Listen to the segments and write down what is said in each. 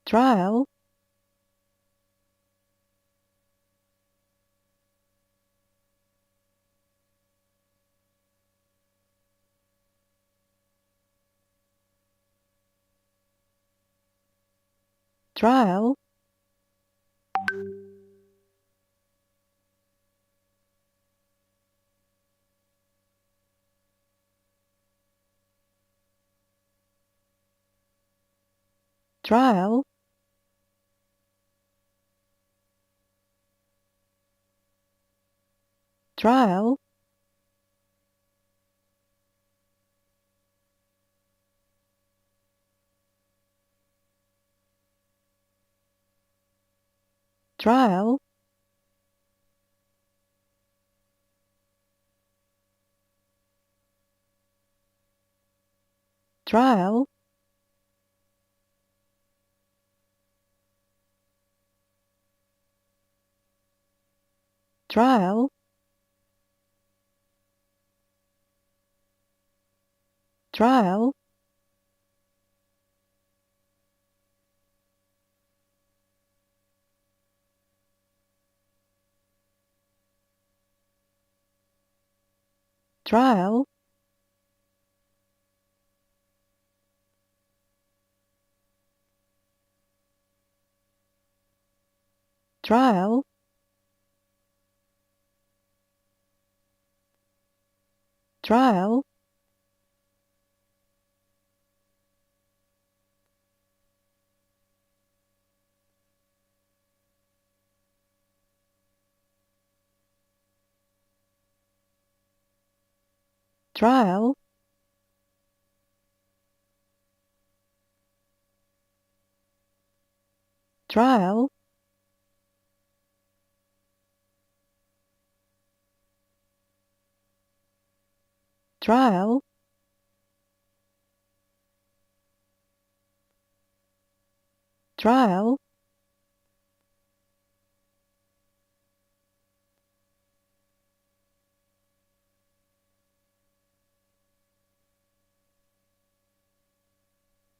trial, trial, trial, trial, trial, trial, trial, trial, trial, trial, trial, trial, trial, trial,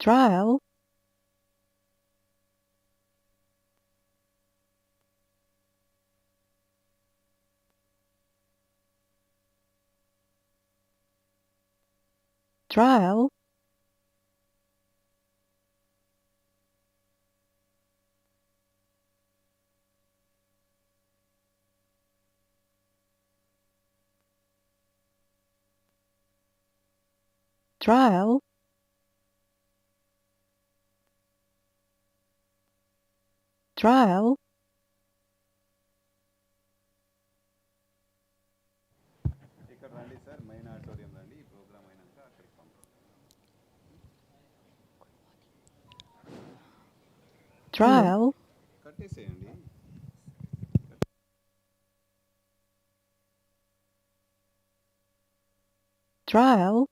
trial, trial, trial, trial, trial, ఇక్కడ రండి sir, main auditorium రండి. ఈ programme అయినాక అక్కడికి పంపిస్తాం. trial, కట్టేసేయండి. trial,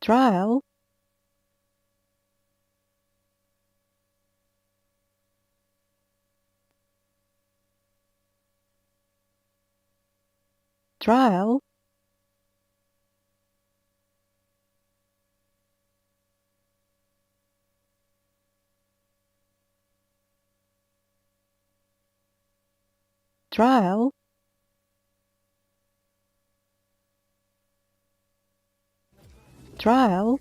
trial, trial, trial, trial,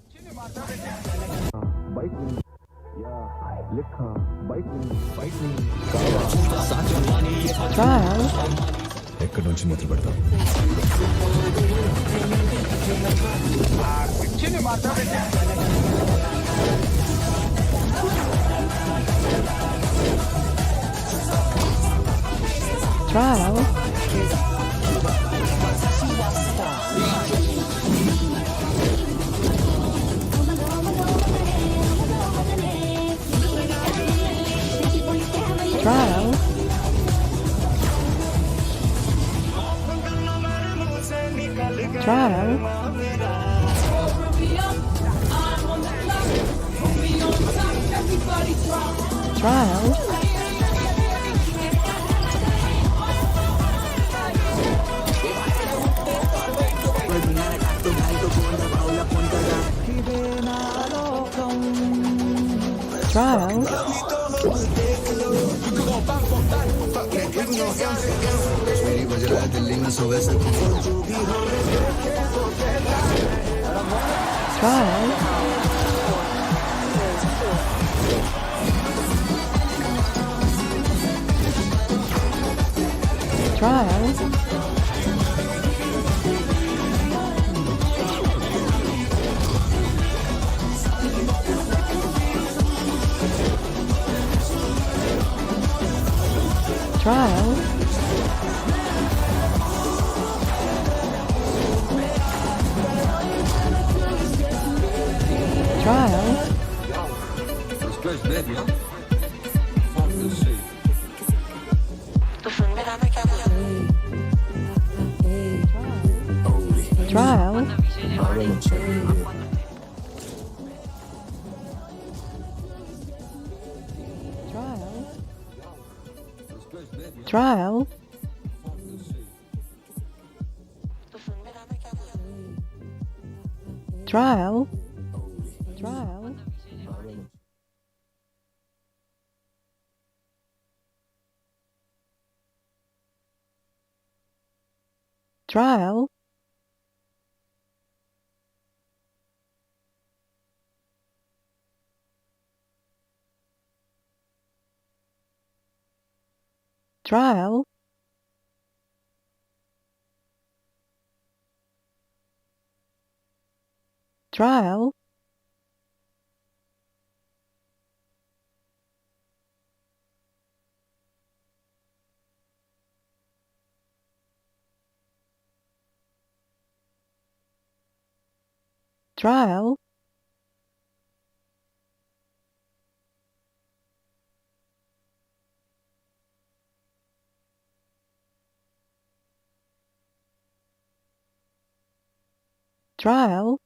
trial, ఎక్కడి నుంచి మొదలు పెడతాం? trial, trial, trial, trial, trial, trial, trial, trial, trial, This place dead, yeah? Fuck this shit. trial, trial, This place dead, yeah? trial, Fuck this shit. trial, trial, trial, trial, trial, trial, trial,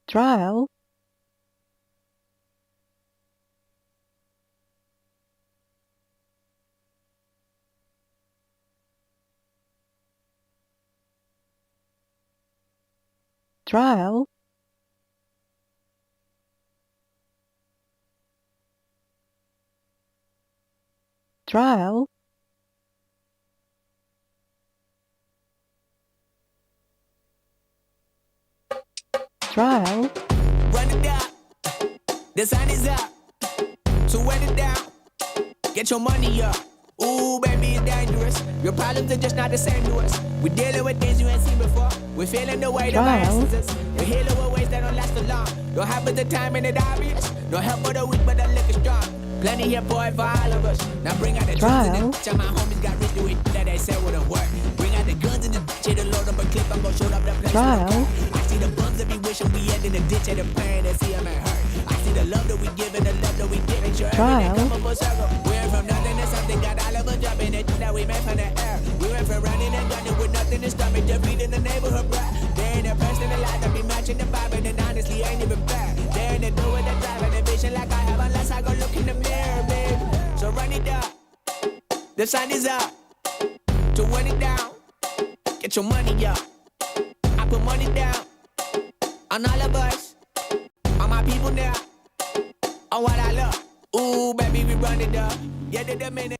trial, trial, trial, trial, Run it down. The sun is up. So run it down. Get your money up. Ooh, baby, it's dangerous. Your problems are just not the same to us. We're dealing with things you ain't seen before. We're feeling the weight of our Trial. ancestors. You're healing with ways that don't last so long. Don't have the time and it obvious. No help for the weak, but the liquor strong. Plenty here, boy, for all of us. Now bring out the drugs and the bitch. And my homies got rich to it that they said wouldn't work. Bring out the guns and the bitch. The load up a clip. I'm gonna shoot up the place. Trial. I see the bums that be wishing we end in the ditch of the pain and see them ain't hurt. I see the love that we give and the love that we give. Make sure everything Trial. come up full circle. We went from nothing to something, got all of us jumping it that we made from the air. We went from running and gunning with nothing to stomach, just feeding the neighborhood brat. They ain't a person alive that be matching the vibe, and then honestly ain't even bad. They ain't the do with the drive and the vision like I have unless I go look in the mirror, babe. So run it up. The sun is up. To run it down. Get your money up. I put money down on all of us, on my people now, on what I love. Ooh, baby, we run it up. Yeah, the minute.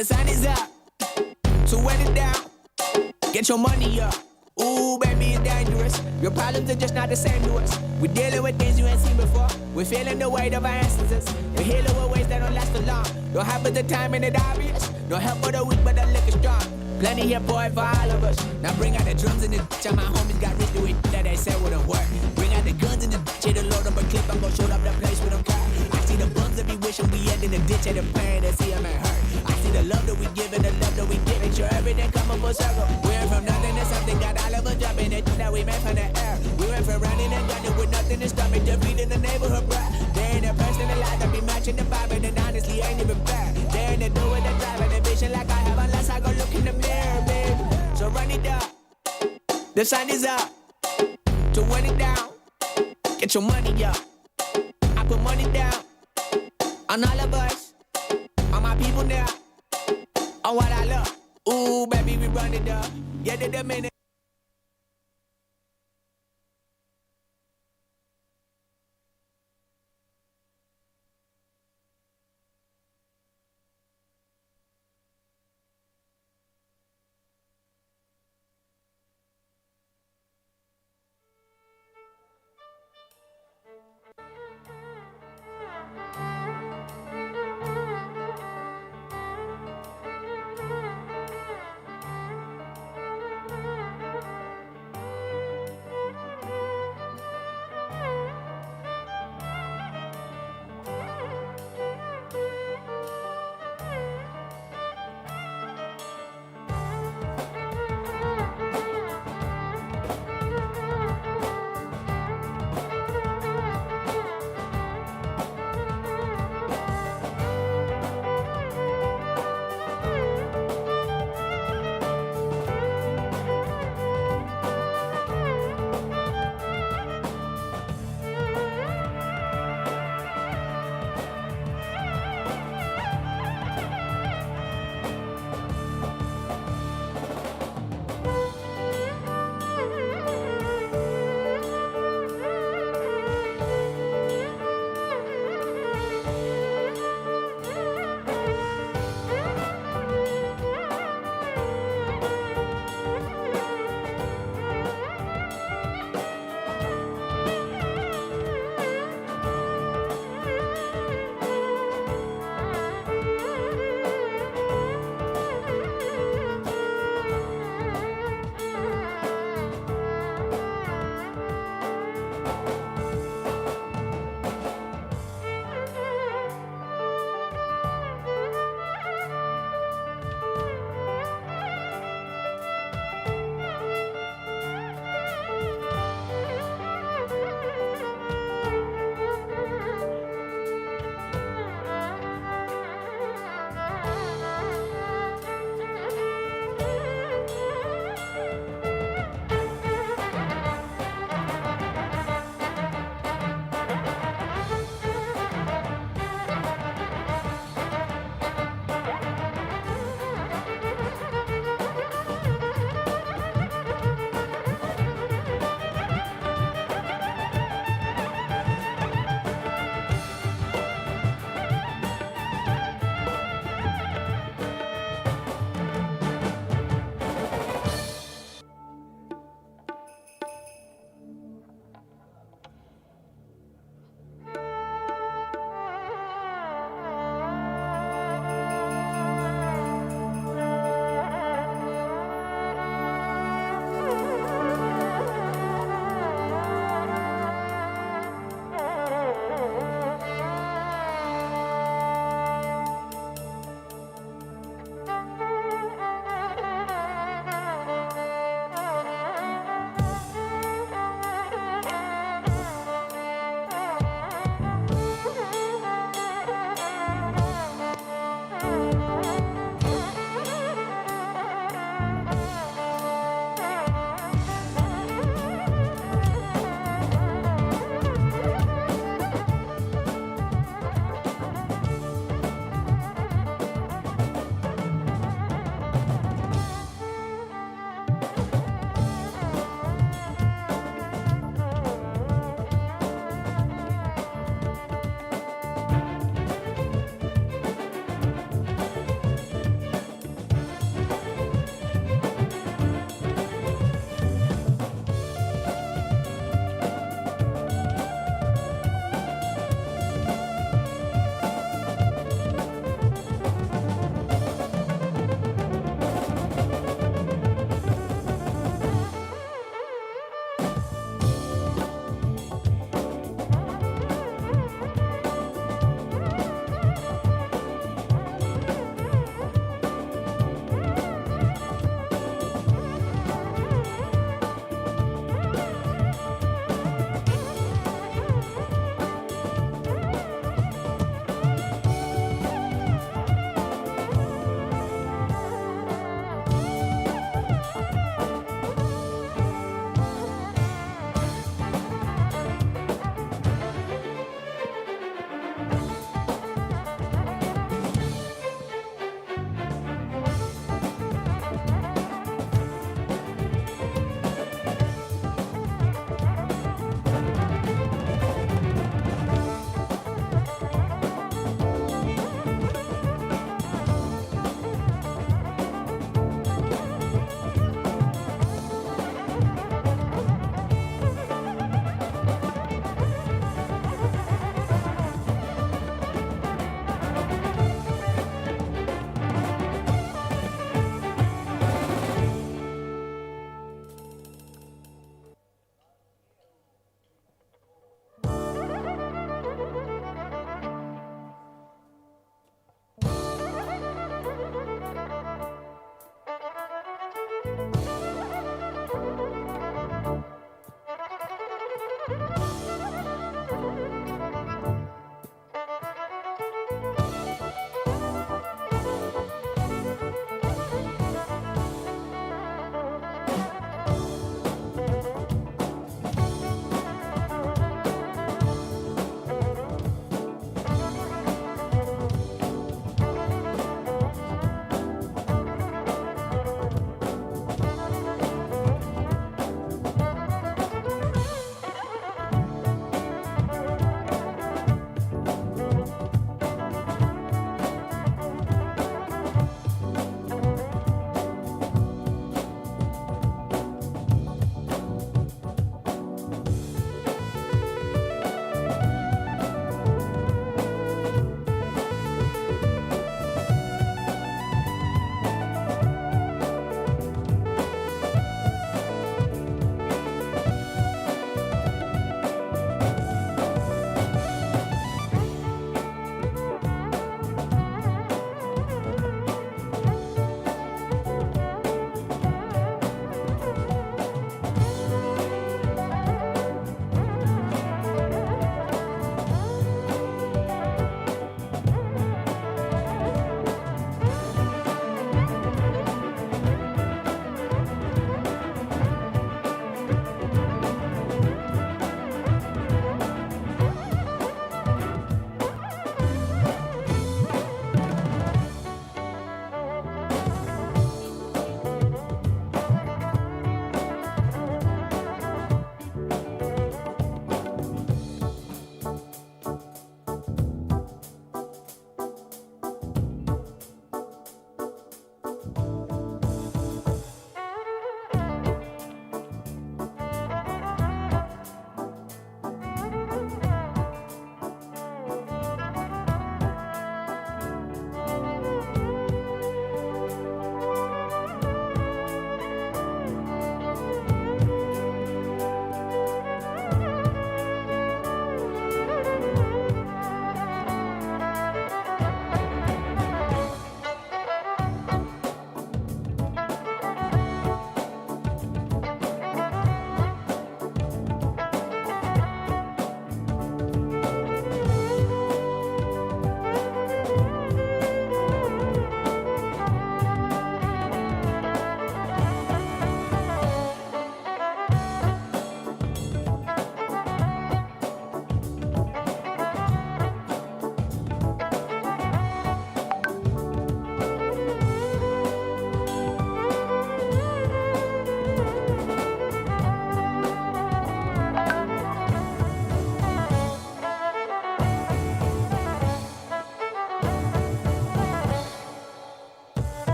The sun is up, so wet it down. Get your money up. Ooh, baby, it's dangerous. Your problems are just not the same to us. We're dealing with things you ain't seen before. We're feeling the weight of our ancestors. We're healing with ways that don't last for long. Don't have but the time and it obvious. No help for the weak, but the liquor strong. Plenty here, boy, for all of us. Now bring out the drums and the ditch. And my homies got rich doing that they said wouldn't work. Bring out the guns and the ditch. Hit the load up a clip. I'm gon' show up the place with them car. I see the bums that be wishing we end in the ditch. And the pain that see them ain't hurt. I see the love that we give and the love that we give. Make sure everything come up full circle. We're from nothing to something. Got all of us jumping it that we made from the air. We went from running and gunning with nothing to stomach. Just feeding the neighborhood, bruh. There ain't a person alive that be matching the vibe. And honestly ain't even fair. There ain't a do with the drive and the vision like I have. Unless I go look in the mirror, baby. So run it up. The sun is up. So run it down. Get your money up. I put money down on all of us, on my people now, on what I love. Ooh, baby, we run it up. Get it a minute.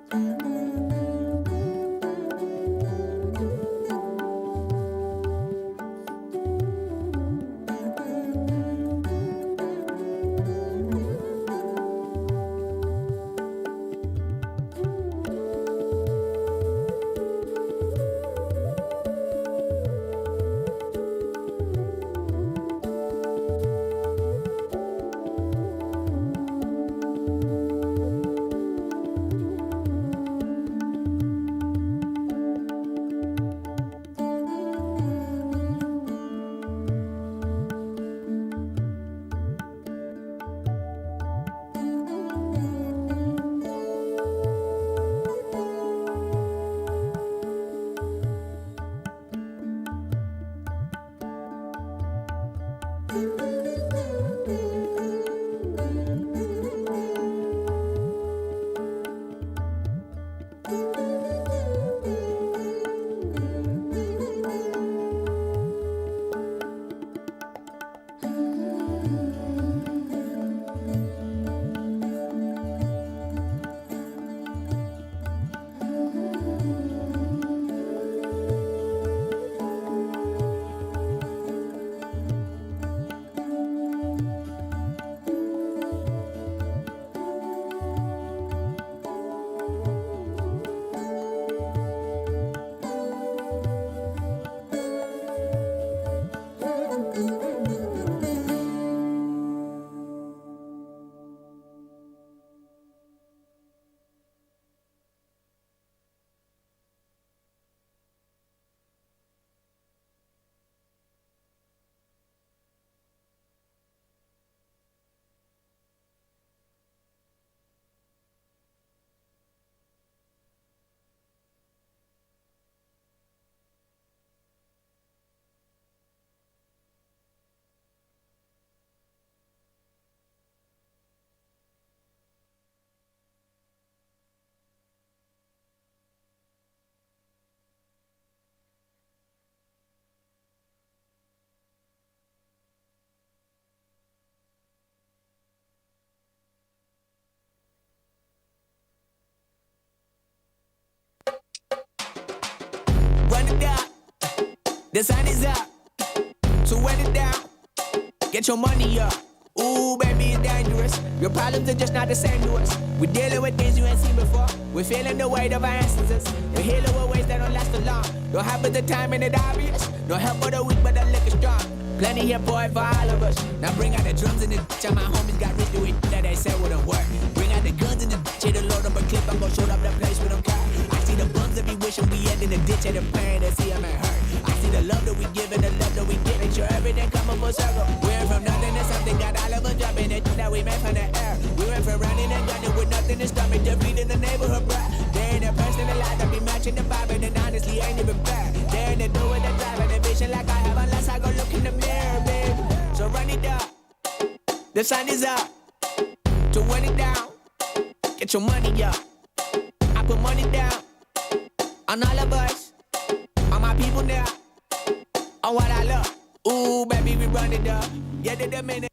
Run it down, the sun is up. So run it down, get your money up. Ooh, baby, it's dangerous. Your problems are just not the same to us. We're dealing with things you ain't seen before. We're feeling the weight of our ancestors. We're healing with ways that don't last for long. Don't have but the time and it obvious. No help for the weak, but the liquor strong. Plenty here, boy, for all of us. Now bring out the drums and the ditch. And my homies got rich to it that they said wouldn't work. Bring out the guns and the ditch. Hit the load up a clip. I'm gon' show up the place with them car. I see the bums that be wishing we end in the ditch. And the pain that see them ain't hurt. I see the love that we give and the love that we get. Make sure everything come up full circle. We went from nothing to something. Got all of us dropping it that we made from the air. We went from running and gunning with nothing to stomach. Defeating the neighborhood, bruh. They ain't a person alive that be matching the vibe. And honestly, ain't even bad. They ain't the do with the drive and the vision like I have. Unless I go look in the mirror, baby. So run it up. The sun is up. To run it down. Get your money up. I put money down. On all of us. On my people now. On what I love. Ooh, baby, we run it up. Yeah, the minute.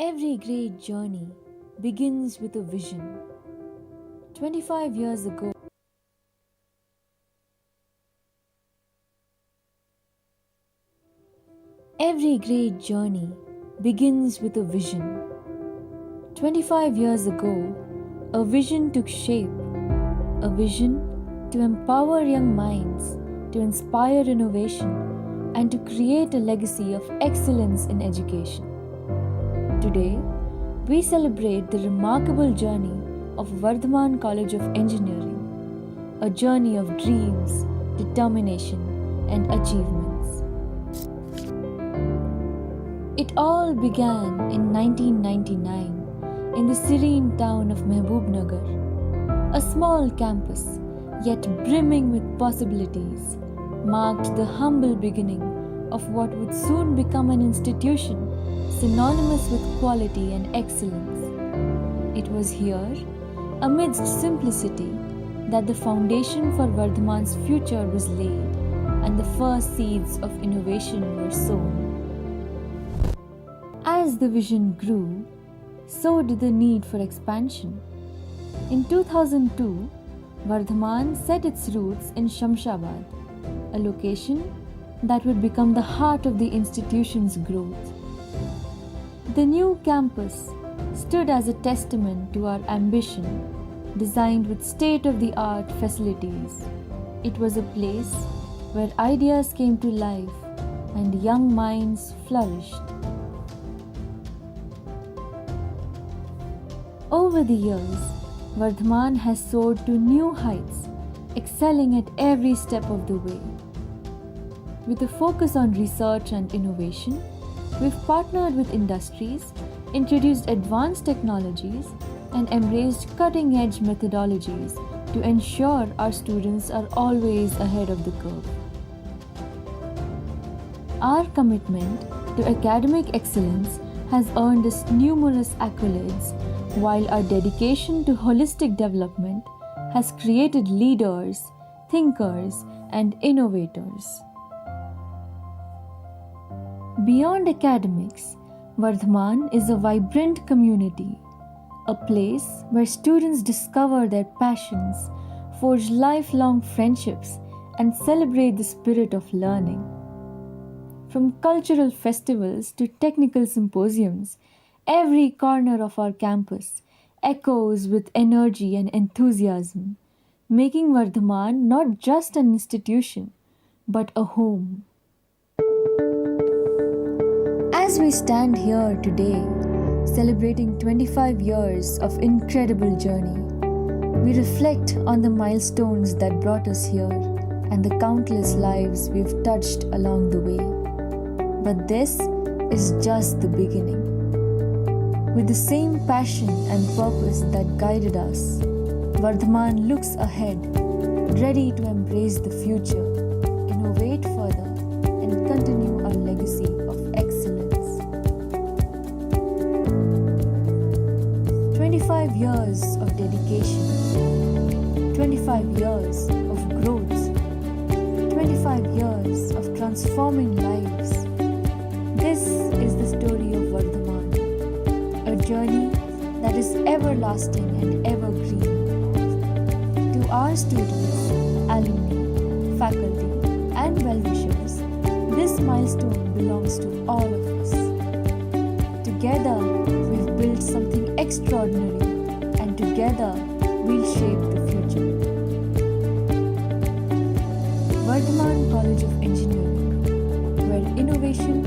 Every great journey begins with a vision. 25 years ago, every great journey begins with a vision. 25 years ago, a vision took shape, a vision to empower young minds, to inspire innovation, and to create a legacy of excellence in education. Today, we celebrate the remarkable journey of Vardhaman College of Engineering, a journey of dreams, determination, and achievements. It all began in 1999 in the serene town of Mehboob-Nagar, a small campus, yet brimming with possibilities, marked the humble beginning of what would soon become an institution synonymous with quality and excellence. It was here, amidst simplicity, that the foundation for Vardhaman's future was laid and the first seeds of innovation were sown. As the vision grew, so did the need for expansion. In 2002, Vardhaman set its roots in Shamshabad, a location that would become the heart of the institution's growth. The new campus stood as a testament to our ambition, designed with state-of-the-art facilities. It was a place where ideas came to life and young minds flourished. Over the years, Vardhaman has soared to new heights, excelling at every step of the way. With a focus on research and innovation, we've partnered with industries, introduced advanced technologies, and embraced cutting-edge methodologies to ensure our students are always ahead of the curve. Our commitment to academic excellence has earned us numerous accolades, while our dedication to holistic development has created leaders, thinkers, and innovators. Beyond academics, Vardhaman is a vibrant community, a place where students discover their passions, forge lifelong friendships, and celebrate the spirit of learning. From cultural festivals to technical symposiums, every corner of our campus echoes with energy and enthusiasm, making Vardhaman not just an institution, but a home. As we stand here today, celebrating 25 years of incredible journey, we reflect on the milestones that brought us here and the countless lives we've touched along the way. But this is just the beginning. With the same passion and purpose that guided us, Vardhaman looks ahead, ready to embrace the future, innovate further, and continue our legacy of excellence. 25 years of dedication, 25 years of growth, 25 years of transforming lives. This is the story of Vardhaman, a journey that is everlasting and evergreen. To our students, alumni, faculty, and well-wishers, this milestone belongs to all of us. Together, we've built something extraordinary, and together, we'll shape the future. Vardhaman College of Engineering, where innovation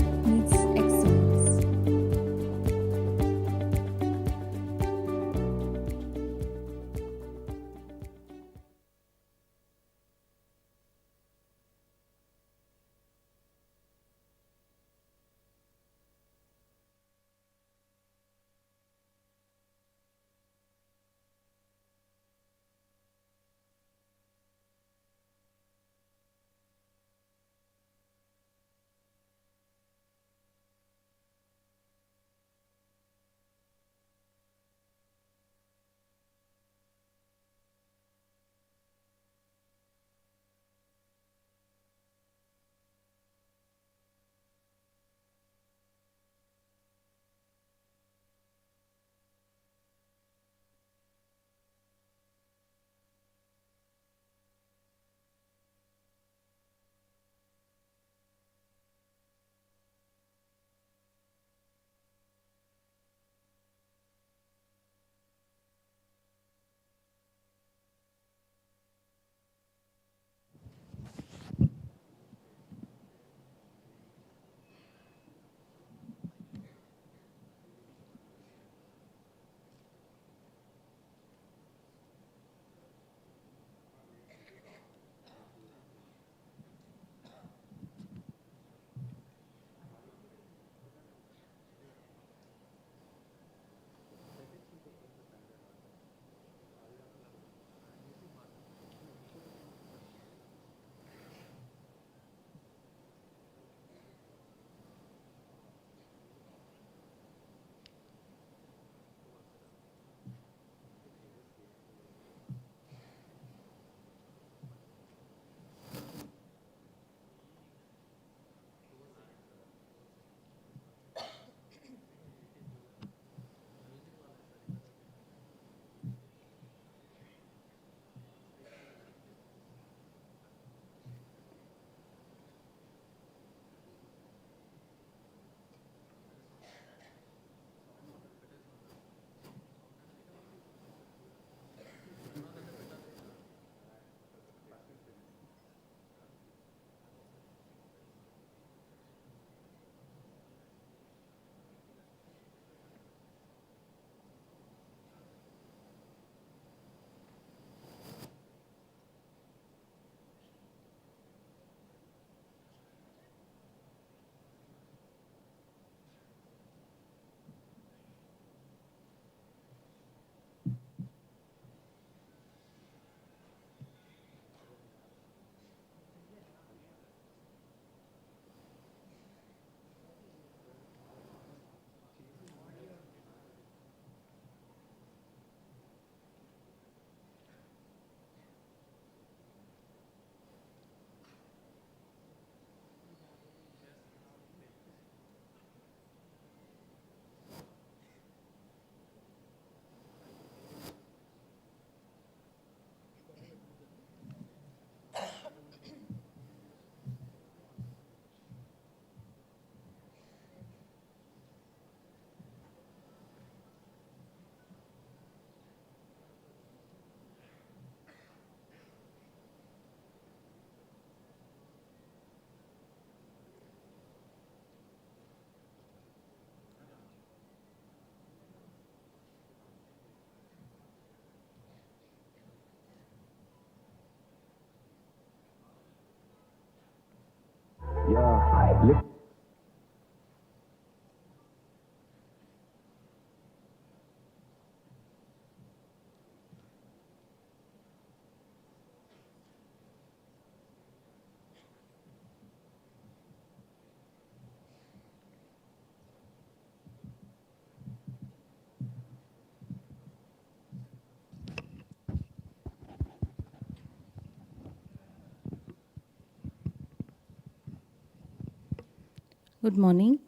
Good morning.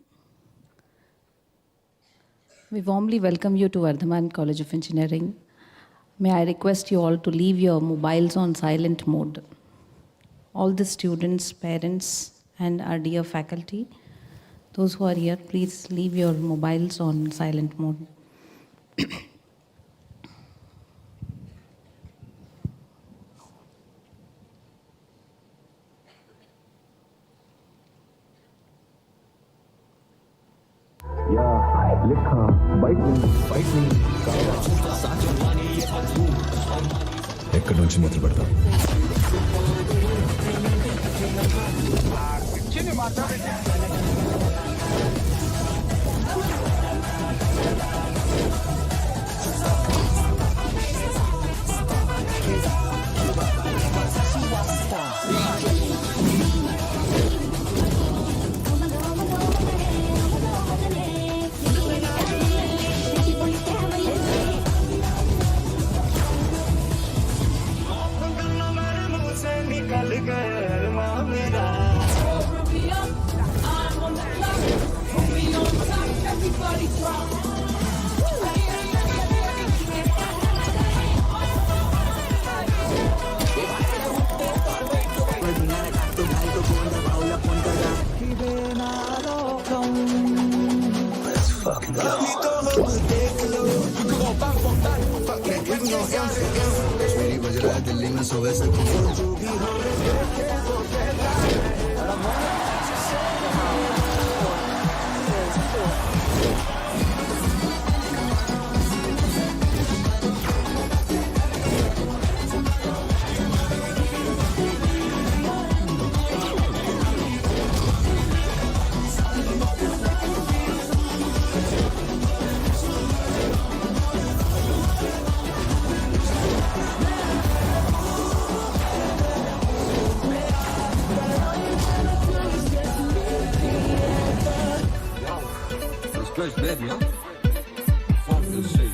We warmly welcome you to Vardhaman College of Engineering. May I request you all to leave your mobiles on silent mode. All the students, parents, and our dear faculty, those who are here, please leave your mobiles on silent mode. लिखा bike ని ఎక్కడి నుంచి మొదలు పెడతాం मेरी बज रहा है दिल्ली में सुबह से First class baby, huh? Fuck this shit.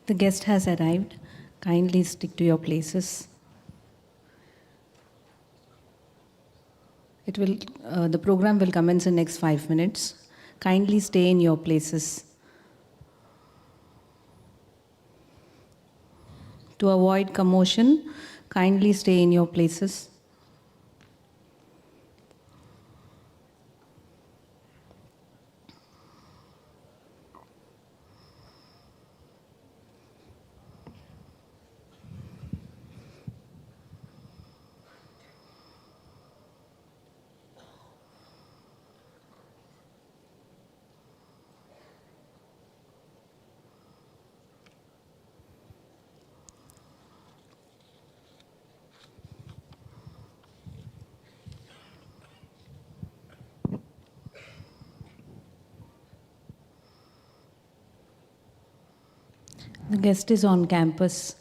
The guest has arrived. Kindly stick to your places. The program will commence in next 5 minutes. Kindly stay in your places. To avoid commotion, kindly stay in your places. The guest is on campus.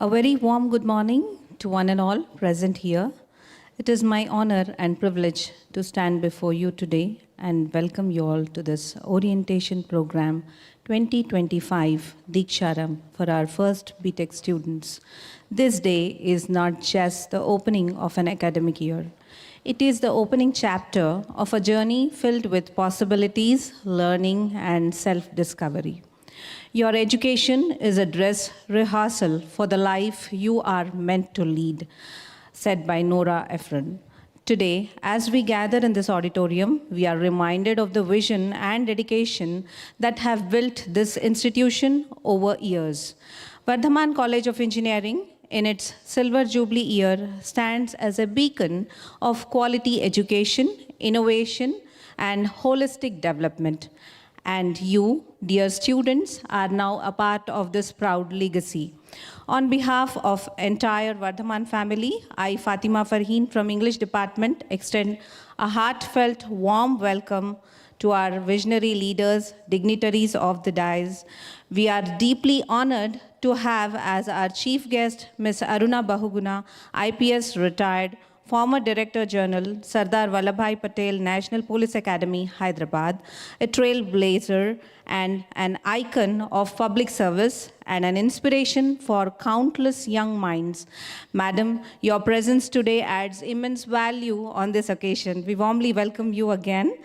A very warm good morning to one and all present here. It is my honor and privilege to stand before you today and welcome you all to this orientation program 2025 Diksharam for our first BTech students. This day is not just the opening of an academic year. It is the opening chapter of a journey filled with possibilities, learning, and self-discovery. Your education is a dress rehearsal for the life you are meant to lead, said by Nora Ephron. Today, as we gather in this auditorium, we are reminded of the vision and dedication that have built this institution over years. Vardhaman College of Engineering, in its Silver Jubilee year, stands as a beacon of quality education, innovation, and holistic development. And you, dear students, are now a part of this proud legacy. On behalf of entire Vardhaman family, I, Fatima Farheen from English Department, extend a heartfelt, warm welcome to our visionary leaders, dignitaries of the dais. We are deeply honored to have as our chief guest Ms. Aruna Bahuguna, IPS retired, former Director General, Sardar Vallabhai Patel National Police Academy, Hyderabad, a trailblazer and an icon of public service and an inspiration for countless young minds. Madam, your presence today adds immense value on this occasion. We warmly welcome you again.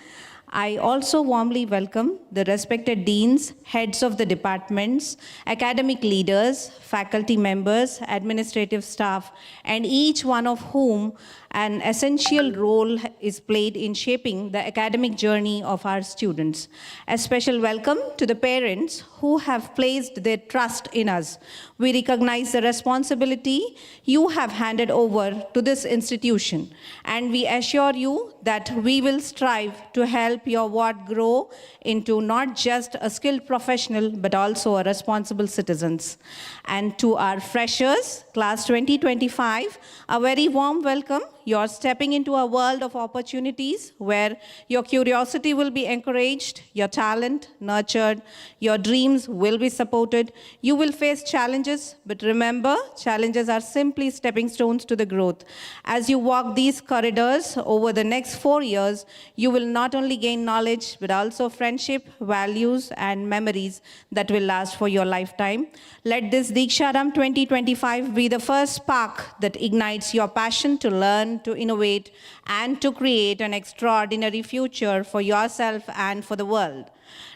I also warmly welcome the respected deans, heads of the departments, academic leaders, faculty members, administrative staff, and each one of whom an essential role is played in shaping the academic journey of our students. A special welcome to the parents who have placed their trust in us. We recognize the responsibility you have handed over to this institution, and we assure you that we will strive to help your ward grow into not just a skilled professional, but also a responsible citizens. And to our freshers, class 2025, a very warm welcome. You're stepping into a world of opportunities where your curiosity will be encouraged, your talent nurtured, your dreams will be supported. You will face challenges, but remember, challenges are simply stepping stones to the growth. As you walk these corridors over the next 4 years, you will not only gain knowledge, but also friendship, values, and memories that will last for your lifetime. Let this Diksharam 2025 be the first spark that ignites your passion to learn, to innovate, and to create an extraordinary future for yourself and for the world.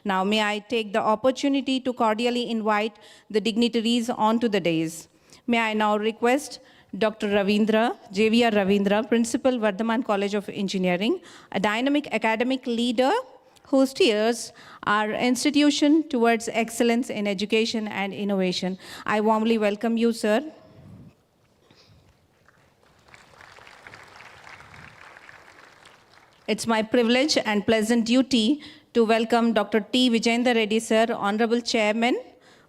Now, may I take the opportunity to cordially invite the dignitaries onto the dais. May I now request Dr. Ravindra, JVR Ravindra, Principal, Vardhaman College of Engineering, a dynamic academic leader who steers our institution towards excellence in education and innovation. I warmly welcome you, sir. It's my privilege and pleasant duty to welcome Dr. T. Vijayendra Reddy, sir, Honorable Chairman,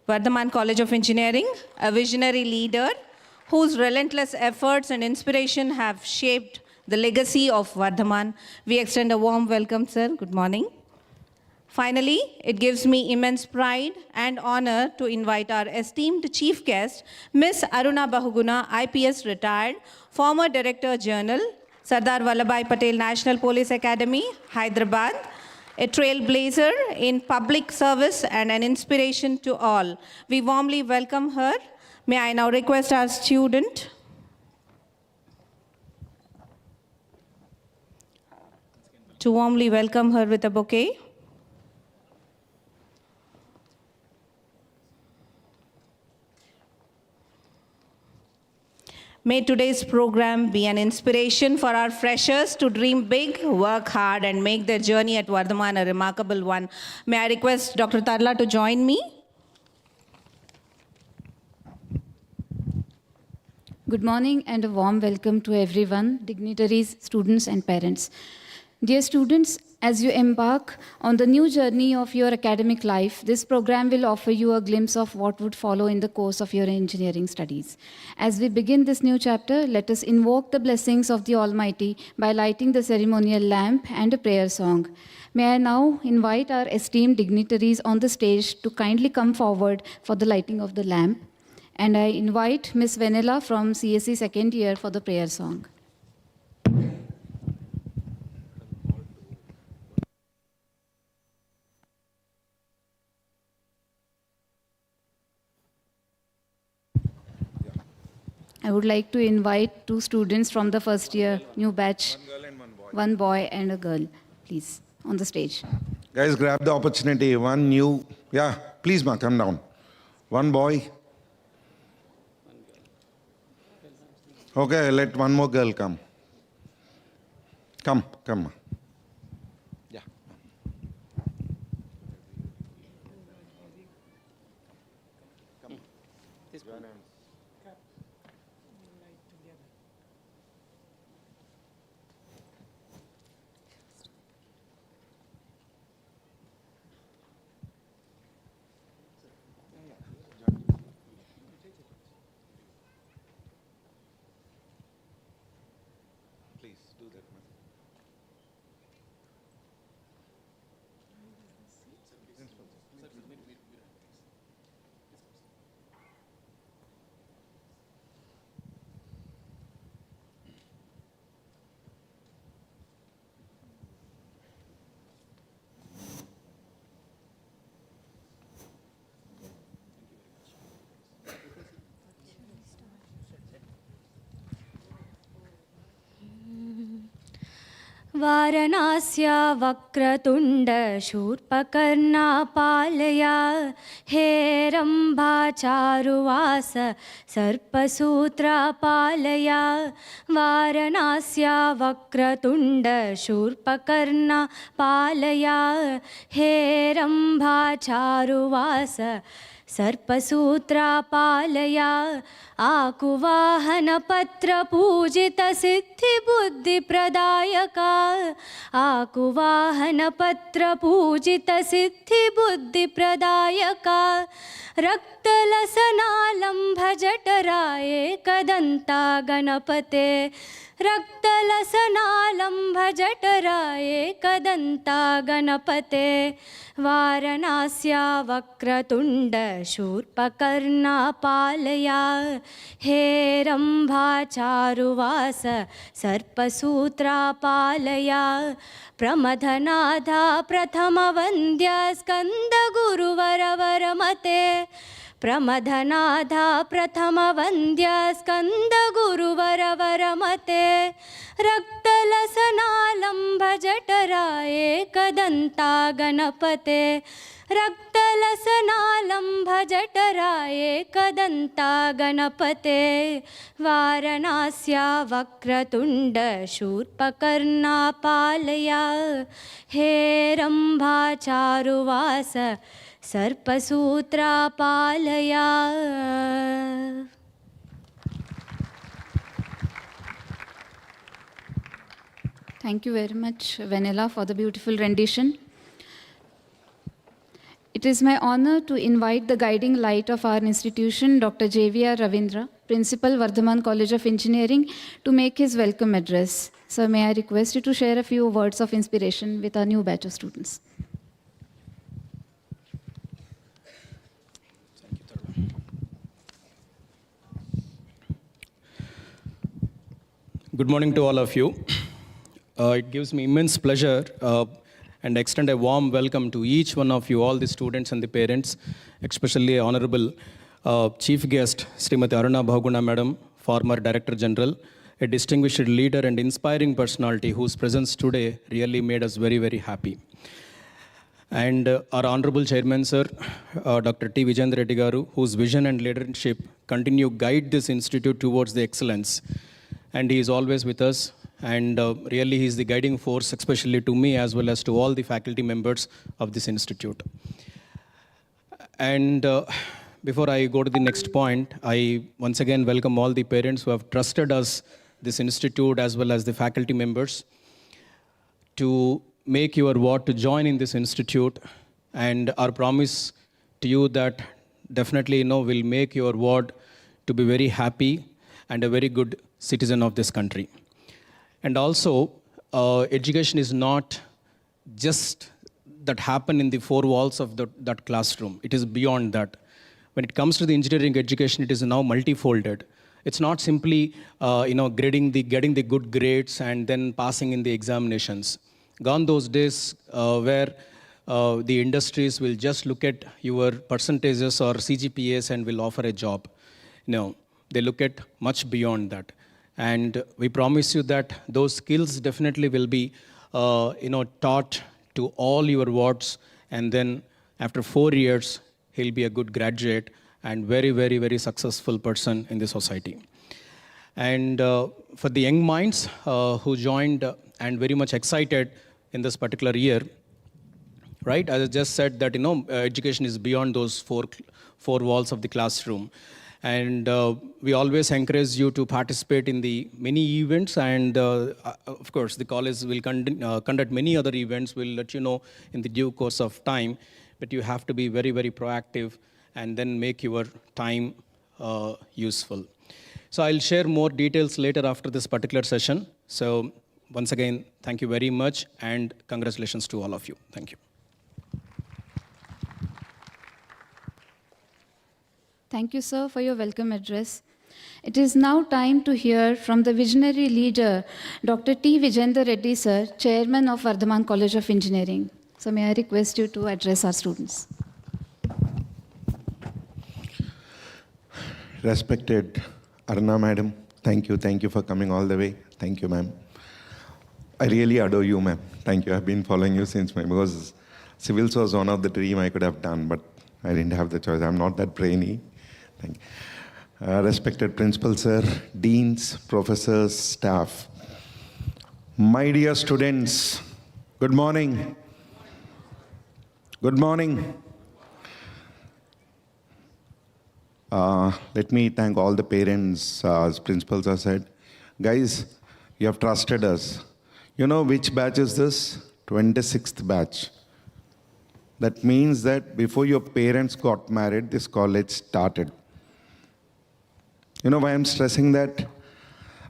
Vardhaman College of Engineering, a visionary leader whose relentless efforts and inspiration have shaped the legacy of Vardhaman. We extend a warm welcome, sir. Good morning. Finally, it gives me immense pride and honor to invite our esteemed chief guest, Ms. Aruna Bahuguna, IPS retired, former Director General, Sardar Vallabhai Patel National Police Academy, Hyderabad, a trailblazer in public service and an inspiration to all. We warmly welcome her. May I now request our student to warmly welcome her with a bouquet. May today's program be an inspiration for our freshers to dream big, work hard, and make their journey at Vardhaman a remarkable one. May I request Dr. Tarla to join me? Good morning and a warm welcome to everyone, dignitaries, students, and parents. Dear students, as you embark on the new journey of your academic life, this program will offer you a glimpse of what would follow in the course of your engineering studies. As we begin this new chapter, let us invoke the blessings of the Almighty by lighting the ceremonial lamp and a prayer song. May I now invite our esteemed dignitaries on the stage to kindly come forward for the lighting of the lamp. And I invite Ms. Vanilla from CSE second year for the prayer song. I would like to invite 2 students from the first year, new batch. One girl and one boy. One boy and a girl, please, on the stage. Guys, grab the opportunity. One new, yeah, please, ma, come down. One boy. Okay, let one more girl come. Come, come, ma. Yeah. Come. Please do that, ma'am. वारणास्या वक्रतुण्डशूर्पकर्णा पालया हेरम्बाचारुवास सर्पसूत्रा पालया वारणास्या वक्रतुण्डशूर्पकर्णा पालया हेरम्बाचारुवास सर्पसूत्रा पालया आकुवाहनपत्रपूजितसिद्धिबुद्धिप्रदायका आकुवाहनपत्रपूजितसिद्धिबुद्धिप्रदायका रक्तलसनालम्भजठरा एकदन्ता गणपते रक्तलसनालम्भजठरा एकदन्ता गणपते वारणास्या वक्रतुण्डशूर्पकर्णा पालया हेरम्बाचारुवास सर्पसूत्रा पालया प्रमथनाथा प्रथमवन्द्या स्कन्दगुरुवरवरमते प्रमथनाथा प्रथमवन्द्या स्कन्दगुरुवरवरमते रक्तलसनालम्भजठरा एकदन्ता गणपते रक्तलसनालम्भजठरा एकदन्ता गणपते वारणास्या वक्रतुण्डशूर्पकर्णा पालया हेरम्बाचारुवास सर्पसूत्रा पालया. Thank you very much, Vanilla, for the beautiful rendition. It is my honor to invite the guiding light of our institution, Dr. J.V.R. Ravindra, Principal, Vardhaman College of Engineering, to make his welcome address. Sir, may I request you to share a few words of inspiration with our new batch of students. Good morning to all of you. It gives me immense pleasure and extend a warm welcome to each one of you, all the students and the parents, especially Honorable Chief Guest, Srimati Aruna Bhaguna Madam, former Director General, a distinguished leader and inspiring personality whose presence today really made us very, very happy. And our Honorable Chairman, Sir, Dr. T. Vijayendra Reddy Garu, whose vision and leadership continue guide this institute towards the excellence. And he is always with us. And really, he is the guiding force, especially to me as well as to all the faculty members of this institute. And before I go to the next point, I once again welcome all the parents who have trusted us, this institute, as well as the faculty members, to make your ward to join in this institute. And our promise to you that definitely, will make your ward to be very happy and a very good citizen of this country. And also, education is not just that happen in the four walls of that classroom. It is beyond that. When it comes to the engineering education, it is now multifolded. It's not simply, getting the good grades and then passing in the examinations. Gone those days where the industries will just look at your percentages or CGPAs and will offer a job. No, they look at much beyond that. And we promise you that those skills definitely will be, taught to all your wards. And then after 4 years, he'll be a good graduate and very, very, very successful person in the society. And for the young minds who joined and very much excited in this particular year, right? As I just said that, education is beyond those four walls of the classroom. And we always encourage you to participate in the many events, and of course the college will conduct many other events. We'll let you know in the due course of time, but you have to be very, very proactive and then make your time useful. So I'll share more details later after this particular session. So once again, thank you very much and congratulations to all of you. Thank you. Thank you, sir, for your welcome address. It is now time to hear from the visionary leader, Dr. T. Vijayendra Reddy, sir, Chairman of Vardhaman College of Engineering. So may I request you to address our students. Respected Aruna Madam, thank you for coming all the way. Thank you, ma'am. I really adore you, ma'am. Thank you. I've been following you since because civils was one of the dream I could have done, but I didn't have the choice. I'm not that brainy. Thank you. Respected principal, sir, deans, professors, staff. My dear students, good morning. Good morning. Let me thank all the parents, as principals have said. Guys, you have trusted us. You know which batch is this? 26th batch. That means that before your parents got married, this college started. You know why I'm stressing that?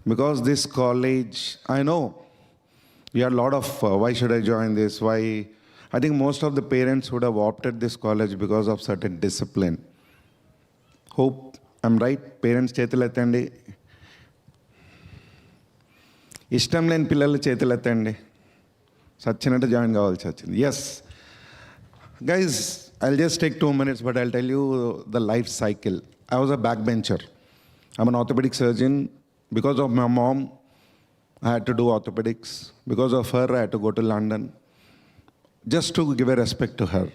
Because this college, I know, we had a lot of, why should I join this? Why? I think most of the parents would have opted this college because of certain discipline. Hope I'm right. Parents చేతులు ఎత్తండి. ఇష్టం లేని పిల్లలు చేతులు ఎత్తండి. సచ్చినట్టు join కావాల్సి వచ్చింది. Yes guys, I'll just take 2 minutes, but I'll tell you the life cycle. I was a backbencher. I'm an orthopedic surgeon. Because of my mom, I had to do orthopedics. Because of her, I had to go to London. Just to give a respect to her.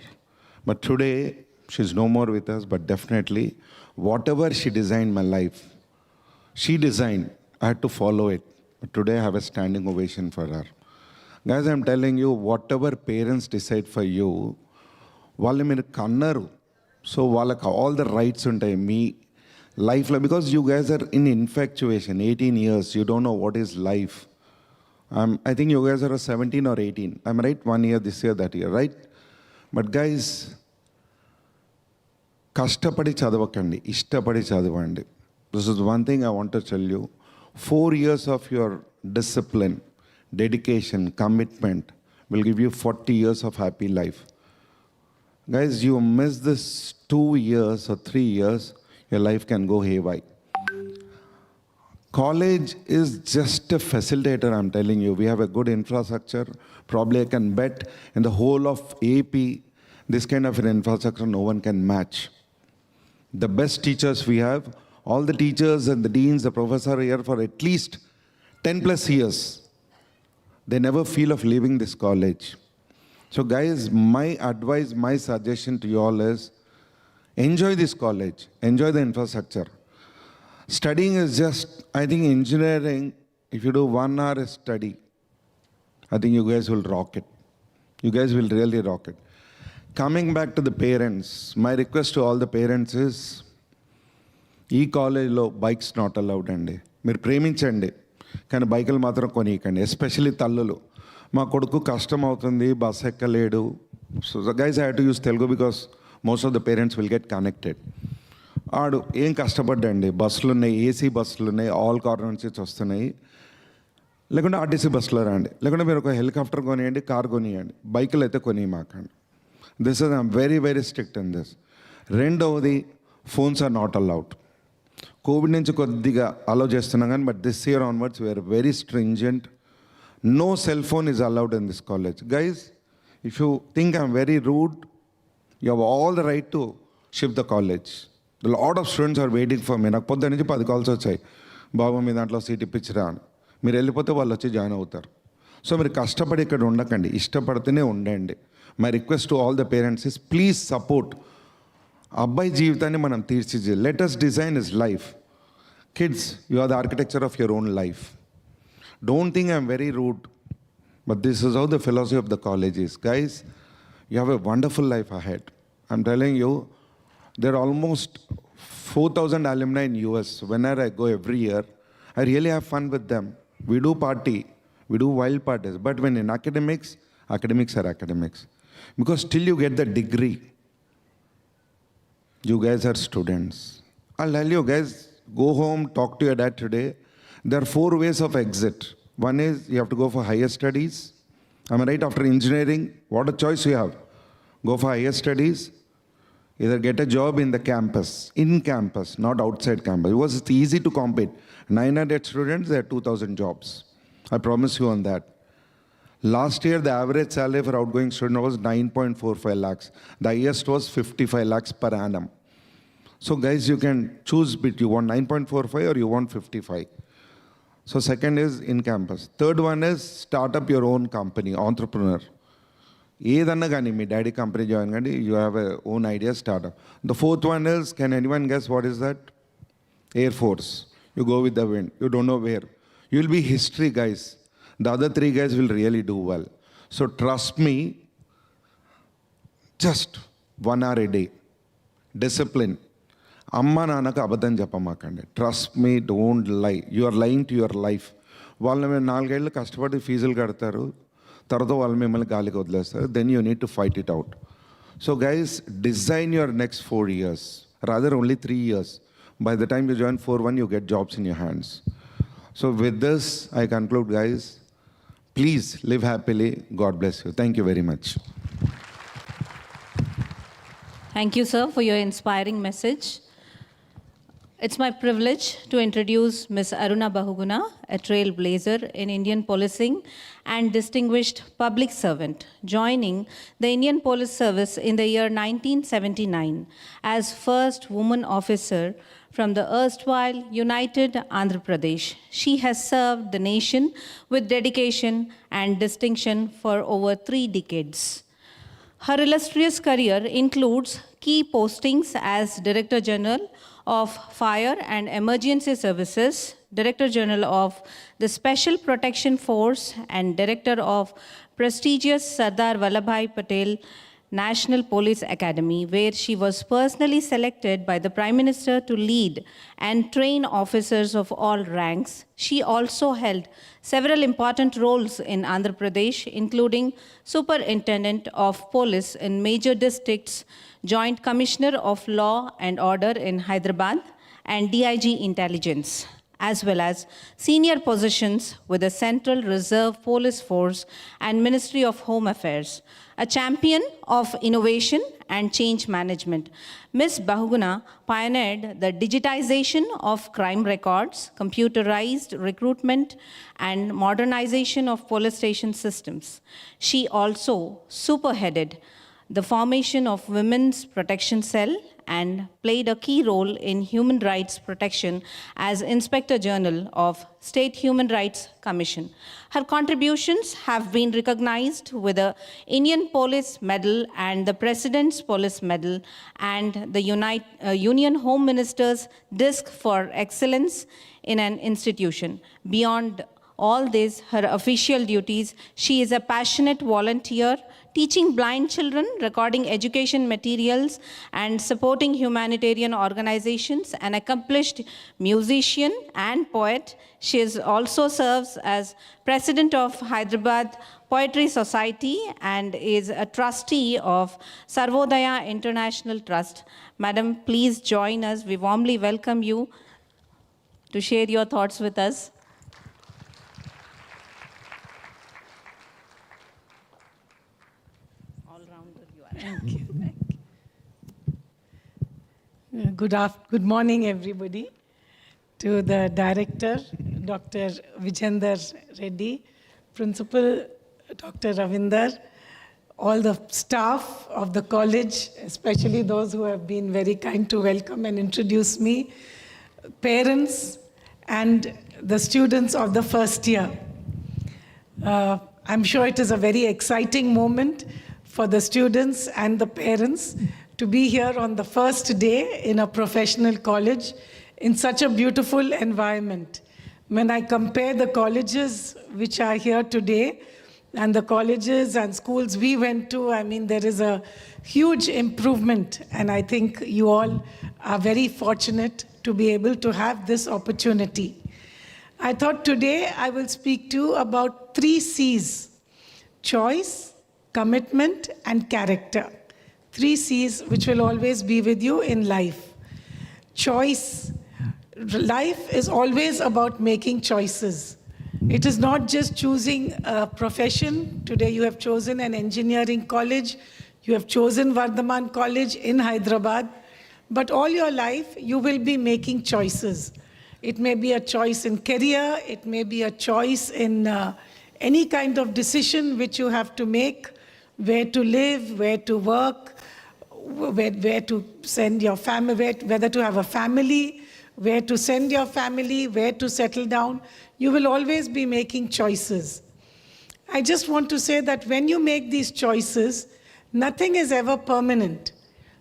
But today, she's no more with us, but definitely, whatever she designed my life, she designed, I had to follow it. But today, I have a standing ovation for her. Guys, I'm telling you, whatever parents decide for you, వాళ్ళు మీరు కన్నారు, so వాళ్ళకి all the rights ఉంటాయి మీ లైఫ్లో. Because you guys are in infatuation 18 years, you don't know what is life. I think you guys are 17 or 18. I'm right, 1 year, this year, that year, right? But guys, కష్టపడి చదవకండి, ఇష్టపడి చదవండి. This is one thing I want to tell you. 4 years of your discipline, dedication, commitment will give you 40 years of happy life. Guys, you miss this 2 years or 3 years, your life can go haywire. College is just a facilitator, I'm telling you. We have a good infrastructure. Probably I can bet in the whole of AP, this kind of an infrastructure no one can match. The best teachers we have, all the teachers and the deans, the professors are here for at least 10 plus years. They never feel of leaving this college. So guys, my advice, my suggestion to you all is, enjoy this college, enjoy the infrastructure. Studying is just, I think engineering, if you do 1 hour study, I think you guys will rock it. You guys will really rock it. Coming back to the parents, my request to all the parents is, ఈ కాలేజ్లో bikes not allowed అండి. మీరు ప్రేమించండి, కానీ బైకులు మాత్రం కొనియకండి. Especially తల్లులు, మా కొడుకు కష్టం అవుతుంది, బస్ ఎక్కలేడు. So guys I have to use Telugu because most of the parents will get connected. ఆడు ఏం కష్టపడ్డండి, బస్సులు ఉన్నాయి, ఏసీ బస్సులు ఉన్నాయి, ఆల్ కార్నర్ సీట్స్ వస్తున్నాయి. లేకుంటే ఆర్టీసీ బస్సులో రండి, లేకుంటే మీరు ఒక హెలికాప్టర్ కొనియండి, కార్ కొనియండి, బైకులు అయితే కొనియమాకండి. This is I'm very very strict in this. రెండవది, phones are not allowed. Covid నుంచి కొద్దిగా అలౌ చేస్తున్నాం కానీ, but this year onwards we are very stringent. No cell phone is allowed in this college. Guys, if you think I'm very rude, you have all the right to shift the college. A lot of students are waiting for me. నాకు పొద్దు నుంచి 10 calls వచ్చాయి, బాబు మీ దాంట్లో seat ఇప్పించరా అని. మీరు వెళ్ళిపోతే వాళ్ళు వచ్చి జాయిన్ అవుతారు. సో మీరు కష్టపడి ఇక్కడ ఉండకండి, ఇష్టపడితేనే ఉండండి. My request to all the parents is, please support. అబ్బాయి జీవితాన్ని మనం తీర్చిదిద్దాలి. Let us design his life. Kids, you are the architecture of your own life. Don't think I'm very rude, but this is how the philosophy of the college is. Guys, you have a wonderful life ahead. I'm telling you, there are almost 4,000 alumni in US. Whenever I go every year, I really have fun with them. We do party, we do wild parties. But when in academics, academics are academics. Because till you get the degree, you guys are students. I'll tell you guys, go home, talk to your dad today. There are 4 ways of exit. One is you have to go for higher studies. Am I right? After engineering, what a choice you have. Go for higher studies. Either get a job in the campus, in campus, not outside campus. Because it's easy to compete. 900 students, there are 2,000 jobs. I promise you on that. Last year, the average salary for outgoing student was 9.45 lakhs. The highest was 55 lakhs per annum. So guys, you can choose between you want 9.45 or you want 55. So second is in campus. Third one is start up your own company, entrepreneur. ఏదన్నా కానీ మీ daddy company join కానీ you have a own idea startup. The fourth one is, can anyone guess what is that? Air force. You go with the wind. You don't know where. You will be history guys. The other 3 guys will really do well. So trust me, just 1 hour a day. Discipline. అమ్మ నాన్నకు అబద్ధం చెప్పమాకండి. Trust me, don't lie. You are lying to your life. వాళ్ళు మేము 4 ఏళ్ళు కష్టపడి ఫీజులు కడతారు, తర్వాత వాళ్ళు మిమ్మల్ని గాలికి వదిలేస్తారు. Then you need to fight it out. So guys, design your next 4 years, rather only 3 years. By the time you join 4-1, you get jobs in your hands. So with this, I conclude, guys. Please live happily. God bless you. Thank you very much. Thank you, sir, for your inspiring message. It's my privilege to introduce Ms. Aruna Bahuguna, a trailblazer in Indian policing and distinguished public servant, joining the Indian Police Service in the year 1979 as first woman officer from the erstwhile United Andhra Pradesh. She has served the nation with dedication and distinction for over 3 decades. Her illustrious career includes key postings as Director General of Fire and Emergency Services, Director General of the Special Protection Force, and Director of prestigious Sardar Vallabhbhai Patel National Police Academy, where she was personally selected by the Prime Minister to lead and train officers of all ranks. She also held several important roles in Andhra Pradesh, including Superintendent of Police in major districts, Joint Commissioner of Law and Order in Hyderabad, and DIG Intelligence, as well as senior positions with the Central Reserve Police Force and Ministry of Home Affairs. A champion of innovation and change management, Ms. Bahuguna pioneered the digitization of crime records, computerized recruitment, and modernization of police station systems. She also spearheaded the formation of Women's Protection Cell and played a key role in human rights protection as Inspector General of State Human Rights Commission. Her contributions have been recognized with the Indian Police Medal and the President's Police Medal and the Union Home Minister's Disc for Excellence in an Institution. Beyond all this, her official duties, she is a passionate volunteer, teaching blind children, recording education materials, and supporting humanitarian organizations, an accomplished musician and poet. She also serves as president of Hyderabad Poetry Society and is a trustee of Sarvodaya International Trust. Madam, please join us. We warmly welcome you to share your thoughts with us. Thank you. Good morning, everybody. To the director, Dr. Vijender Reddy, Principal Dr. Ravinder, all the staff of the college, especially those who have been very kind to welcome and introduce me, parents, and the students of the first year. I'm sure it is a very exciting moment for the students and the parents to be here on the first day in a professional college in such a beautiful environment. When I compare the colleges which are here today and the colleges and schools we went to, I mean, there is a huge improvement, and I think you all are very fortunate to be able to have this opportunity. I thought today I will speak to you about 3 C's: choice, commitment, and character. 3 C's which will always be with you in life. Choice. Life is always about making choices. It is not just choosing a profession. Today you have chosen an engineering college. You have chosen Vardhaman College in Hyderabad. But all your life you will be making choices. It may be a choice in career. It may be a choice in any kind of decision which you have to make. Where to live, where to work, where to send your family, whether to have a family, where to send your family, where to settle down. You will always be making choices. I just want to say that when you make these choices, nothing is ever permanent.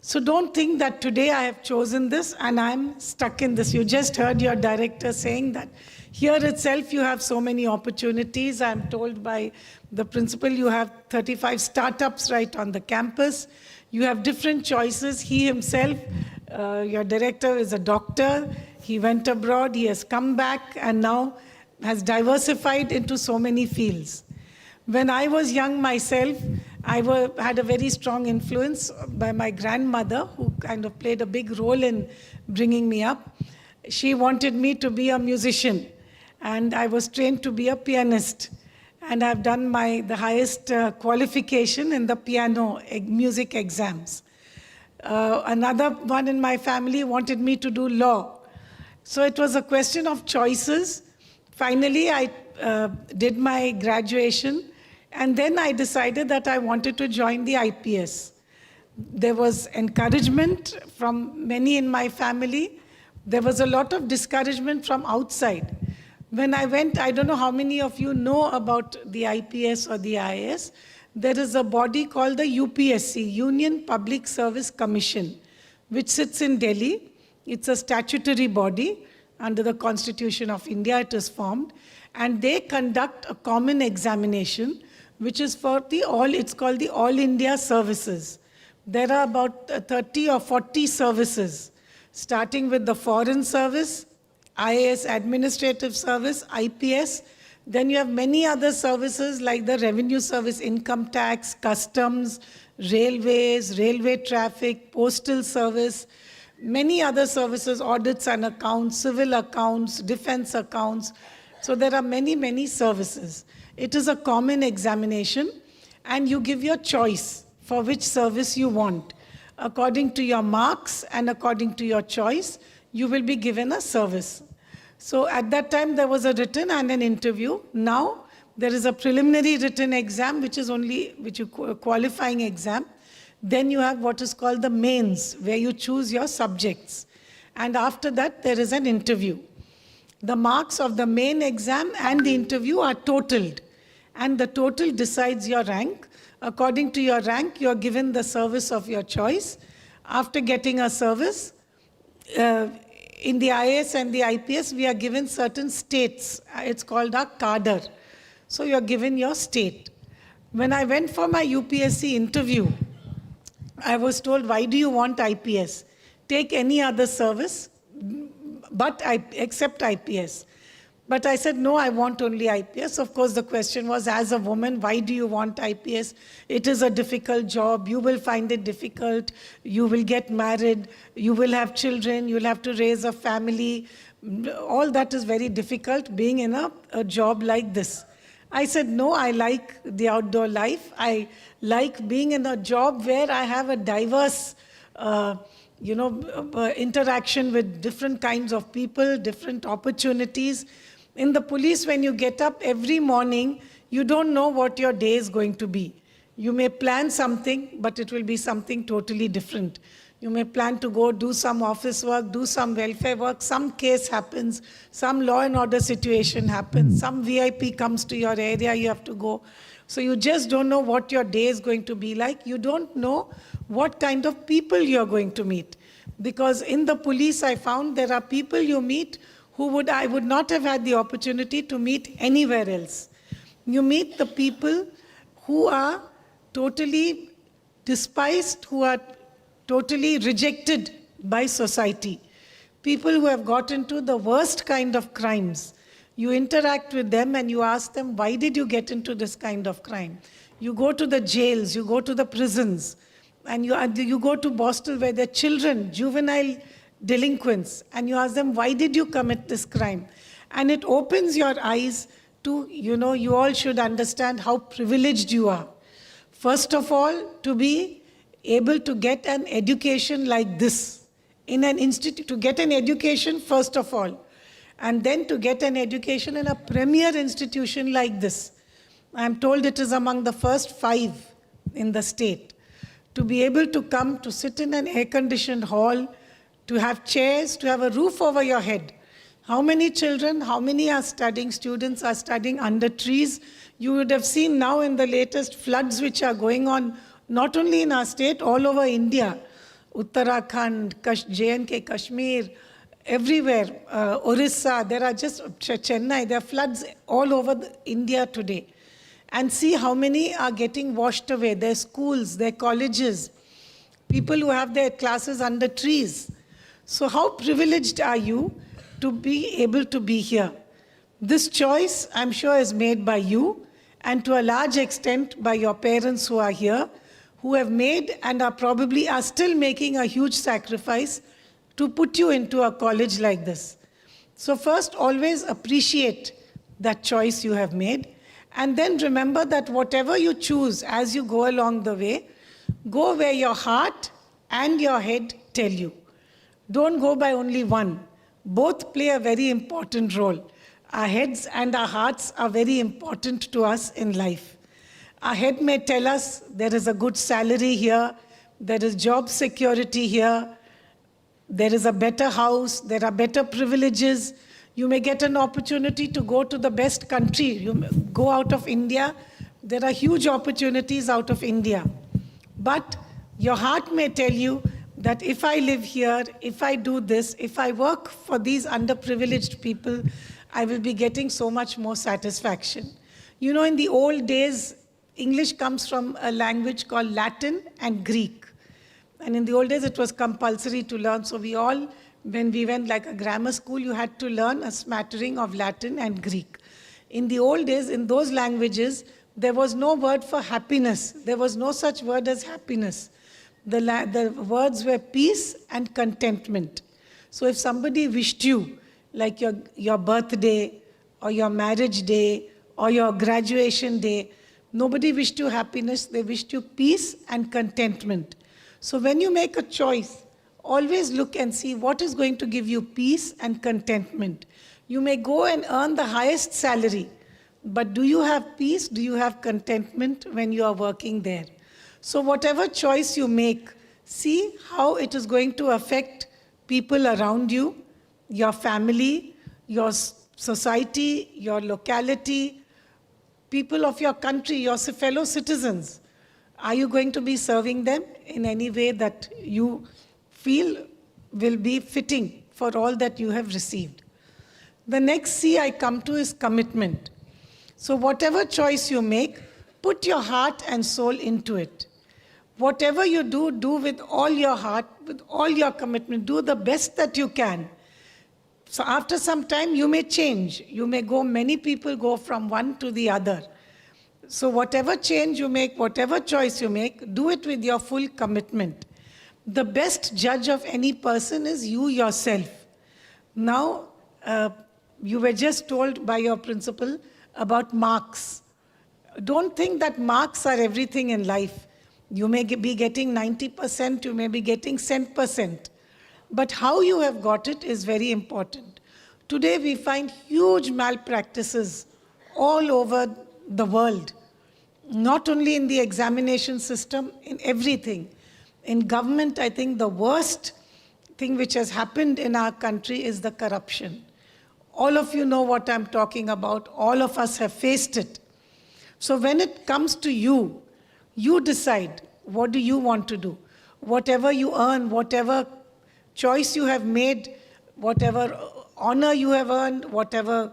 So don't think that today I have chosen this and I'm stuck in this. You just heard your director saying that here itself you have so many opportunities. I'm told by the principal you have 35 startups right on the campus. You have different choices. He himself, your director, is a doctor. He went abroad, he has come back and now has diversified into so many fields. When I was young myself, I had a very strong influence by my grandmother, who kind of played a big role in bringing me up. She wanted me to be a musician, and I was trained to be a pianist. And I've done the highest qualification in the piano music exams. Another one in my family wanted me to do law. So it was a question of choices. Finally, I did my graduation, and then I decided that I wanted to join the IPS. There was encouragement from many in my family. There was a lot of discouragement from outside. When I went, I don't know how many of you know about the IPS or the IAS. There is a body called the UPSC, Union Public Service Commission, which sits in Delhi. It's a statutory body. Under the Constitution of India, it is formed. And they conduct a common examination, which is for it's called the All India Services. There are about 30 or 40 services, starting with the Foreign Service, IAS Administrative Service, IPS. Then you have many other services like the Revenue Service, Income Tax, Customs, Railways, Railway Traffic, Postal Service, many other services, audits and accounts, civil accounts, defense accounts. So there are many, many services. It is a common examination, and you give your choice for which service you want. According to your marks and according to your choice, you will be given a service. So at that time, there was a written and an interview. Now, there is a preliminary written exam, which is a qualifying exam. Then you have what is called the mains, where you choose your subjects. And after that, there is an interview. The marks of the main exam and the interview are totaled. And the total decides your rank. According to your rank, you are given the service of your choice. After getting a service, in the IAS and the IPS, we are given certain states. It's called a cadre. So you are given your state. When I went for my UPSC interview, I was told, why do you want IPS? Take any other service, except IPS. But I said, no, I want only IPS. Of course, the question was, as a woman, why do you want IPS? It is a difficult job. You will find it difficult. You will get married. You will have children. You'll have to raise a family. All that is very difficult, being in a job like this. I said, no, I like the outdoor life. I like being in a job where I have a diverse interaction with different kinds of people, different opportunities. In the police, when you get up every morning, you don't know what your day is going to be. You may plan something, but it will be something totally different. You may plan to go do some office work, do some welfare work, some case happens, some law and order situation happens, some VIP comes to your area, you have to go. So you just don't know what your day is going to be like. You don't know what kind of people you're going to meet. Because in the police, I found there are people you meet who I would not have had the opportunity to meet anywhere else. You meet the people who are totally despised, who are totally rejected by society. People who have got into the worst kind of crimes. You interact with them and you ask them, why did you get into this kind of crime? You go to the jails, you go to the prisons, and you go to Boston where there are children, juvenile delinquents, and you ask them, why did you commit this crime? And it opens your eyes to, you all should understand how privileged you are. First of all, to be able to get an education like this, in an institute, to get an education first of all, and then to get an education in a premier institution like this. I'm told it is among the first 5 in the state. To be able to come to sit in an air-conditioned hall, to have chairs, to have a roof over your head. How many children, how many students are studying under trees? You would have seen now in the latest floods which are going on, not only in our state, all over India. Uttarakhand, J&K, Kashmir, everywhere, Orissa, there are just Chennai, there are floods all over India today. And see how many are getting washed away, their schools, their colleges, people who have their classes under trees. So how privileged are you to be able to be here? This choice, I'm sure, is made by you and to a large extent by your parents who are here, who have made and are still making a huge sacrifice to put you into a college like this. So first, always appreciate that choice you have made. And then remember that whatever you choose as you go along the way, go where your heart and your head tell you. Don't go by only one. Both play a very important role. Our heads and our hearts are very important to us in life. Our head may tell us there is a good salary here, there is job security here, there is a better house, there are better privileges. You may get an opportunity to go to the best country. You may go out of India. There are huge opportunities out of India. But your heart may tell you that if I live here, if I do this, if I work for these underprivileged people, I will be getting so much more satisfaction. You know, in the old days, English comes from a language called Latin and Greek. And in the old days, it was compulsory to learn. So we all, when we went like a grammar school, you had to learn a smattering of Latin and Greek. In the old days, in those languages, there was no word for happiness. There was no such word as happiness. The words were peace and contentment. So if somebody wished you, like your birthday, or your marriage day, or your graduation day, nobody wished you happiness, they wished you peace and contentment. So when you make a choice, always look and see what is going to give you peace and contentment. You may go and earn the highest salary, but do you have peace, do you have contentment when you are working there? So whatever choice you make, see how it is going to affect people around you, your family, your society, your locality, people of your country, your fellow citizens. Are you going to be serving them in any way that you feel will be fitting for all that you have received? The next C I come to is commitment. So whatever choice you make, put your heart and soul into it. Whatever you do, do with all your heart, with all your commitment. Do the best that you can. So after some time, you may change. You may go, many people go from one to the other. So whatever change you make, whatever choice you make, do it with your full commitment. The best judge of any person is you yourself. Now, you were just told by your principal about marks. Don't think that marks are everything in life. You may be getting 90%, you may be getting 100%. But how you have got it is very important. Today we find huge malpractices all over the world. Not only in the examination system, in everything. In government, I think the worst thing which has happened in our country is the corruption. All of you know what I'm talking about. All of us have faced it. So when it comes to you, you decide what do you want to do. Whatever you earn, whatever choice you have made, whatever honor you have earned, whatever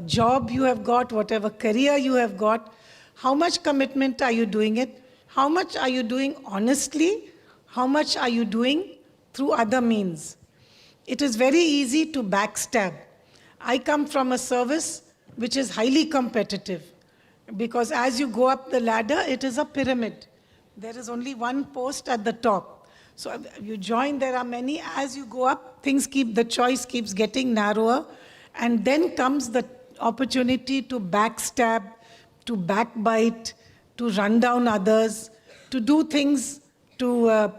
job you have got, whatever career you have got, how much commitment are you doing it? How much are you doing honestly? How much are you doing through other means? It is very easy to backstab. I come from a service which is highly competitive because as you go up the ladder, it is a pyramid. There is only one post at the top. So you join, there are many. As you go up, the choice keeps getting narrower. And then comes the opportunity to backstab, to backbite, to run down others, to do things, to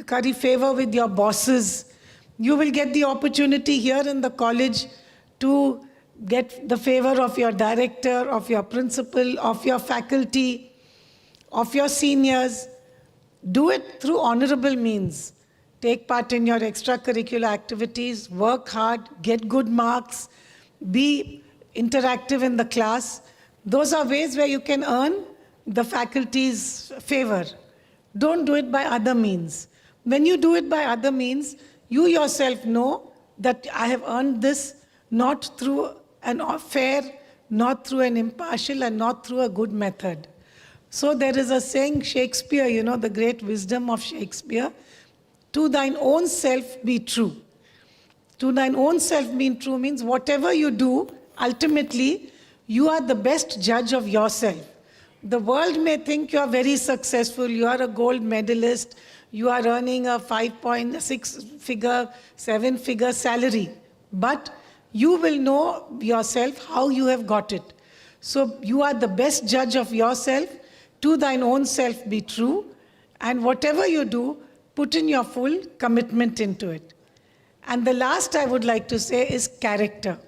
curry favor with your bosses. You will get the opportunity here in the college to get the favor of your director, of your principal, of your faculty, of your seniors. Do it through honorable means. take part in your extracurricular activities, work hard, get good marks, be interactive in the class. Those are ways where you can earn the faculty's favor. Don't do it by other means. When you do it by other means, you yourself know that I have earned this not through an fair, not through an impartial, and not through a good method. So there is a saying, Shakespeare, you know, the great wisdom of Shakespeare, to thine own self be true. To thine own self being true means whatever you do, ultimately, you are the best judge of yourself. The world may think you are very successful, you are a gold medalist, you are earning a 5.6-figure, 7-figure salary. But you will know yourself how you have got it. So you are the best judge of yourself. To thine own self be true. And whatever you do, put in your full commitment into it. And the last I would like to say is character.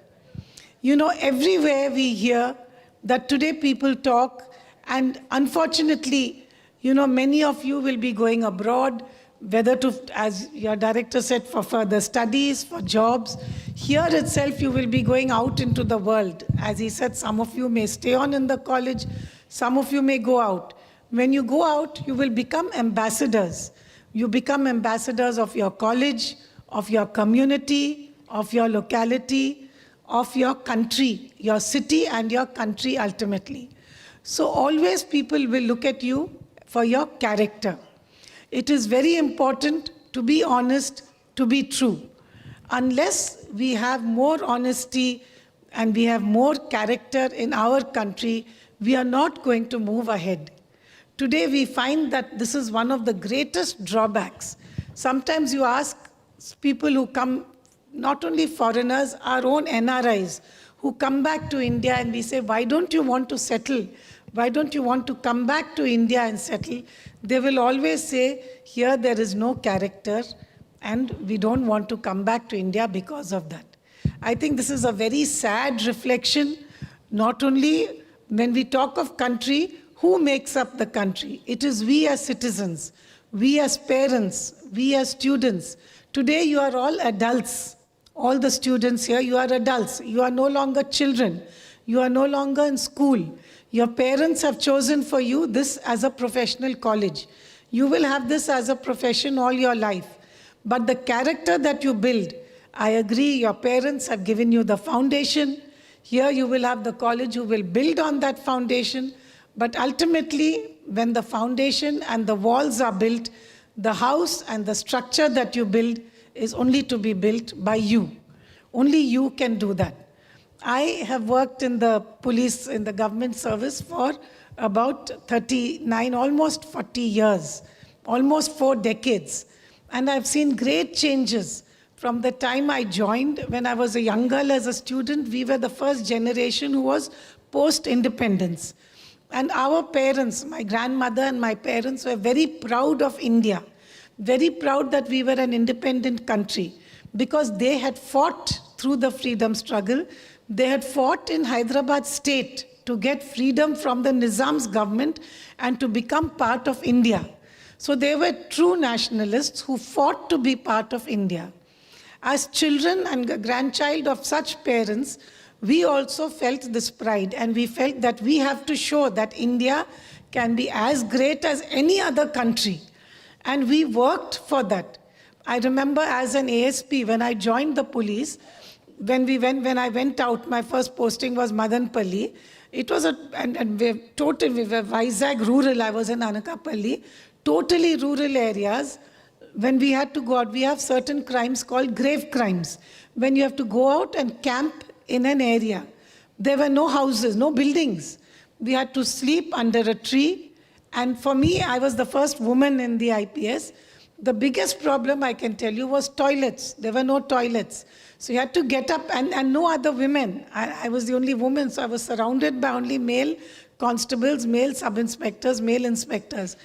You know, everywhere we hear that today people talk, and unfortunately, you know, many of you will be going abroad, whether to, as your director said, for further studies, for jobs. Here itself, you will be going out into the world. As he said, some of you may stay on in the college, some of you may go out. When you go out, you will become ambassadors. You become ambassadors of your college, of your community, of your locality, of your country, your city and your country ultimately. So always people will look at you for your character. It is very important to be honest, to be true. Unless we have more honesty and we have more character in our country, we are not going to move ahead. Today we find that this is one of the greatest drawbacks. Sometimes you ask people who come, not only foreigners, our own NRIs, who come back to India, and we say, why don't you want to settle? Why don't you want to come back to India and settle? They will always say, here there is no character and we don't want to come back to India because of that. I think this is a very sad reflection, not only when we talk of country, who makes up the country? It is we as citizens, we as parents, we as students. Today you are all adults. All the students here, you are adults. You are no longer children. You are no longer in school. Your parents have chosen for you this as a professional college. You will have this as a profession all your life. But the character that you build, I agree, your parents have given you the foundation. Here you will have the college who will build on that foundation. But ultimately, when the foundation and the walls are built, the house and the structure that you build is only to be built by you. Only you can do that. I have worked in the police, in the government service for about 39, almost 40 years, almost 4 decades. And I've seen great changes. From the time I joined, when I was a young girl as a student, we were the first generation who was post-independence. And our parents, my grandmother and my parents, were very proud of India, very proud that we were an independent country, because they had fought through the freedom struggle. They had fought in Hyderabad state to get freedom from the Nizam's government and to become part of India. So they were true nationalists who fought to be part of India. As children and a grandchild of such parents, we also felt this pride, and we felt that we have to show that India can be as great as any other country. And we worked for that. I remember as an ASP, when I joined the police, when I went out, my first posting was Madanpalli. It was and we were Vizag rural, I was in Anakapalli, totally rural areas. When we had to go out, we have certain crimes called grave crimes. When you have to go out and camp in an area. There were no houses, no buildings. We had to sleep under a tree. And for me, I was the first woman in the IPS. The biggest problem, I can tell you, was toilets. There were no toilets. So you had to get up, and no other women. I was the only woman, so I was surrounded by only male constables, male sub-inspectors, male inspectors.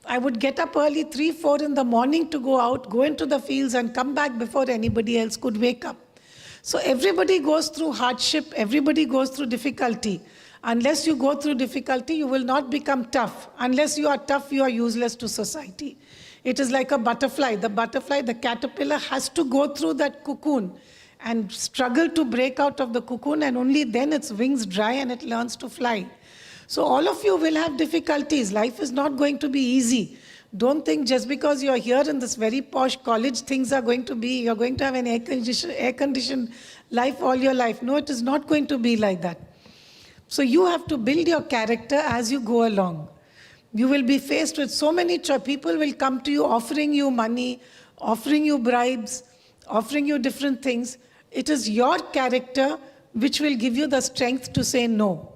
I would get up early, 3, 4 in the morning to go out, go into the fields and come back before anybody else could wake up. So everybody goes through hardship, everybody goes through difficulty. Unless you go through difficulty, you will not become tough. Unless you are tough, you are useless to society. It is like a butterfly. The caterpillar has to go through that cocoon and struggle to break out of the cocoon, and only then its wings dry and it learns to fly. So all of you will have difficulties. Life is not going to be easy. Don't think just because you're here in this very posh college, things are going to be, you're going to have an air-conditioned life all your life. No, it is not going to be like that. So you have to build your character as you go along. You will be faced with so many people will come to you offering you money, offering you bribes, offering you different things. It is your character which will give you the strength to say no.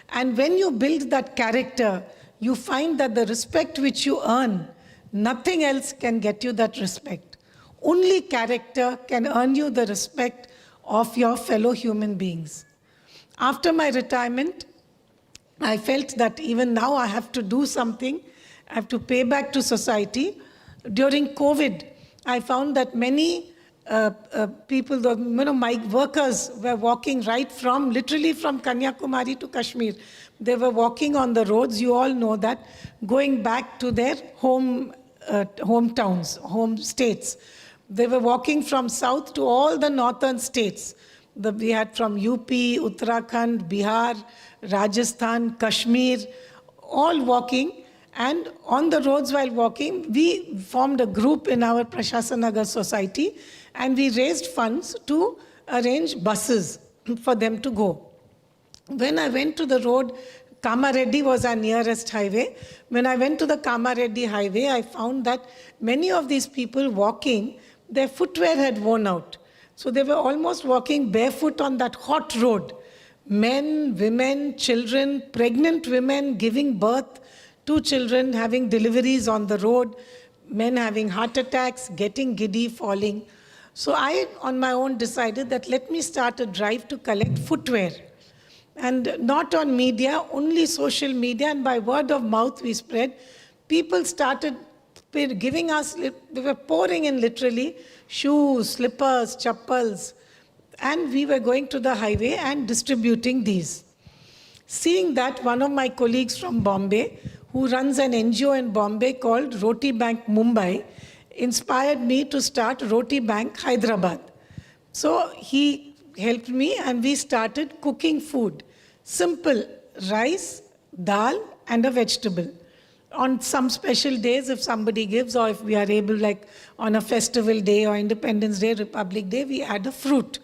And when you build that character, you find that the respect which you earn, nothing else can get you that respect. Only character can earn you the respect of your fellow human beings. After my retirement, I felt that even now I have to do something. I have to pay back to society. During COVID, I found that many people, my workers were walking literally from Kanyakumari to Kashmir. They were walking on the roads, you all know that, going back to their hometowns, home states. They were walking from south to all the northern states. We had from UP, Uttarakhand, Bihar, Rajasthan, Kashmir, all walking. And on the roads while walking, we formed a group in our Prashasanagar society, and we raised funds to arrange buses for them to go. When I went to the road, Kamareddy was our nearest highway. When I went to the Kamareddy highway, I found that many of these people walking, their footwear had worn out. So they were almost walking barefoot on that hot road. Men, women, children, pregnant women giving birth to children, having deliveries on the road, men having heart attacks, getting giddy, falling. So I, on my own, decided that let me start a drive to collect footwear. And not on media, only social media, and by word of mouth we spread. People started giving us, they were pouring in literally shoes, slippers, chappals, and we were going to the highway and distributing these. Seeing that, one of my colleagues from Bombay, who runs an NGO in Bombay called Roti Bank Mumbai, inspired me to start Roti Bank Hyderabad. So he helped me and we started cooking food. Simple rice, dal and a vegetable. On some special days, if somebody gives, or if we are able, like on a festival day or Independence Day, Republic Day, we add a fruit.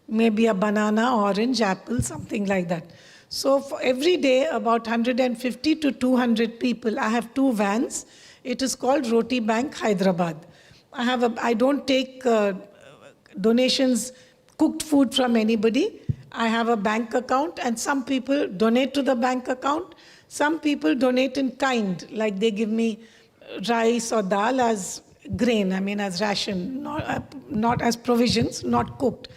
Maybe a banana, orange, apple, something like that. So for every day, about 150 to 200 people. I have 2 vans. It is called Roti Bank Hyderabad. I don't take donations, cooked food from anybody. I have a bank account, and some people donate to the bank account. Some people donate in kind, like they give me rice or dal as grain, as ration, not as provisions, not cooked.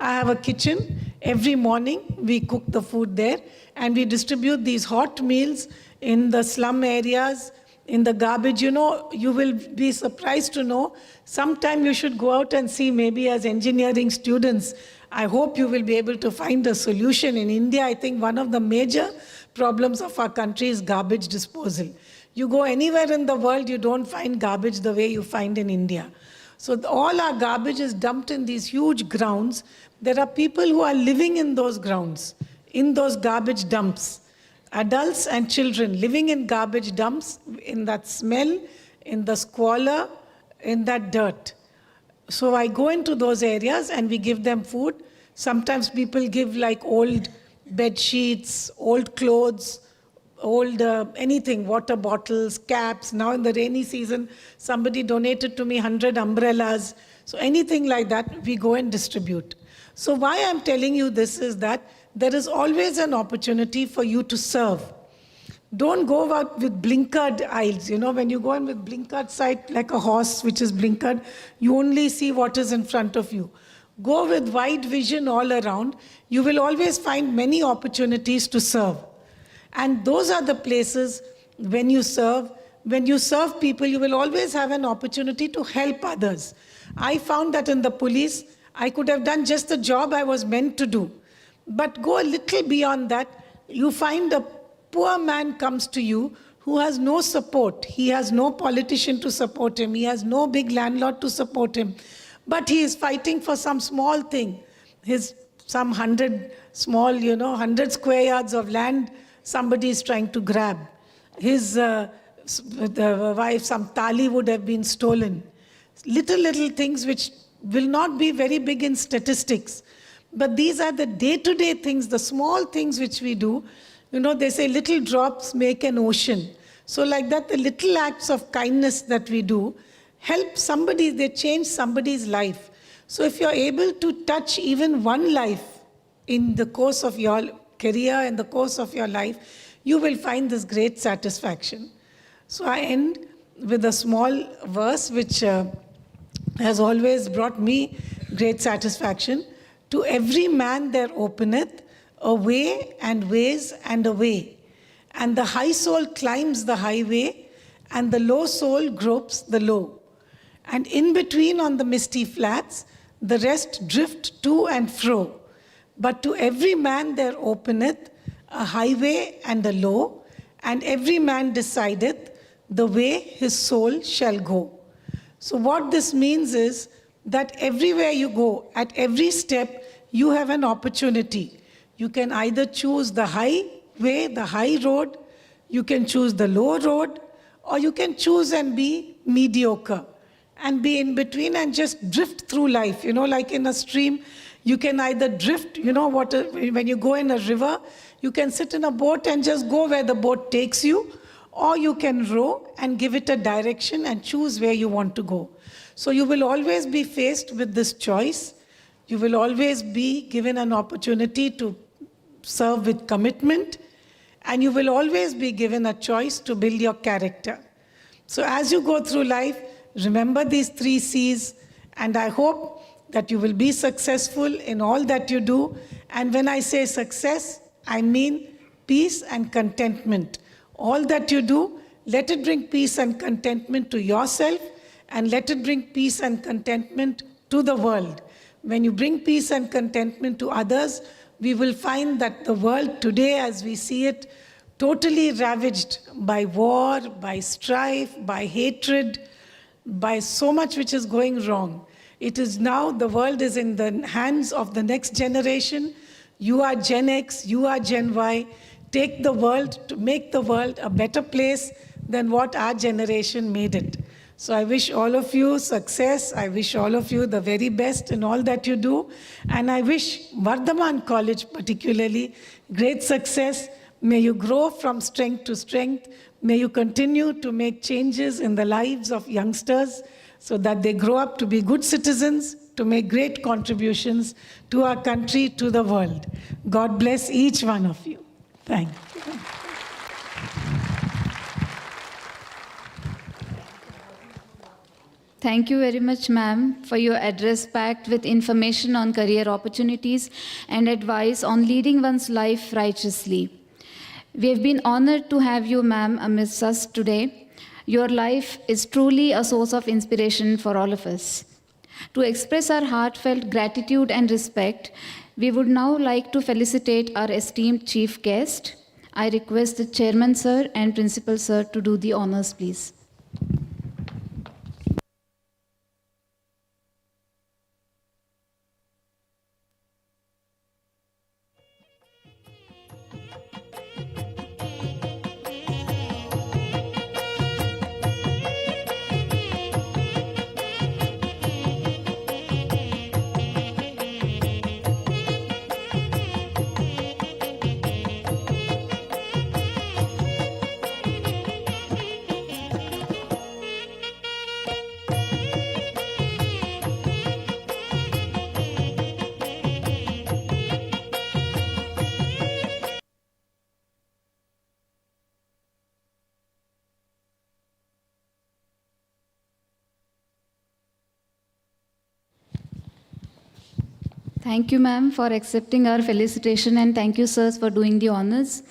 I have a kitchen. Every morning we cook the food there, and we distribute these hot meals in the slum areas, in the garbage. You will be surprised to know, sometime you should go out and see, maybe as engineering students, I hope you will be able to find a solution. In India, I think one of the major problems of our country is garbage disposal. You go anywhere in the world, you don't find garbage the way you find in India. So all our garbage is dumped in these huge grounds. There are people who are living in those grounds, in those garbage dumps. Adults and children living in garbage dumps, in that smell, in the squalor, in that dirt. So I go into those areas and we give them food. Sometimes people give like old bed sheets, old clothes, old anything, water bottles, caps. Now in the rainy season, somebody donated to me 100 umbrellas. So anything like that, we go and distribute. So why I'm telling you this is that there is always an opportunity for you to serve. Don't go out with blinkered eyes. When you go in with blinkered sight, like a horse which is blinkered, you only see what is in front of you. Go with wide vision all around. You will always find many opportunities to serve. And those are the places when you serve people, you will always have an opportunity to help others. I found that in the police, I could have done just the job I was meant to do. But go a little beyond that, you find a poor man comes to you who has no support. He has no politician to support him. He has no big landlord to support him. But he is fighting for some small thing. Some 100 small, 100 square yards of land somebody is trying to grab. The wife, some tali would have been stolen. Little things which will not be very big in statistics. But these are the day-to-day things, the small things which we do. They say little drops make an ocean. So like that, the little acts of kindness that we do help somebody, they change somebody's life. So if you're able to touch even one life in the course of your career, in the course of your life, you will find this great satisfaction. So I end with a small verse which has always brought me great satisfaction. To every man there openeth a way and ways and a way. And the high soul climbs the highway, and the low soul gropes the low. And in between on the misty flats, the rest drift to and fro. But to every man there openeth a highway and a low, and every man decideth the way his soul shall go. So what this means is that everywhere you go, at every step, you have an opportunity. You can either choose the high way, the high road, you can choose the low road, or you can choose and be mediocre and be in between and just drift through life. Like in a stream, you can either drift, when you go in a river, you can sit in a boat and just go where the boat takes you, or you can row and give it a direction and choose where you want to go. So you will always be faced with this choice. You will always be given an opportunity to serve with commitment, and you will always be given a choice to build your character. So as you go through life, remember these 3 C's, and I hope that you will be successful in all that you do. And when I say success, I mean peace and contentment. All that you do, let it bring peace and contentment to yourself, and let it bring peace and contentment to the world. When you bring peace and contentment to others, we will find that the world today, as we see it, totally ravaged by war, by strife, by hatred, by so much which is going wrong. It is now, the world is in the hands of the next generation. You are Gen X, you are Gen Y. Take the world to make the world a better place than what our generation made it. So I wish all of you success. I wish all of you the very best in all that you do. And I wish Vardhaman College particularly great success. May you grow from strength to strength. May you continue to make changes in the lives of youngsters so that they grow up to be good citizens, to make great contributions to our country, to the world. God bless each one of you. Thank you. Thank you very much, ma'am, for your address packed with information on career opportunities and advice on leading one's life righteously. We have been honored to have you, ma'am, amidst us today. Your life is truly a source of inspiration for all of us. To express our heartfelt gratitude and respect, we would now like to felicitate our esteemed chief guest. I request the chairman, sir, and principal, sir, to do the honors, please. Thank you, ma'am, for accepting our felicitation, and thank you, sirs, for doing the honors.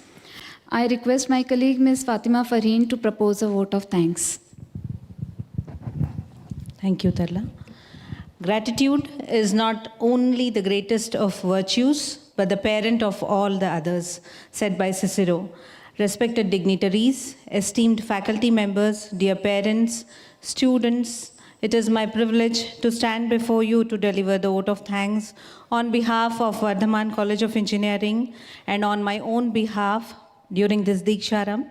I request my colleague, Ms. Fatima Fareen, to propose a vote of thanks. Thank you, Tarla. Gratitude is not only the greatest of virtues, but the parent of all the others, said by Cicero. respected dignitaries, esteemed faculty members, dear parents, students, it is my privilege to stand before you to deliver the vote of thanks on behalf of Vardhaman College of Engineering and on my own behalf during this Diksharam.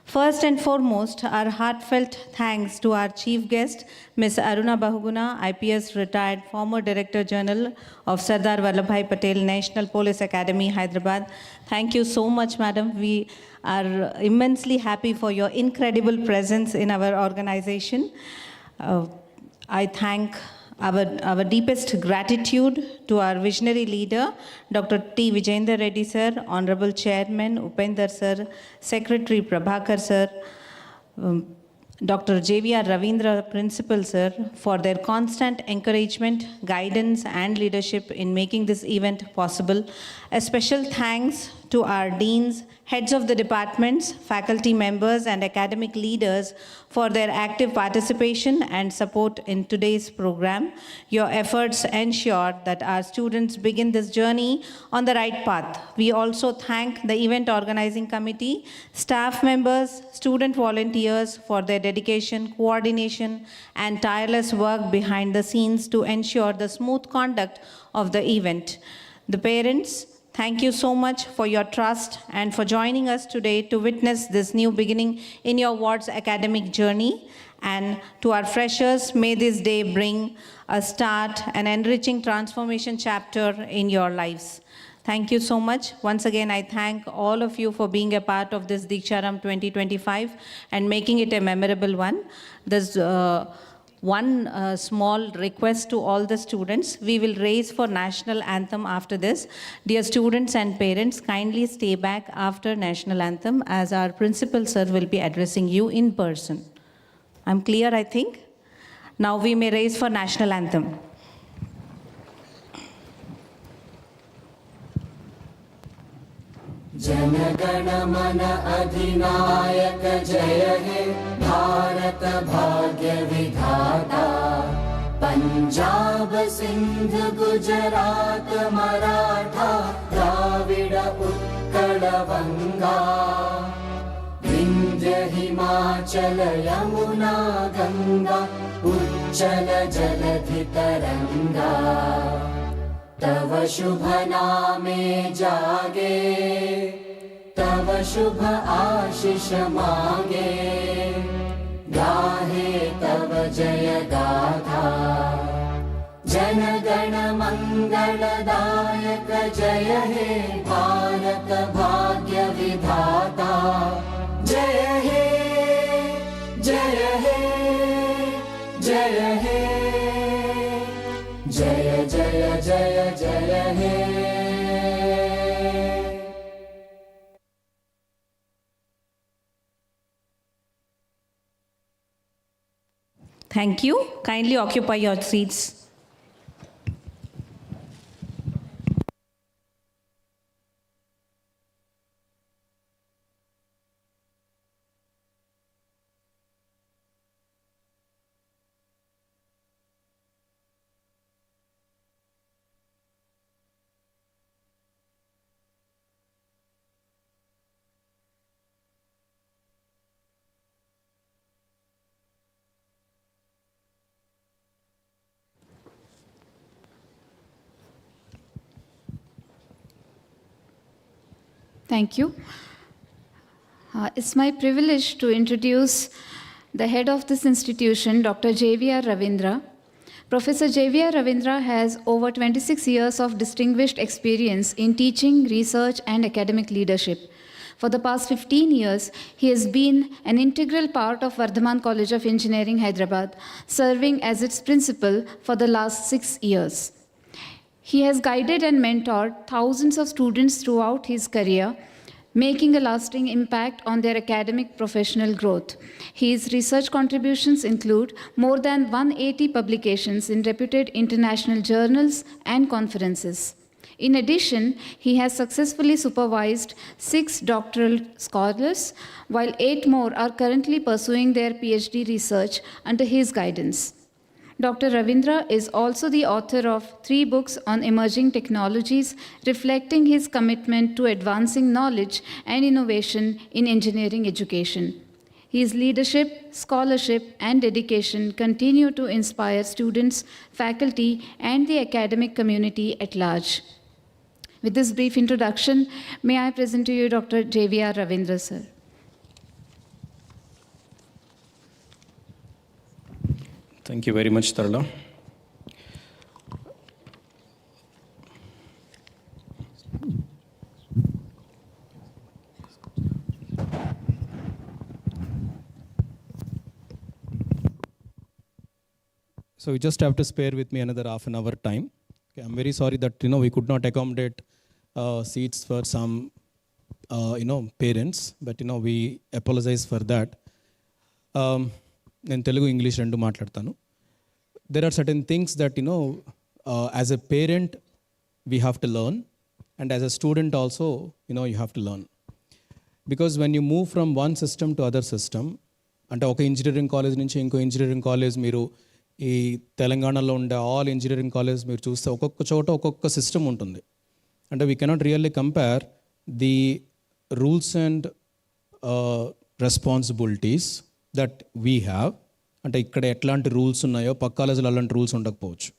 First and foremost, our heartfelt thanks to our chief guest, Ms. Aruna Bahuguna, IPS retired, former Director General of Sardar Vallabhbhai Patel National Police Academy, Hyderabad. Thank you so much, madam. We are immensely happy for your incredible presence in our organization. I thank our deepest gratitude to our visionary leader, Dr. T. Vijayendra Reddy sir, Honorable Chairman Upender sir, Secretary Prabhakar sir, Dr. J.V.R. Ravindra Principal sir, for their constant encouragement, guidance and leadership in making this event possible. A special thanks to our deans, heads of the departments, faculty members and academic leaders for their active participation and support in today's program. Your efforts ensure that our students begin this journey on the right path. We also thank the event organizing committee, staff members, student volunteers for their dedication, coordination and tireless work behind the scenes to ensure the smooth conduct of the event. The parents, thank you so much for your trust and for joining us today to witness this new beginning in your ward's academic journey. And to our freshers, may this day bring a start, an enriching transformation chapter in your lives. Thank you so much. Once again, I thank all of you for being a part of this Diksharam 2025 and making it a memorable one. There's one small request to all the students. We will raise for national anthem after this. Dear students and parents, kindly stay back after national anthem as our principal sir will be addressing you in person. I'm clear, I think? Now we may raise for national anthem. जनगण मन अधिनायक जय हे भारत भाग्य विधाता पंजाब सिंध गुजरात मराठा द्राविड उत्कल बंगा विंध्य हिमाचल यमुना गंगा उच्चल जलधि तरंगा तव शुभ नामे जागे तव शुभ आशीष मांगे गाहे तव जय गाथा जन गण मंगलदायक जय हे भारत भाग्य विधाता जय हे जय हे जय हे जय जय जय जय हे Thank you. Kindly occupy your seats. Thank you. It's my privilege to introduce the head of this institution, Dr. J.V.R. Ravindra. Professor J.V.R. Ravindra has over 26 years of distinguished experience in teaching, research, and academic leadership. For the past 15 years, he has been an integral part of Vardhaman College of Engineering, Hyderabad, serving as its principal for the last 6 years. He has guided and mentored thousands of students throughout his career, making a lasting impact on their academic professional growth. His research contributions include more than 180 publications in reputed international journals and conferences. In addition, he has successfully supervised 6 doctoral scholars, while 8 more are currently pursuing their PhD research under his guidance. Dr. Ravindra is also the author of 3 books on emerging technologies, reflecting his commitment to advancing knowledge and innovation in engineering education. His leadership, scholarship, and dedication continue to inspire students, faculty, and the academic community at large. With this brief introduction, may I present to you Dr. J.V.R. Ravindra, sir. Thank you very much, Tarla. So you just have to spare with me another half an hour time. Okay, I'm very sorry that we could not accommodate seats for some parents, but we apologize for that. నేను Telugu English రెండు మాట్లాడతాను. There are certain things that as a parent we have to learn, and as a student also you have to learn, because when you move from one system to other system, అంటే ఒక engineering college నుంచి ఇంకో engineering college, మీరు ఈ తెలంగాణలో ఉండే all engineering college మీరు చూస్తే ఒక్కొక్క చోట ఒక్కొక్క సిస్టమ్ ఉంటుంది. అంటే we cannot really compare the rules and responsibilities that we have. అంటే ఇక్కడ ఎట్లాంటి రూల్స్ ఉన్నాయో పక్క కాలేజీలో అలాంటి రూల్స్ ఉండకపోవచ్చు.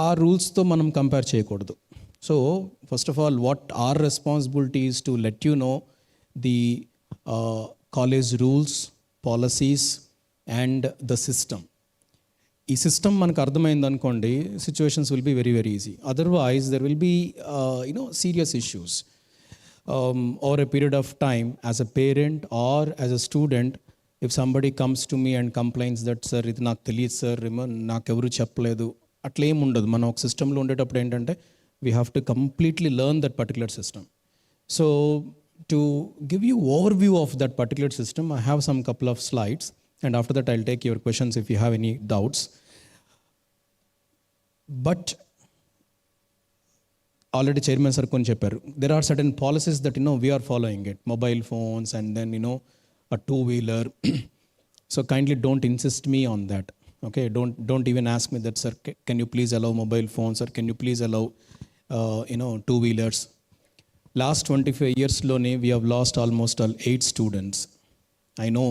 ఆ రూల్స్తో మనం కంపేర్ చేయకూడదు. So first of all, what are responsibilities to let you know the college rules, policies and the system. ఈ సిస్టమ్ మనకు అర్థమైంది అనుకోండి, situations will be very very easy. Otherwise there will be serious issues over a period of time. As a parent or as a student, if somebody comes to me and complains that sir ఇది నాకు తెలియదు sir, నాకు ఎవరు చెప్పలేదు, అట్లా ఏమి ఉండదు. మనం ఒక సిస్టంలో ఉండేటప్పుడు ఏంటంటే we have to completely learn that particular system. So to give you over view of that particular system, I have some couple of slides and after that I'll take your questions if you have any doubts. But already chairman sir kon chepparu, there are certain policies that we are following it, mobile phones and then a two-wheeler. So kindly don't insist me on that. Okay, don't even ask me that sir, can you please allow mobile phones, or can you please allow two-wheelers. Last 25 years lone we have lost almost 8 students. I know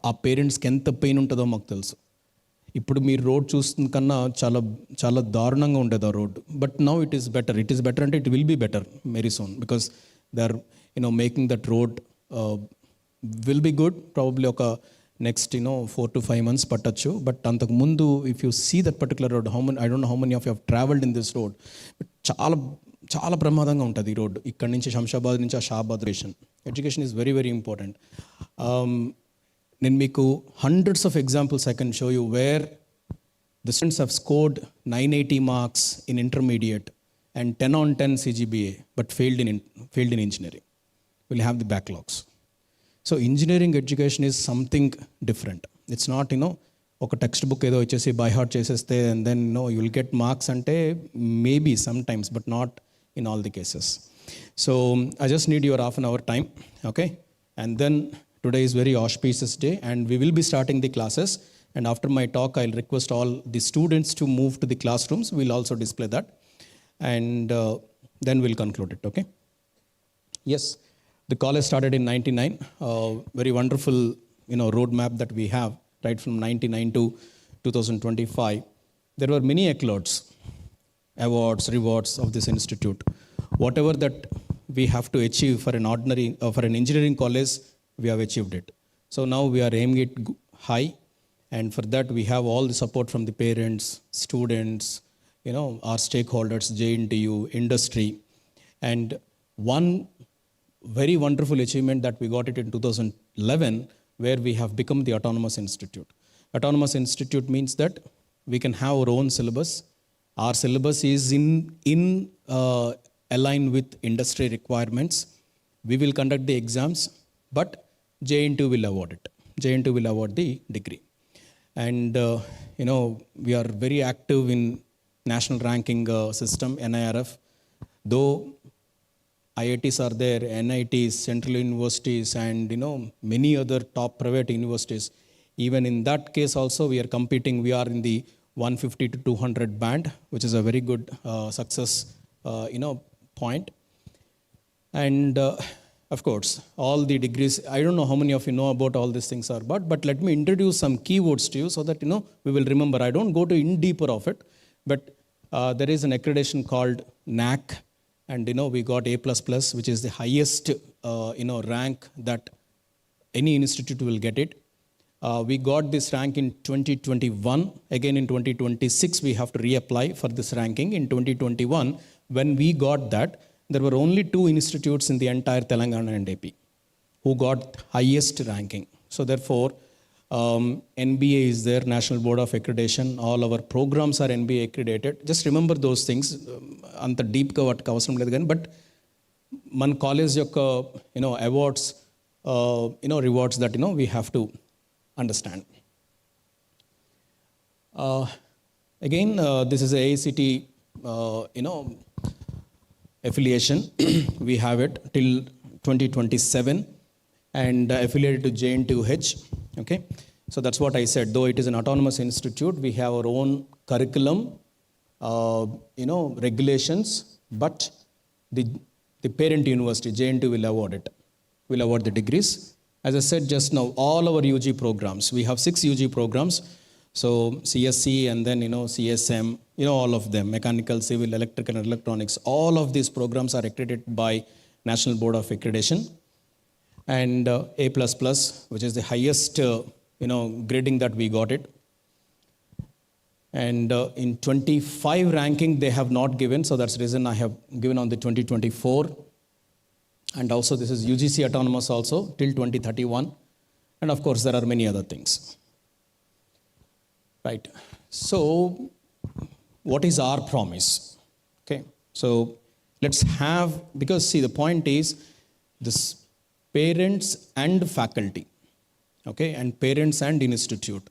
ఆ పేరెంట్స్కి ఎంత pain ఉంటుందో మాకు తెలుసు. ఇప్పుడు మీరు road చూస్తున్న కన్నా చాలా చాలా దారుణంగా ఉండేది ఆ road. But now it is better. It is better అంటే it will be better very soon, because they are making that road will be good. Probably ఒక నెక్స్ట్ 4 to 5 months పట్టచ్చు. బట్ అంతకుముందు if you see that particular road, I don't know how many of you have travelled in this road, but చాలా చాలా ప్రమాదంగా ఉంటుంది ఈ road. ఇక్కడ నుంచి శంషాబాద్ నుంచి ఆ Shabad ration. Education is very very important. నేను మీకు hundreds of examples I can show you where the students have scored 980 marks in intermediate and 10 on 10 CGPA but failed in engineering. We'll have the backlogs. So engineering education is something different. It's not ఒక text book ఏదో వచ్చేసి by heart చేసేస్తే and then you will get marks అంటే maybe sometimes but not in all the cases. So I just need your half an hour time, okay? And then today is very auspicious day and we will be starting the classes, and after my talk I'll request all the students to move to the classrooms. We'll also display that and then we'll conclude it, okay? Yes, the college started in 99. Very wonderful roadmap that we have right from 99 to 2025. There were many accolades, awards, rewards of this institute. Whatever that we have to achieve for an ordinary for an engineering college, we have achieved it. So now we are aiming it high, and for that we have all the support from the parents, students, our stakeholders, JNTU, industry. And one very wonderful achievement that we got it in 2011, where we have become the autonomous institute. Autonomous institute means that we can have our own syllabus. Our syllabus is in align with industry requirements. We will conduct the exams, but JNTU will award it. JNTU will award the degree. And, we are very active in national ranking system, NIRF. Though IITs are there, NITs, central universities, and, many other top private universities. Even in that case also, we are competing. We are in the 150 to 200 band, which is a very good success, point. And of course, all the degrees, I don't know how many of you know about all these things are, but let me introduce some keywords to you so that, we will remember. I don't go to in deeper of it, but there is an accreditation called NAC, and, we got A++, which is the highest, rank that any institute will get it. We got this rank in 2021. Again, in 2026, we have to reapply for this ranking. In 2021, when we got that, there were only 2 institutes in the entire Telangana and AP who got highest ranking. So therefore, NBA is there, National Board of Accreditation. All our programs are NBA accredited. Just remember those things. Anta deep ka vaatku avasaram ledhu gaani, but man college yokka, awards, rewards that, we have to understand. Again, this is a AICT, affiliation. We have it till 2027 and affiliated to JN2H. Okay, so that's what I said. Though it is an autonomous institute, we have our own curriculum, regulations, but the parent university, JN2, will award it, will award the degrees. As I said just now, all our UG programs, we have 6 UG programs. So CSC and then, CSM, all of them, mechanical, civil, electrical and electronics, all of these programs are accredited by National Board of Accreditation. And A++, which is the highest, grading that we got it. And in 25 ranking, they have not given. So that's the reason I have given on the 2024. And also this is UGC autonomous also till 2031. And of course, there are many other things. Right. So what is our promise? Okay. So let's have, because see, the point is this parents and faculty, okay, and parents and institute,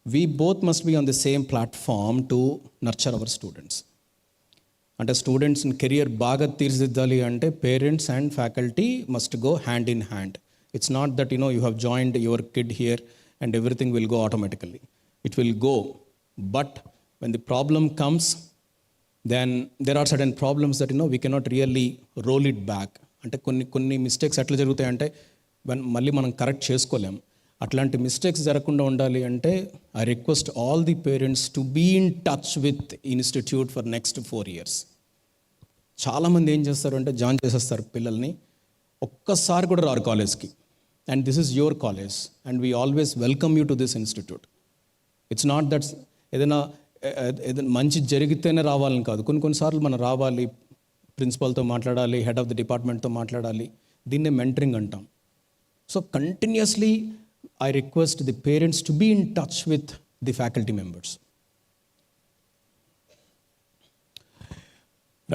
we both must be on the same platform to nurture our students. And students in career baga tirziddali ante parents and faculty must go hand in hand. It's not that, you have joined your kid here and everything will go automatically. It will go. But when the problem comes, then there are certain problems that, we cannot really roll it back. అంటే కొన్ని mistakes ఎట్లా జరుగుతాయి అంటే మళ్ళీ మనం correct చేసుకోలేం. అట్లాంటి mistakes జరగకుండా ఉండాలి అంటే I request all the parents to be in touch with institute for next 4 years. చాలామంది ఏం చేస్తారు అంటే జాయిన్ చేసేస్తారు పిల్లల్ని, ఒక్కసారి కూడా రారు కాలేజ్కి. And this is your college and we always welcome you to this institute. It's not that ఏదైనా మంచి జరిగితేనే రావాలని కాదు. కొన్నిసార్లు మనం రావాలి, ప్రిన్సిపల్తో మాట్లాడాలి, హెడ్ ఆఫ్ ది డిపార్ట్మెంట్తో మాట్లాడాలి. దీన్నే మెంటరింగ్ అంటాం. So continuously I request the parents to be in touch with the faculty members.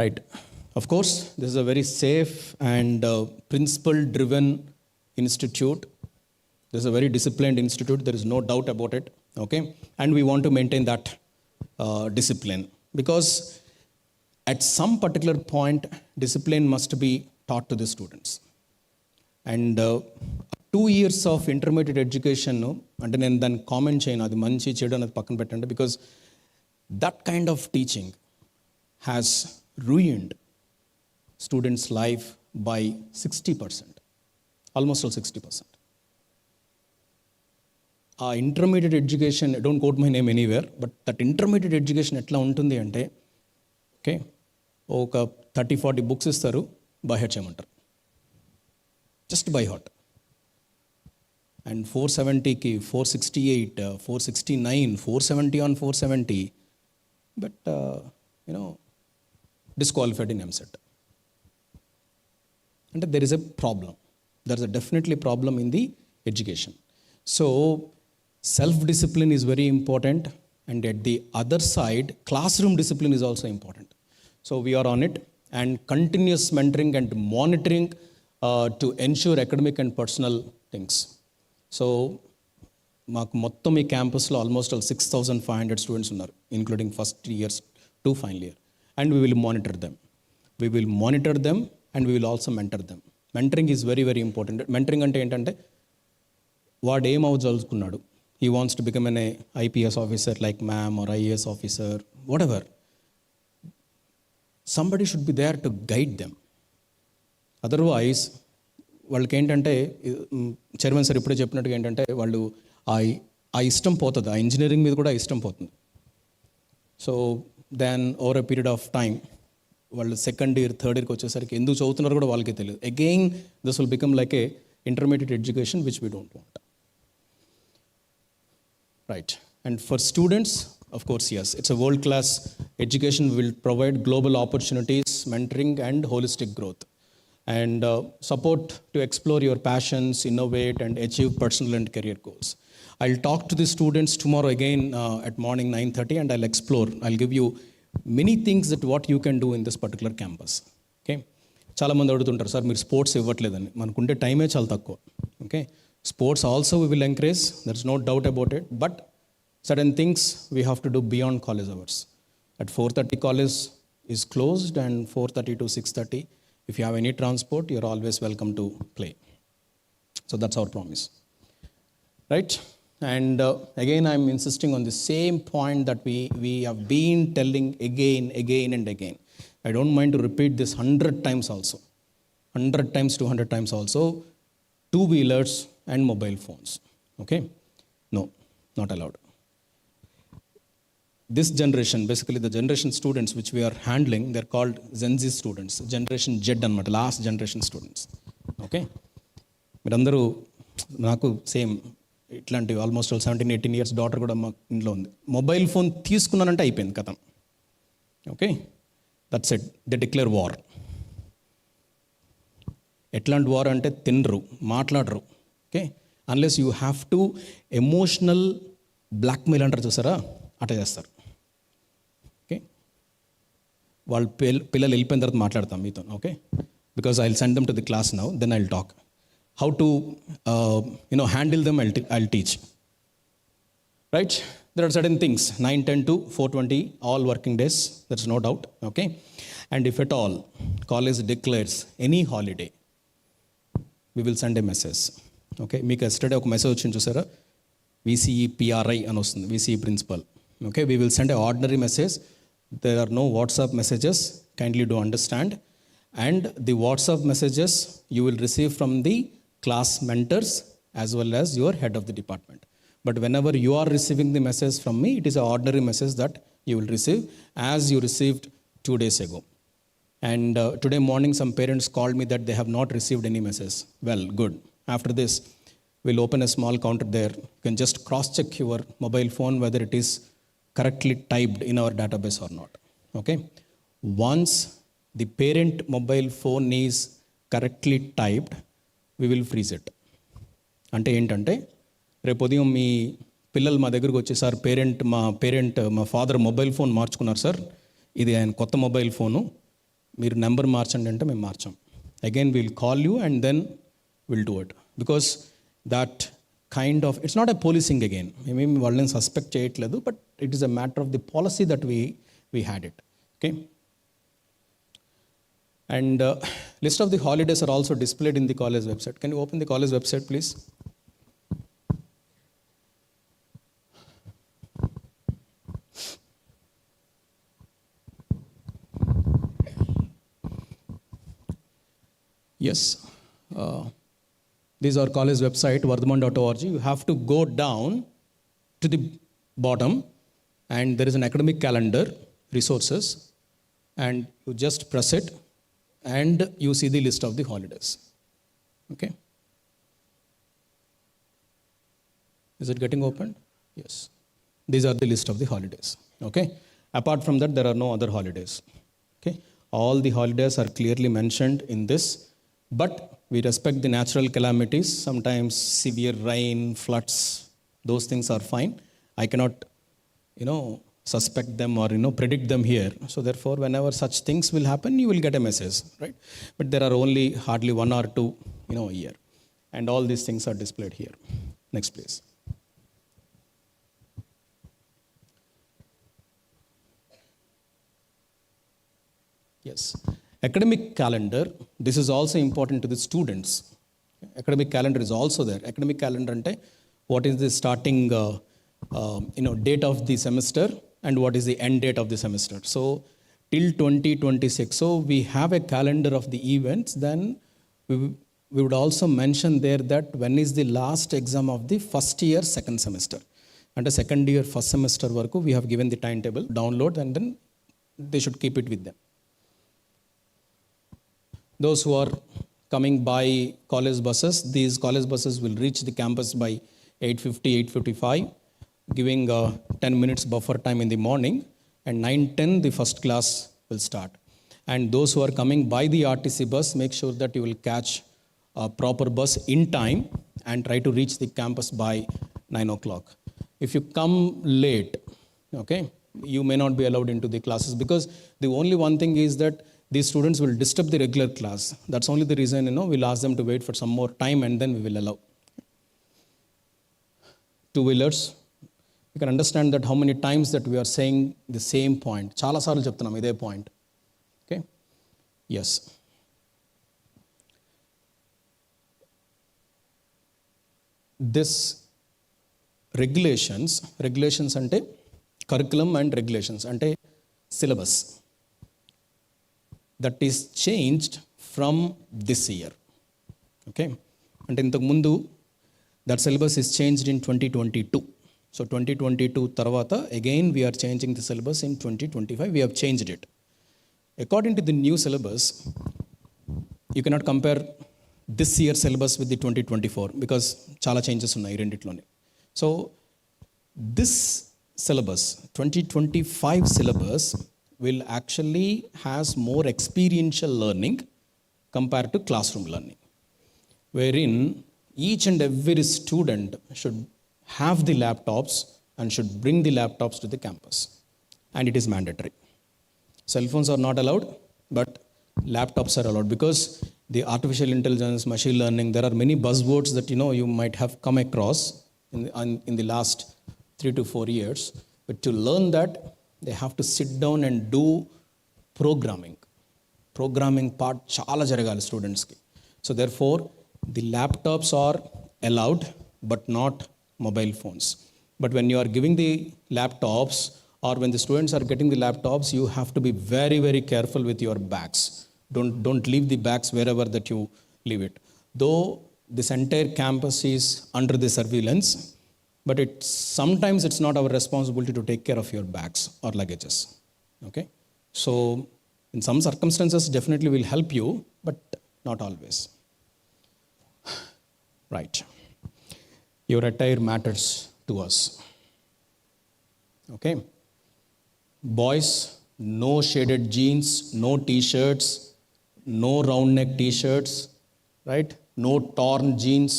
Right. Of course, this is a very safe and principle-driven institute. This is a very disciplined institute. There is no doubt about it. Okay, and we want to maintain that discipline, because at some particular point, discipline must be taught to the students. And 2 years of intermediate education, అంటే నేను దాన్ని comment చేయను, అది మంచి చెడు అనేది పక్కన పెట్టండి, because that kind of teaching has ruined students' life by 60%, almost all 60%. ఆ intermediate education, don't quote my name anywhere, but that intermediate education ఎట్లా ఉంటుంది అంటే, ఓకే, ఒక 30-40 బుక్స్ ఇస్తారు, బై హార్ట్ చేయమంటారు, జస్ట్ బై హార్ట్. అండ్ 470కి 468, 469, 470 on 470, but disqualified in MSET. And there is a problem. There is a definitely problem in the education. So self-discipline is very important, and at the other side, classroom discipline is also important. So we are on it, and continuous mentoring and monitoring to ensure academic and personal things. So మాకు మొత్తం ఈ క్యాంపస్లో almost 6,500 students ఉన్నారు, including first years to final year. And we will monitor them. We will monitor them and we will also mentor them. Mentoring is very, very important. Mentoring అంటే ఏంటంటే, వాడు ఏం చదువుకున్నాడు, he wants to become an IPS officer like ma'am or IAS officer, whatever. Somebody should be there to guide them. Otherwise, వాళ్ళకి ఏంటంటే chairman sir ఇప్పుడే చెప్పినట్టుగా ఏంటంటే వాళ్ళు ఆ ఇష్టం పోతుంది, ఆ ఇంజనీరింగ్ మీద కూడా ఇష్టం పోతుంది. So then over a period of time వాళ్ళు సెకండ్ ఇయర్ థర్డ్ ఇయర్కి వచ్చేసరికి ఎందుకు చదువుతున్నారో కూడా వాళ్ళకి తెలియదు. Again this will become like a intermediate education which we don't want. Right. And for students, of course, yes, it's a world-class education will provide global opportunities, mentoring, and holistic growth, and support to explore your passions, innovate, and achieve personal and career goals. I'll talk to the students tomorrow again at morning 9:30, and I'll explore. I'll give you many things that what you can do in this particular campus. Okay. చాలామంది అడుగుతుంటారు, sir మీరు sports ఇవ్వట్లేదని. మనకుంటే టైమే చాలా తక్కువ. Okay. Sports also we will encourage, there's no doubt about it, but certain things we have to do beyond college hours. At 4:30 college is closed, and 4:30 to 6:30, if you have any transport, you're always welcome to play. So that's our promise. Right? And again, I'm insisting on the same point that we have been telling again and again. I don't mind to repeat this 100 times also. 100 times, 200 times also. Two-wheelers and mobile phones. Okay? No, not allowed. This generation, basically the generation students which we are handling, they're called Gen Z students. Generation Z anamata, last generation students. Okay? మీరందరూ నాకు same ఇట్లాంటి almost 17-18 years daughter కూడా మా ఇంట్లో ఉంది. Mobile phone తీసుకున్నానంటే అయిపోయింది కథం. Okay, that's it, they declare war. ఎట్లాంటి వార్ అంటే తినరు, మాట్లాడరు. Okay, unless you have to emotional blackmail అంటారు చూసారా, అట్లా చేస్తారు. ఓకే, వాళ్ళు పిల్లలు వెళ్ళిపోయిన తర్వాత మాట్లాడతాం మీతో. Okay, because I will send them to the class now, then I will talk how to handle them. I will teach. Right, there are certain things 9:10 to 4:20 all working days, there's no doubt. Okay, and if at all college declares any holiday, we will send a message. Okay, మీకు yesterday ఒక message వచ్చింది చూసారా, VCE PRI అని వస్తుంది, VCE principal. Okay, we will send a ordinary message. There are no WhatsApp messages, kindly do understand. And the WhatsApp messages you will receive from the class mentors as well as your head of the department. But whenever you are receiving the message from me, it is an ordinary message that you will receive as you received 2 days ago. And today morning some parents called me that they have not received any message. Well, good. After this, we'll open a small counter there. You can just cross-check your mobile phone whether it is correctly typed in our database or not. Okay? Once the parent mobile phone is correctly typed, we will freeze it. అంటే ఏంటంటే, రేపు ఉదయం మీ పిల్లలు మా దగ్గరకు వచ్చి, sir మా father mobile phone మార్చుకున్నారు సార్, ఇది ఆయన కొత్త మొబైల్ ఫోను, మీరు నెంబర్ మార్చండి అంటే మేము మార్చాం. Again will call you and then will do it. Because that kind of, it's not a policing again, మేమేమి వాళ్ళని సస్పెక్ట్ చేయట్లేదు, but it is a matter of the policy that we had it. Okay, and list of the holidays are also displayed in the college website. Can you open the college website please? Yes, these are college website, vardhaman.org. You have to go down to the bottom and there is an academic calendar, resources, and you just press it and you see the list of the holidays. Okay. Is it getting opened? Yes. These are the list of the holidays. Okay. Apart from that, there are no other holidays. Okay. All the holidays are clearly mentioned in this. But we respect the natural calamities, sometimes severe rain, floods, those things are fine. I cannot, suspect them or, predict them here. So therefore, whenever such things will happen, you will get a message, right? But there are only hardly 1 or 2, a year. And all these things are displayed here. Next, please. Yes. Academic calendar, this is also important to the students. Academic calendar is also there. Academic calendar ante what is the starting date of the semester and what is the end date of the semester. So till 2026. So we have a calendar of the events. Then we would also mention there that when is the last exam of the first year second semester. And the second year first semester work, we have given the timetable, download, and then they should keep it with them. Those who are coming by college buses, these college buses will reach the campus by 8:50, 8:55, giving 10 minutes buffer time in the morning, and 9:10 the first class will start. And those who are coming by the RTC bus, make sure that you will catch a proper bus in time and try to reach the campus by 9 o'clock. If you come late, okay, you may not be allowed into the classes, because the only one thing is that these students will disturb the regular class. That's only the reason, we'll ask them to wait for some more time and then we will allow. Two-wheelers, you can understand that how many times that we are saying the same point. Chala sarlu cheptunnam ide point. Okay? Yes. This regulations ante curriculum and regulations ante syllabus that is changed from this year. Okay? And intaku mundu that syllabus is changed in 2022. So 2022 tarvata again we are changing the syllabus in 2025. We have changed it. According to the new syllabus, you cannot compare this year syllabus with the 2024 because chala changes unnai renditlone. So this syllabus, 2025 syllabus, will actually has more experiential learning compared to classroom learning, wherein each and every student should have the laptops and should bring the laptops to the campus, and it is mandatory. Cell phones are not allowed, but laptops are allowed, because the artificial intelligence, machine learning, there are many buzzwords that you might have come across in the last 3 to 4 years. But to learn that, they have to sit down and do programming. Programming part chala jaragali students ki. So therefore, the laptops are allowed, but not mobile phones. But when you are giving the laptops, or when the students are getting the laptops, you have to be very, very careful with your bags. Don't leave the bags wherever that you leave it. Though this entire campus is under the surveillance, but sometimes it's not our responsibility to take care of your bags or luggages. Okay? So in some circumstances, definitely will help you, but not always. Right. Your attire matters to us. Okay? Boys, no shaded jeans, no t-shirts, no round neck t-shirts, right? No torn jeans.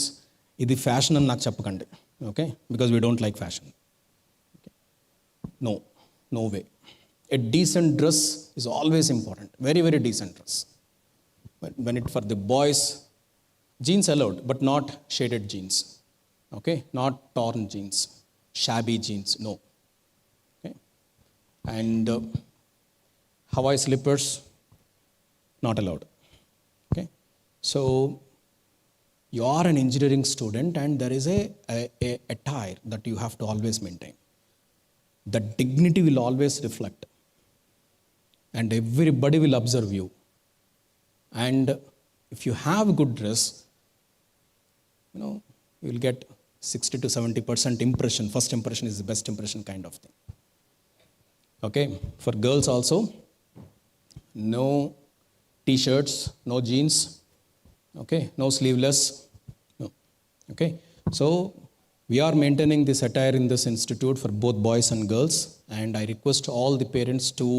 Idi fashion అని నాకు చెప్పకండి. Okay? Because we don't like fashion. Okay? No way. A decent dress is always important. Very, very decent dress. But when it for the boys, jeans allowed, but not shaded jeans. Okay? Not torn jeans, shabby jeans, no. Okay? And Hawaii slippers, not allowed. Okay? So you are an engineering student and there is a attire that you have to always maintain. The dignity will always reflect and everybody will observe you. And if you have good dress, you will get 60 to 70% impression. First impression is the best impression kind of thing. Okay? For girls also, no t-shirts, no jeans, okay, no sleeveless, no. Okay, so we are maintaining this attire in this institute for both boys and girls, and I request all the parents to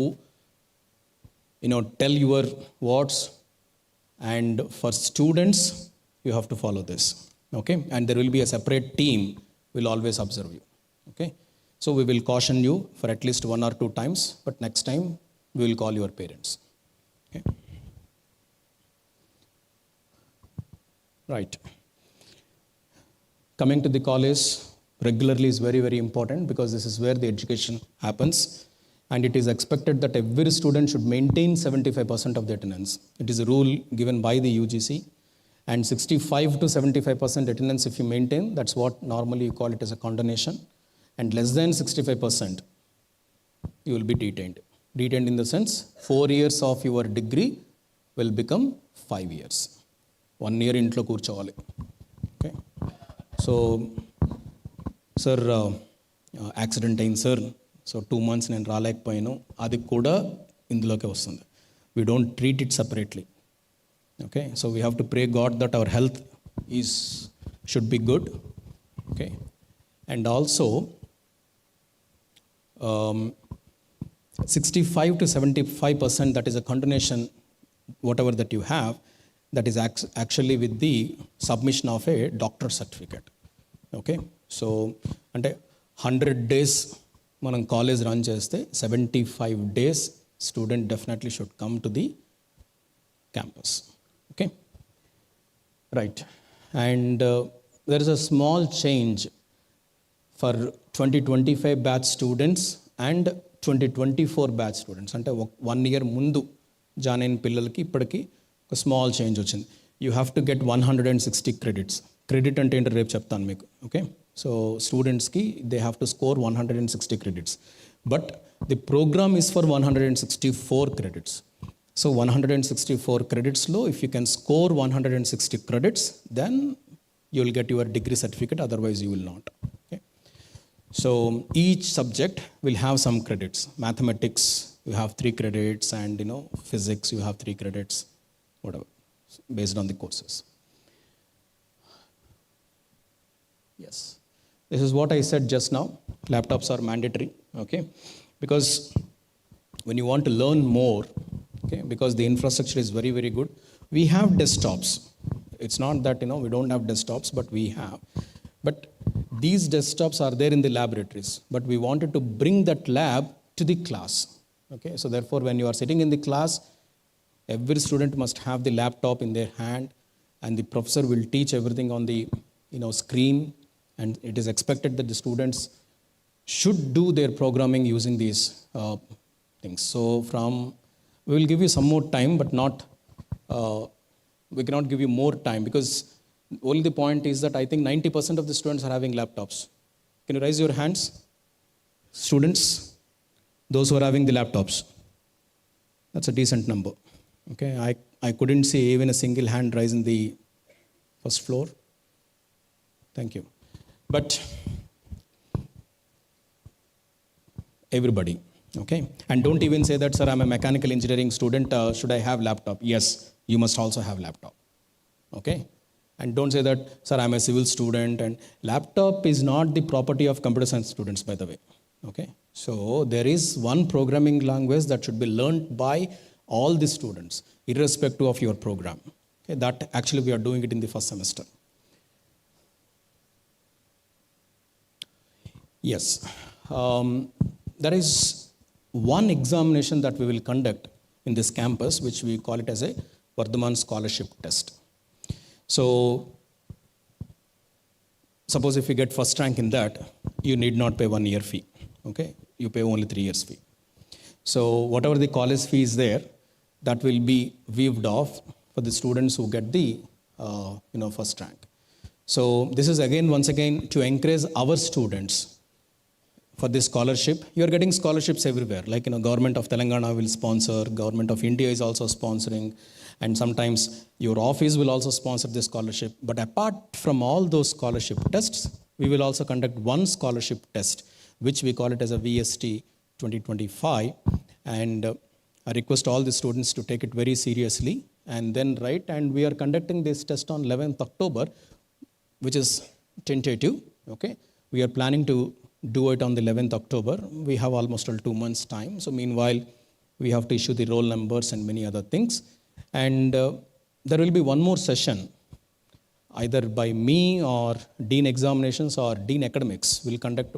tell your words, and for students you have to follow this. Okay, and there will be a separate team will always observe you. Okay, so we will caution you for at least 1 or 2 times, but next time we will call your parents. Okay. Right. Coming to the college regularly is very, very important, because this is where the education happens, and it is expected that every student should maintain 75% of the attendance. It is a rule given by the UGC, And 65 to 75% attendance if you maintain, that's what normally you call it as a condonation. And less than 65%, you will be detained. Detained in the sense, 4 years of your degree will become 5 years. 1 year intlo కూర్చోవాలి. Okay. So, sir, accident అయింది sir. So 2 months నేను రాలేకపోయాను. అది కూడా ఇందులోకే వస్తుంది. We don't treat it separately. Okay. So we have to pray God that our health should be good. Okay. And also, 65 to 75%, that is a condonation, whatever that you have, that is actually with the submission of a doctor certificate. Okay. So, అంటే 100 days మనం college run చేస్తే 75 days student definitely should come to the campus. Okay. Right. And there is a small change for 2025 batch students and 2024 batch students. అంటే 1 year ముందు join అయిన పిల్లలకి ఇప్పటికి ఒక small change వచ్చింది. You have to get 160 credits. Credit అంటే ఏంటో రేపు చెప్తాను మీకు. ఓకే. సో స్టూడెంట్స్కి they have to score 160 credits. But the programme is for 164 credits. So 164 creditsలో if you can score 160 credits, then you will get your degree certificate, otherwise you will not. Okay. So each subject will have some credits. Mathematics, you have 3 credits, and physics, you have 3 credits, whatever, based on the courses. Yes, this is what I said just now. Laptops are mandatory, okay? Because when you want to learn more, okay, because the infrastructure is very, very good, we have desktops. It's not that, we don't have desktops, but we have. But these desktops are there in the laboratories, but we wanted to bring that lab to the class. Okay, so therefore when you are sitting in the class, every student must have the laptop in their hand, and the professor will teach everything on the screen, and it is expected that the students should do their programming using these things. So we will give you some more time, but we cannot give you more time, because only the point is that I think 90% of the students are having laptops. Can you raise your hands? Students, those who are having the laptops. That's a decent number. Okay, I couldn't see even a single hand raised in the first floor. Thank you. But everybody, okay? And don't even say that, sir, I'm a mechanical engineering student, should I have laptop? Yes, you must also have laptop. Okay? And don't say that, sir, I'm a civil student, and laptop is not the property of computer science students, by the way. Okay? So there is one programming language that should be learned by all the students, irrespective of your program. Okay? That actually we are doing it in the first semester. Yes. There is one examination that we will conduct in this campus, which we call it as a Vardhaman scholarship test. So, suppose if you get first rank in that, you need not pay 1 year fee. Okay, you pay only 3 years fee. So, whatever the college fee is there, that will be waived off for the students who get the first rank. So, this is once again to encourage our students for this scholarship. You are getting scholarships everywhere. Like government of Telangana will sponsor, government of India is also sponsoring, and sometimes your office will also sponsor this scholarship. But apart from all those scholarship tests, we will also conduct one scholarship test, which we call it as a VST 2025. And I request all the students to take it very seriously and then write. And we are conducting this test on 11th October, which is tentative. Okay, we are planning to do it on the 11th October. We have almost 2 months time. So meanwhile, we have to issue the roll numbers and many other things. And there will be one more session, either by me or Dean Examinations or Dean Academics will conduct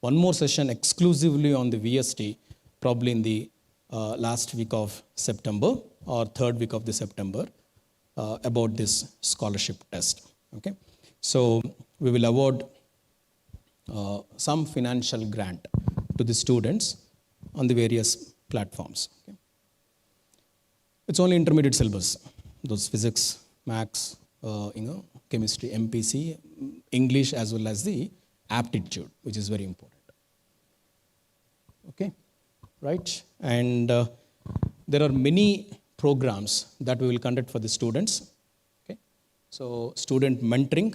one more session exclusively on the VST, probably in the last week of September or third week of the September, about this scholarship test. Okay, so we will award some financial grant to the students on the various platforms. Okay. It's only intermediate syllabus, those physics, maths, chemistry, MPC, English, as well as the aptitude, which is very important. Okay, right? And there are many programs that we will conduct for the students. Okay, so student mentoring.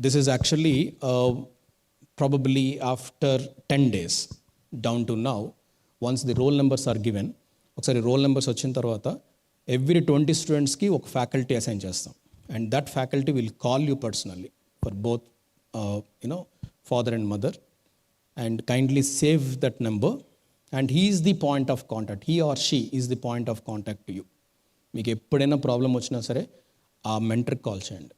This is actually probably after 10 days down to now. Once the roll numbers are given, ఒకసారి roll numbers వచ్చిన తర్వాత every 20 స్టూడెంట్స్కి ఒక faculty assign చేస్తాం, and that faculty will call you personally for both father and mother, and kindly save that number, and he is the point of contact, he or she is the point of contact to you. మీకు ఎప్పుడైనా problem వచ్చినా సరే ఆ మెంటర్కి call చేయండి.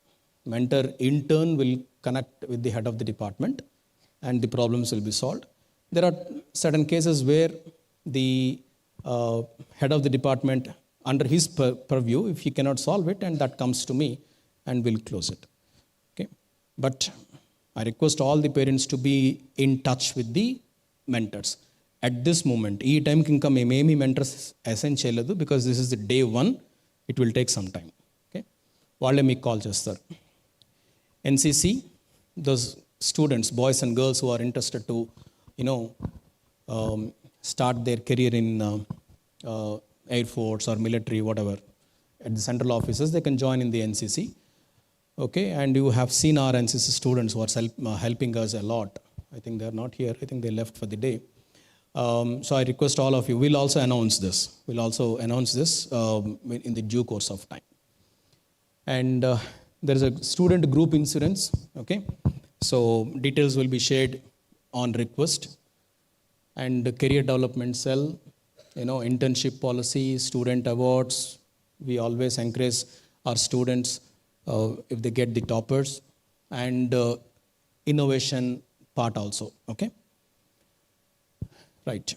Mentor in turn will connect with the head of the department and the problems will be solved. There are certain cases where the head of the department, under his purview, if he cannot solve it, and that comes to me and we'll close it. Okay, but I request all the parents to be in touch with the mentors at this moment. Ee time ki inka mememi mentors assign cheyaledu because this is the day one. It will take some time. Okay, valle meeku call chestaru. NCC, those students, boys and girls who are interested to, start their career in Air Force or military, whatever, at the central offices, they can join in the NCC. Okay, and you have seen our NCC students who are helping us a lot. I think they are not here. I think they left for the day. So I request all of you, we'll also announce this. In the due course of time. And there is a student group insurance, okay? So details will be shared on request. And career development cell, internship policy, student awards. We always encourage our students if they get the toppers, and innovation part also, okay? Right.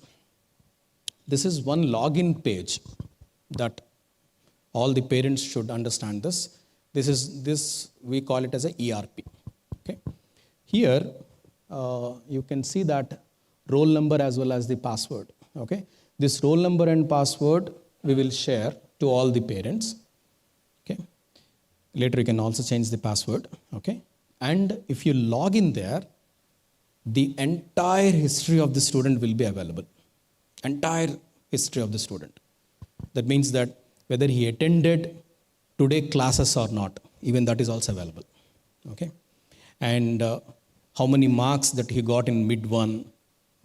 This is one login page that all the parents should understand this. This we call it as a ERP. Okay. Here you can see that roll number as well as the password. Okay. This roll number and password we will share to all the parents. Okay. Later you can also change the password. Okay. And if you log in there, the entire history of the student will be available. Entire history of the student. That means that whether he attended today classes or not, even that is also available. Okay, and how many marks that he got in mid 1,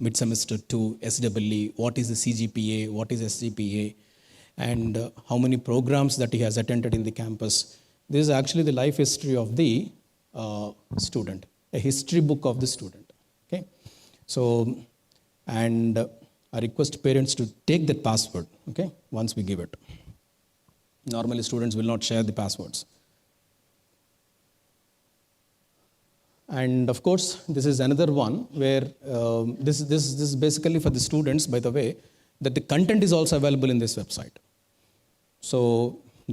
mid semester 2, SWE, what is the CGPA, what is SGPA, and how many programs that he has attended in the campus. This is actually the life history of the student, a history book of the student. Okay, so, and I request parents to take that password, okay, once we give it. Normally students will not share the passwords. And of course, this is another one where this is basically for the students, by the way, that the content is also available in this website. So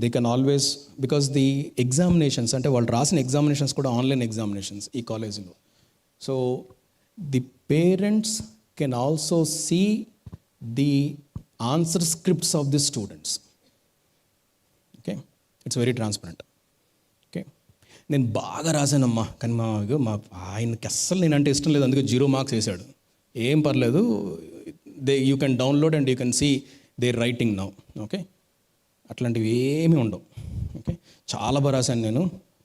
they can always, because the examinations, ante vallu rasina examinations kuda online examinations ee college lo. So the parents can also see the answer scripts of the students. Okay, it's very transparent. Okay, నేను బాగా రాశానమ్మా, కానీ మా ఆయనకి అస్సలు నేనంటే ఇష్టం లేదు, అందుకే 0 మార్క్స్ వేసాడు. ఏం పర్లేదు, you can download and you can see their writing now. Okay, అట్లాంటివి ఏమీ ఉండవు. ఓకే, చాలా బాగా రాశాను నేను,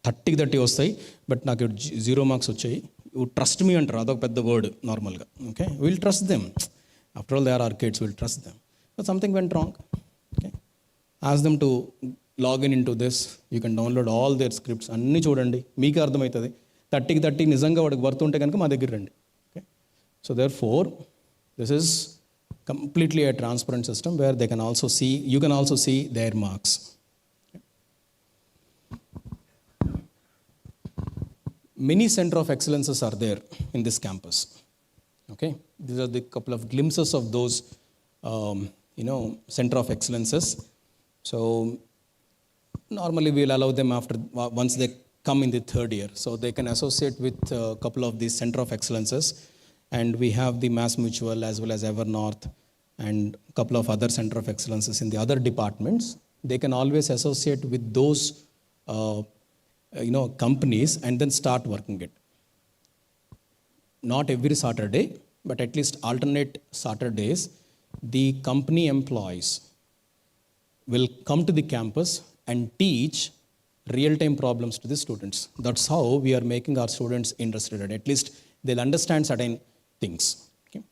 30కి 30 వస్తాయి, బట్ నాకు 0 మార్క్స్ వచ్చాయి. యూ ట్రస్ట్ మీ అంటారు, అదొక పెద్ద వర్డ్ నార్మల్గా. Okay, will trust them, after all they are our kids, will trust them. But something went wrong. Okay, ask them to login in to this, you can download all their scripts, అన్నీ చూడండి, మీకే అర్థమవుతుంది. 30కి 30 నిజంగా వాడికి worth ఉంటే కనుక మా దగ్గర రండి. Okay, so therefore this is completely a transparent system where they can also see, you can also see their marks. Many center of excellences are there in this campus. Okay, these are the couple of glimpses of those center of excellences. So normally we'll allow them once they come in the 3rd year, so they can associate with a couple of these center of excellences. And we have the Mass Mutual as well as Ever North and a couple of other center of excellences in the other departments. they can always associate with those companies and then start working it. Not every Saturday, but at least alternate Saturdays, the company employees will come to the campus and teach real-time problems to the students. That's how we are making our students interested. At least they'll understand certain things. Okay?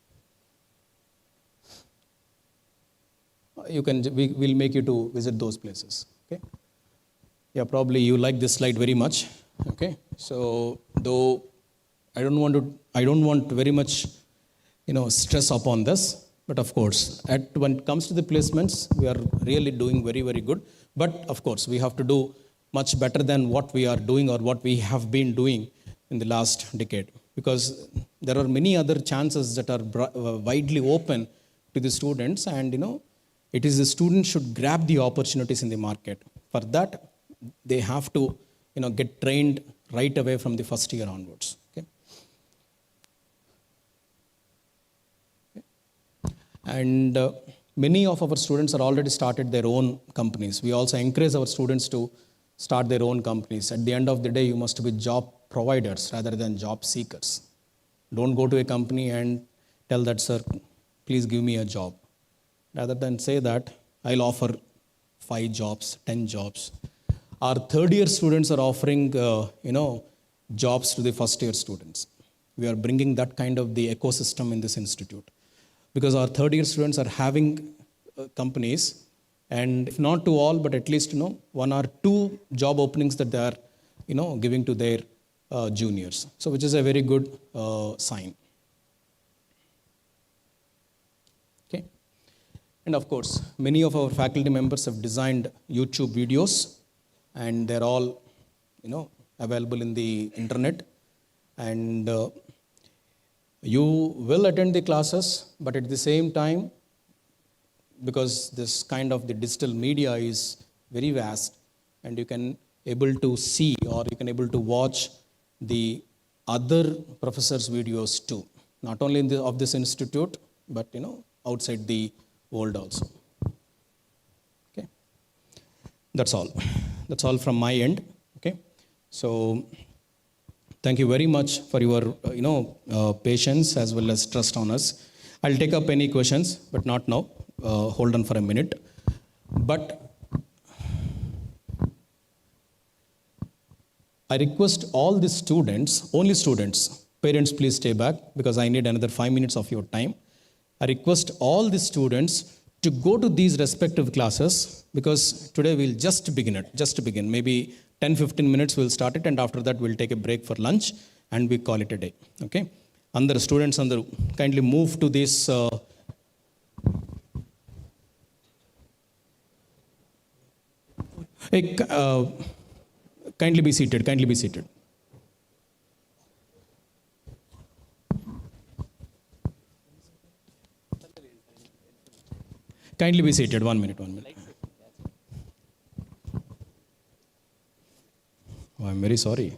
We'll make you to visit those places. Okay? Yeah, probably you like this slide very much. Okay, so though I don't want very much, stress upon this. But of course, when it comes to the placements, we are really doing very, very good. But of course, we have to do much better than what we are doing or what we have been doing in the last decade. Because there are many other chances that are widely open to the students, and it is the students should grab the opportunities in the market. For that, they have to get trained right away from the first year onwards. Okay? And many of our students are already started their own companies. We also encourage our students to start their own companies. At the end of the day, you must be job providers rather than job seekers. Don't go to a company and tell that, sir, please give me a job. Rather than say that, I'll offer 5 jobs, 10 jobs. Our third year students are offering, jobs to the first year students. We are bringing that kind of the ecosystem in this institute. Because our third year students are having companies, and if not to all, but at least 1 or 2 job openings that they are giving to their juniors. So which is a very good sign. Okay. And of course, many of our faculty members have designed YouTube videos, and they're all available in the internet. And you will attend the classes, but at the same time, because this kind of the digital media is very vast, and you can able to see or you can able to watch the other professors' videos too, not only of this institute, but outside the world also. Okay, that's all from my end. Okay, so thank you very much for your patience as well as trust on us. I'll take up any questions, but not now. Hold on for a minute. But I request all the students, only students, parents please stay back because I need another 5 minutes of your time. I request all the students to go to these respective classes, because today we'll just begin. Maybe 10-15 minutes we'll start it, and after that we'll take a break for lunch and we call it a day. Okay? Andar students andaru kindly move to this kindly be seated. Kindly be seated. 1 minute. Oh, I'm very sorry.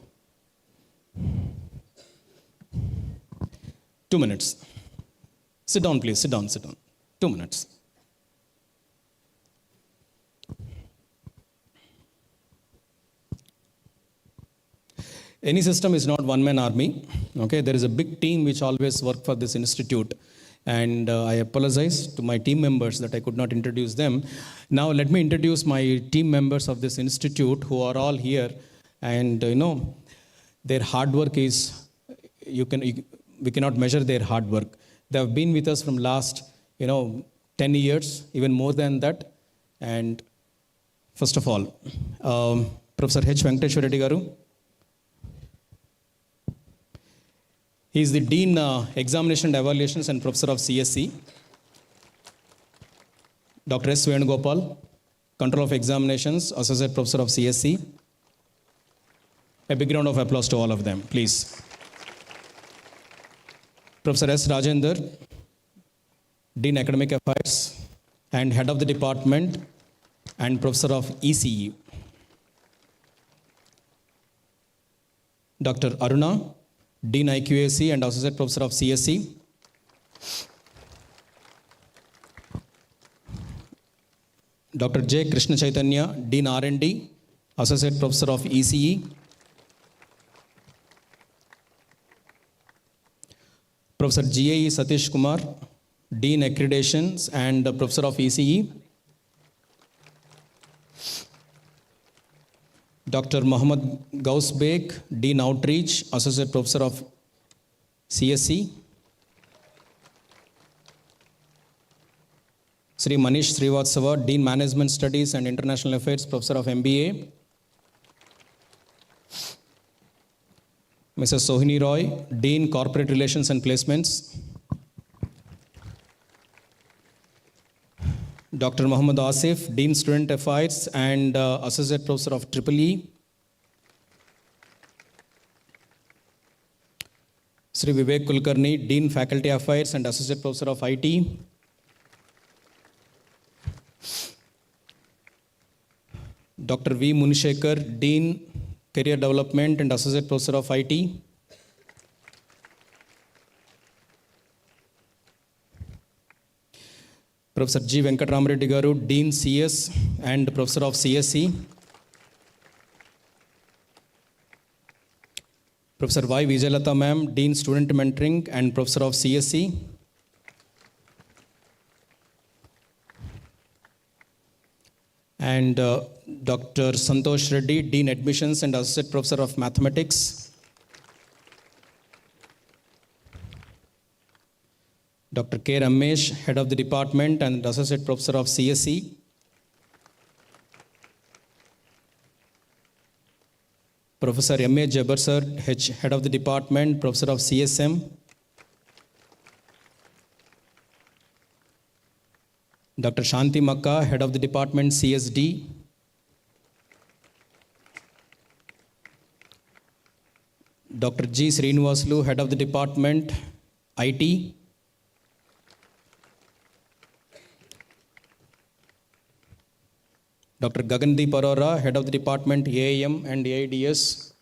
2 minutes. Sit down, please. Sit down. 2 minutes. Any system is not one-man army. Okay, there is a big team which always work for this institute. And I apologize to my team members that I could not introduce them. Now let me introduce my team members of this institute who are all here. And their hard work is, we cannot measure their hard work. They have been with us from last 10 years, even more than that. And first of all, Professor H. Venkateshwar Reddy Garu. He is the Dean Examination and Evaluations and Professor of CSE. Dr. S. Venugopal, Control of Examinations, Associate Professor of CSE. A big round of applause to all of them, please. Professor S. Rajender, Dean Academic Affairs and Head of the Department and Professor of ECE. Dr. Aruna, Dean IQAC and Associate Professor of CSE. Dr. J. Krishna Chaitanya, Dean R&D, Associate Professor of ECE. Professor G.A.E. Satish Kumar, Dean Accreditations and Professor of ECE. Dr. Mohammad Gauss Beg, Dean Outreach, Associate Professor of CSE. Sri Manish Srivatsava, Dean Management Studies and International Affairs, Professor of MBA. Mrs. Sohini Roy, Dean Corporate Relations and Placements. Dr. Muhammad Asif, Dean Student Affairs and Associate Professor of EEE. Sri Vivek Kulkarni, Dean Faculty Affairs and Associate Professor of IT. Dr. V. Munishekar, Dean Career Development and Associate Professor of IT. Professor G. Venkatramreddy Garu, Dean CS and Professor of CSE. Professor Y. Vijayalatha Ma'am, Dean Student Mentoring and Professor of CSE. And Dr. Santosh Reddy, Dean Admissions and Associate Professor of Mathematics. Dr. K. Ramesh, Head of the Department and Associate Professor of CSE. Professor M.A. Jabbar Sir, Head of the Department, Professor of CSM. Dr. Shanti Makka, Head of the Department, CSD. Dr. G. Srinivaslu, Head of the Department, IT. Dr. Gagandeep Arora, Head of the Department, AIM and AIDS.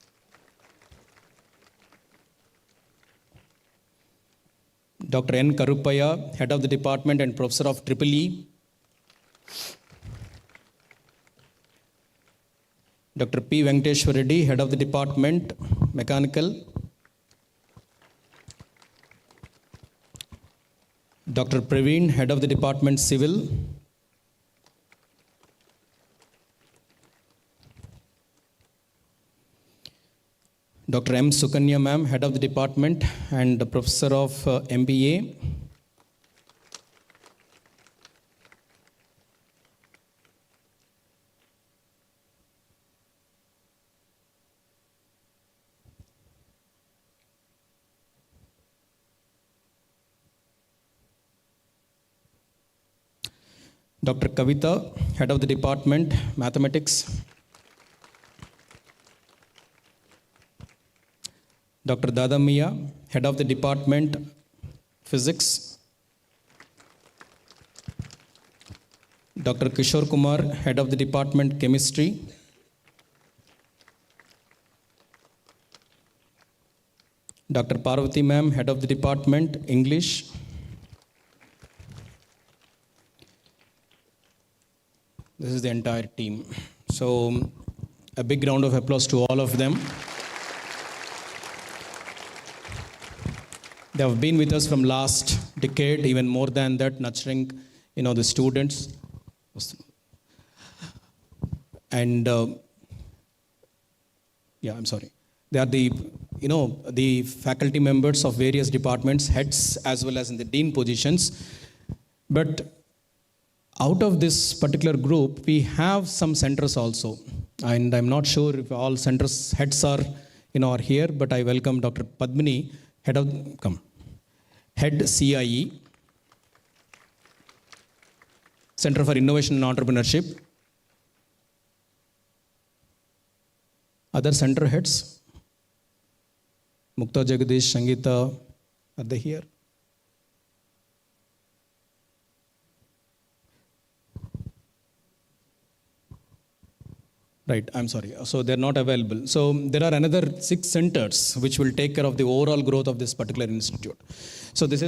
Dr. N. Karupaya, Head of the Department and Professor of EEE. Dr. P. Venkateshwar Reddy, Head of the Department, Mechanical. Dr. Praveen, Head of the Department, Civil. Dr. M. Sukanya Ma'am, Head of the Department and Professor of MBA. Dr. Kavita, Head of the Department, Mathematics. Dr. Dadamiya, Head of the Department, Physics. Dr. Kishore Kumar, Head of the Department, Chemistry. Dr. Parvati Ma'am, Head of the Department, English. This is the entire team. So, a big round of applause to all of them. They have been with us from last decade, even more than that, nurturing, the students. And I'm sorry. They are the faculty members of various departments, heads, as well as in the dean positions. But out of this particular group, we have some centers also. And I'm not sure if all centers heads are here, but I welcome Dr. Padmini, Head CIE, Center for Innovation and Entrepreneurship. Other center heads, Mukta Jagadish, Sangeeta, are they here? Right, I'm sorry. So they're not available. So there are another 6 centers which will take care of the overall growth of this particular institute. So this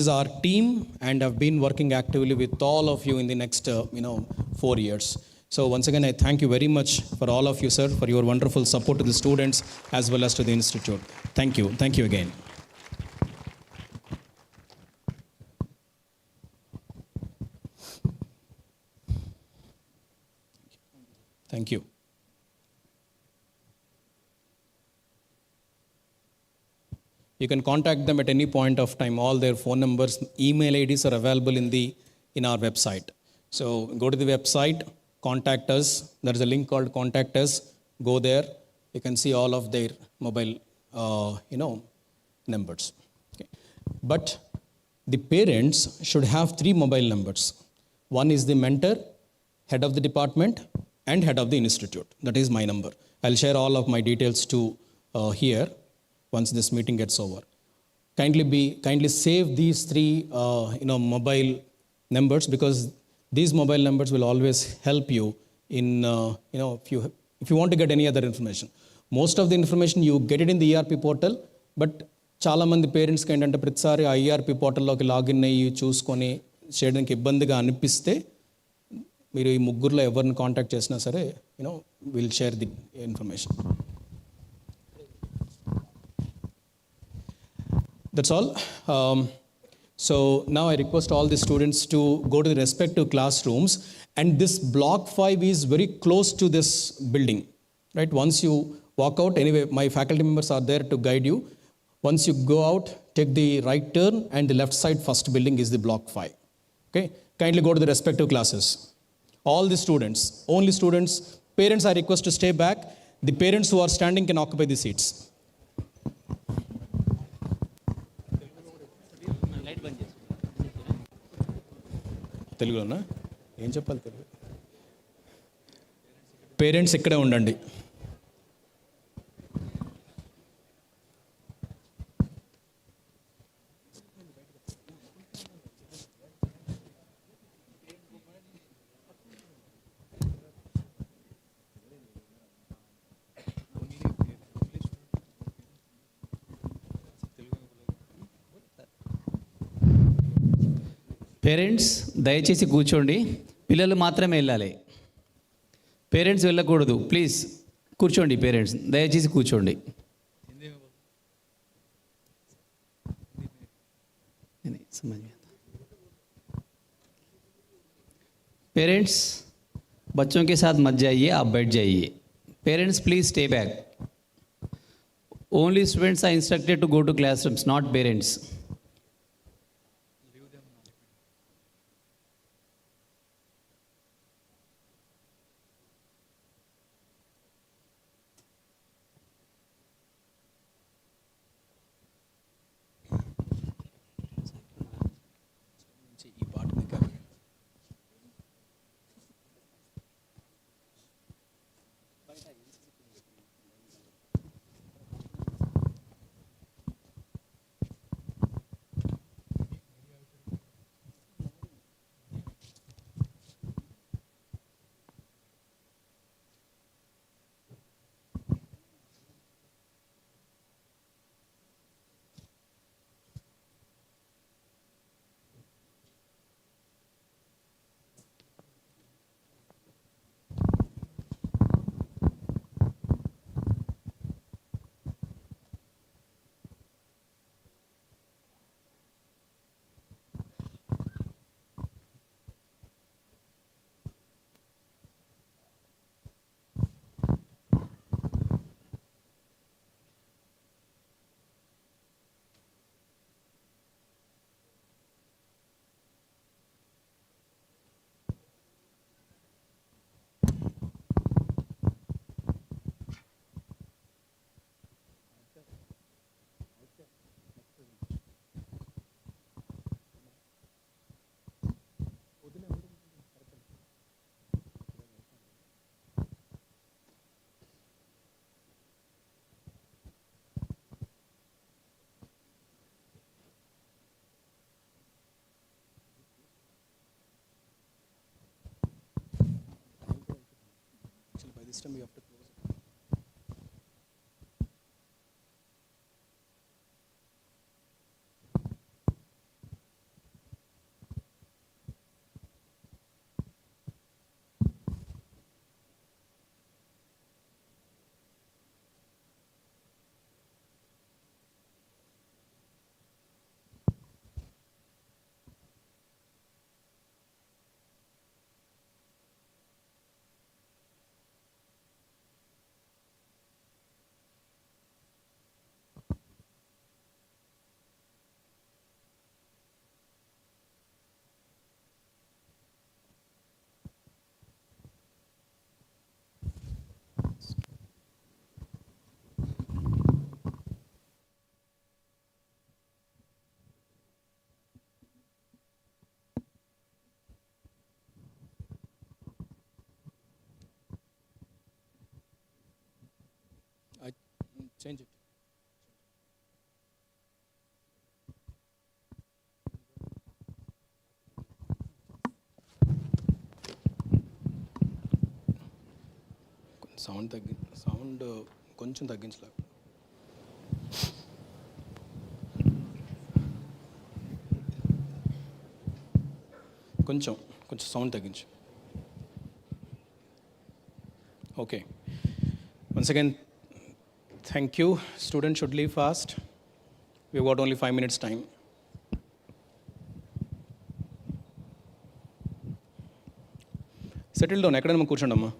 is our team, and I've been working actively with all of you in the next 4 years. So once again, I thank you very much for all of you, sir, for your wonderful support to the students as well as to the institute. Thank you. Thank you again. Thank you. You can contact them at any point of time. All their phone numbers, email IDs are available in our website. So go to the website, contact us. There is a link called Contact Us. Go there. You can see all of their mobile, numbers. Okay. But the parents should have 3 mobile numbers. One is the mentor, head of the department, and head of the institute. That is my number. I'll share all of my details to here once this meeting gets over. Kindly save these 3 mobile numbers, because these mobile numbers will always help you in if you want to get any other information. Most of the information you get it in the ERP portal, but చాలా మంది పేరెంట్స్కి ఏంటంటే ప్రతిసారి ఆ ERP పోర్టల్లోకి login అయ్యి చూసుకొని చేయడానికి ఇబ్బందిగా అనిపిస్తే మీరు ఈ ముగ్గురులో ఎవరిని కాంటాక్ట్ చేసినా సరే will share the information. That's all. So now I request all the students to go to the respective classrooms, and this block 5 is very close to this building, right? Once you walk out, anyway, my faculty members are there to guide you. Once you go out, take the right turn, and the left side first building is the block 5. Okay? Kindly go to the respective classes. All the students, only students, parents I request to stay back. The parents who are standing can occupy the seats. తెలుగులోనా ఏం చెప్పాలి Telugu? Parents ఇక్కడే ఉండండి. Parents దయచేసి కూర్చోండి. పిల్లలు మాత్రమే వెళ్ళాలి, parents వెళ్ళకూడదు. ప్లీజ్ కూర్చోండి. పేరెంట్స్ దయచేసి కూర్చోండి. पेरेंट्स बच्चों के साथ मत जाइए, आप बैठ जाइए. Parents please stay back. Only students are instructed to go to classrooms, not parents. This time we have to close it. Change it. Sound కొంచెం తగ్గించలే. కొంచెం సౌండ్ తగ్గించు. Okay. Once again thank you. Students should leave fast. We've got only 5 minutes time. Settle down. ఎక్కడైనా కూర్చోండి అమ్మా.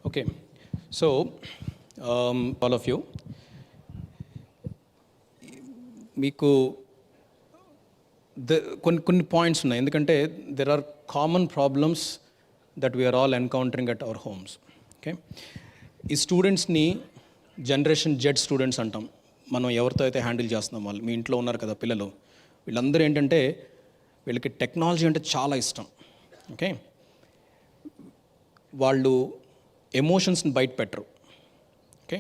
Okay, so all of you, మీకు కొన్ని points ఉన్నాయి, ఎందుకంటే there are common problems that we are all encountering at our homes. Okay, ఈ స్టూడెంట్స్ని generation Z students అంటాం మనం. ఎవరితో అయితే హ్యాండిల్ చేస్తున్నాం వాళ్ళు, మీ ఇంట్లో ఉన్నారు కదా పిల్లలు, వీళ్ళందరూ ఏంటంటే వీళ్ళకి టెక్నాలజీ అంటే చాలా ఇష్టం. ఓకే, వాళ్ళు ఎమోషన్స్ని బయట పెట్టరు. ఓకే,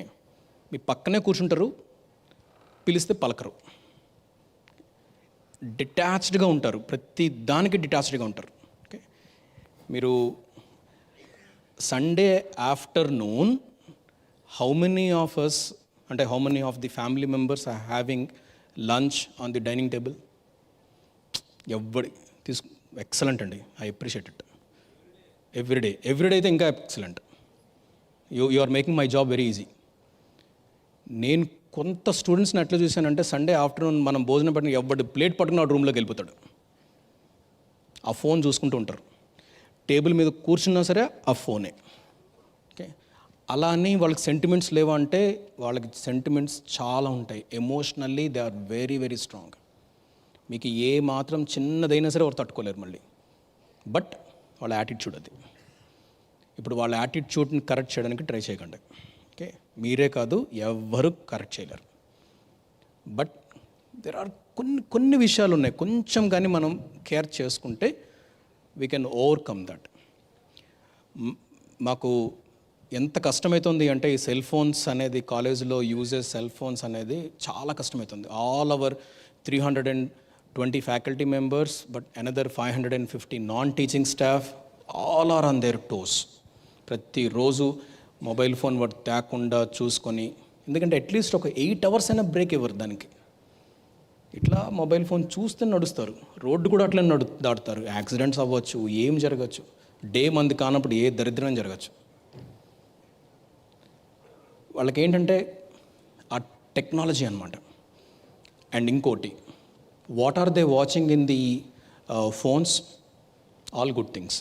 మీ పక్కనే కూర్చుంటారు, పిలిస్తే పలకరు, డిటాచ్డ్గా ఉంటారు, ప్రతి దానికి డిటాచ్డ్గా ఉంటారు. ఓకే, మీరు Sunday afternoon how many of the family members are having lunch on the dining table? Excellent అండి, ఐ అప్రిషియేట్ ఇట్. ఎవ్రీడే అయితే ఇంకా excellent. You are making my job very easy. నేను కొంత స్టూడెంట్స్ని ఎట్లా చూశానంటే, సండే ఆఫ్టర్నూన్ మనం భోజనం పట్టిన ఎవరి ప్లేట్ పట్టుకుని ఆ రూమ్లోకి వెళ్ళిపోతాడు, ఆ ఫోన్ చూసుకుంటూ ఉంటారు. టేబుల్ మీద కూర్చున్నా సరే ఆ ఫోనే. ఓకే, అలా అని వాళ్ళకి సెంటిమెంట్స్ లేవా అంటే వాళ్ళకి సెంటిమెంట్స్ చాలా ఉంటాయి. Emotionally they are very very strong. మీకు ఏ మాత్రం చిన్నదైనా సరే వారు తట్టుకోలేరు మళ్ళీ. బట్ వాళ్ళ యాటిట్యూడ్ అది. ఇప్పుడు వాళ్ళ యాటిట్యూడ్ని కరెక్ట్ చేయడానికి ట్రై చేయకండి. ఓకే, మీరే కాదు ఎవ్వరూ కరెక్ట్ చేయలేరు. బట్ దెర్ ఆర్ కొన్ని విషయాలు ఉన్నాయి, కొంచెం కానీ మనం కేర్ చేసుకుంటే వీ కెన్ ఓవర్కమ్ దట్. మాకు ఎంత కష్టమవుతుంది అంటే ఈ సెల్ ఫోన్స్ అనేది, కాలేజీలో యూజెస్ సెల్ ఫోన్స్ అనేది చాలా కష్టమవుతుంది. All our 320 faculty members, but another 550 non teaching staff, all are on their toes. ప్రతిరోజు మొబైల్ ఫోన్ వాడు తేకుండా చూసుకొని, ఎందుకంటే అట్లీస్ట్ ఒక 8 hours అయినా బ్రేక్ ఇవ్వరు దానికి. ఇట్లా మొబైల్ ఫోన్ చూస్తే నడుస్తారు, రోడ్డు కూడా అట్లా దాటుతారు. యాక్సిడెంట్స్ అవ్వచ్చు, ఏం జరగచ్చు, డే మంది కానప్పుడు ఏ దరిద్రం జరగచ్చు. వాళ్ళకి ఏంటంటే ఆ టెక్నాలజీ అనమాట. అండ్ ఇంకోటి, what are they watching in the phones? All good things,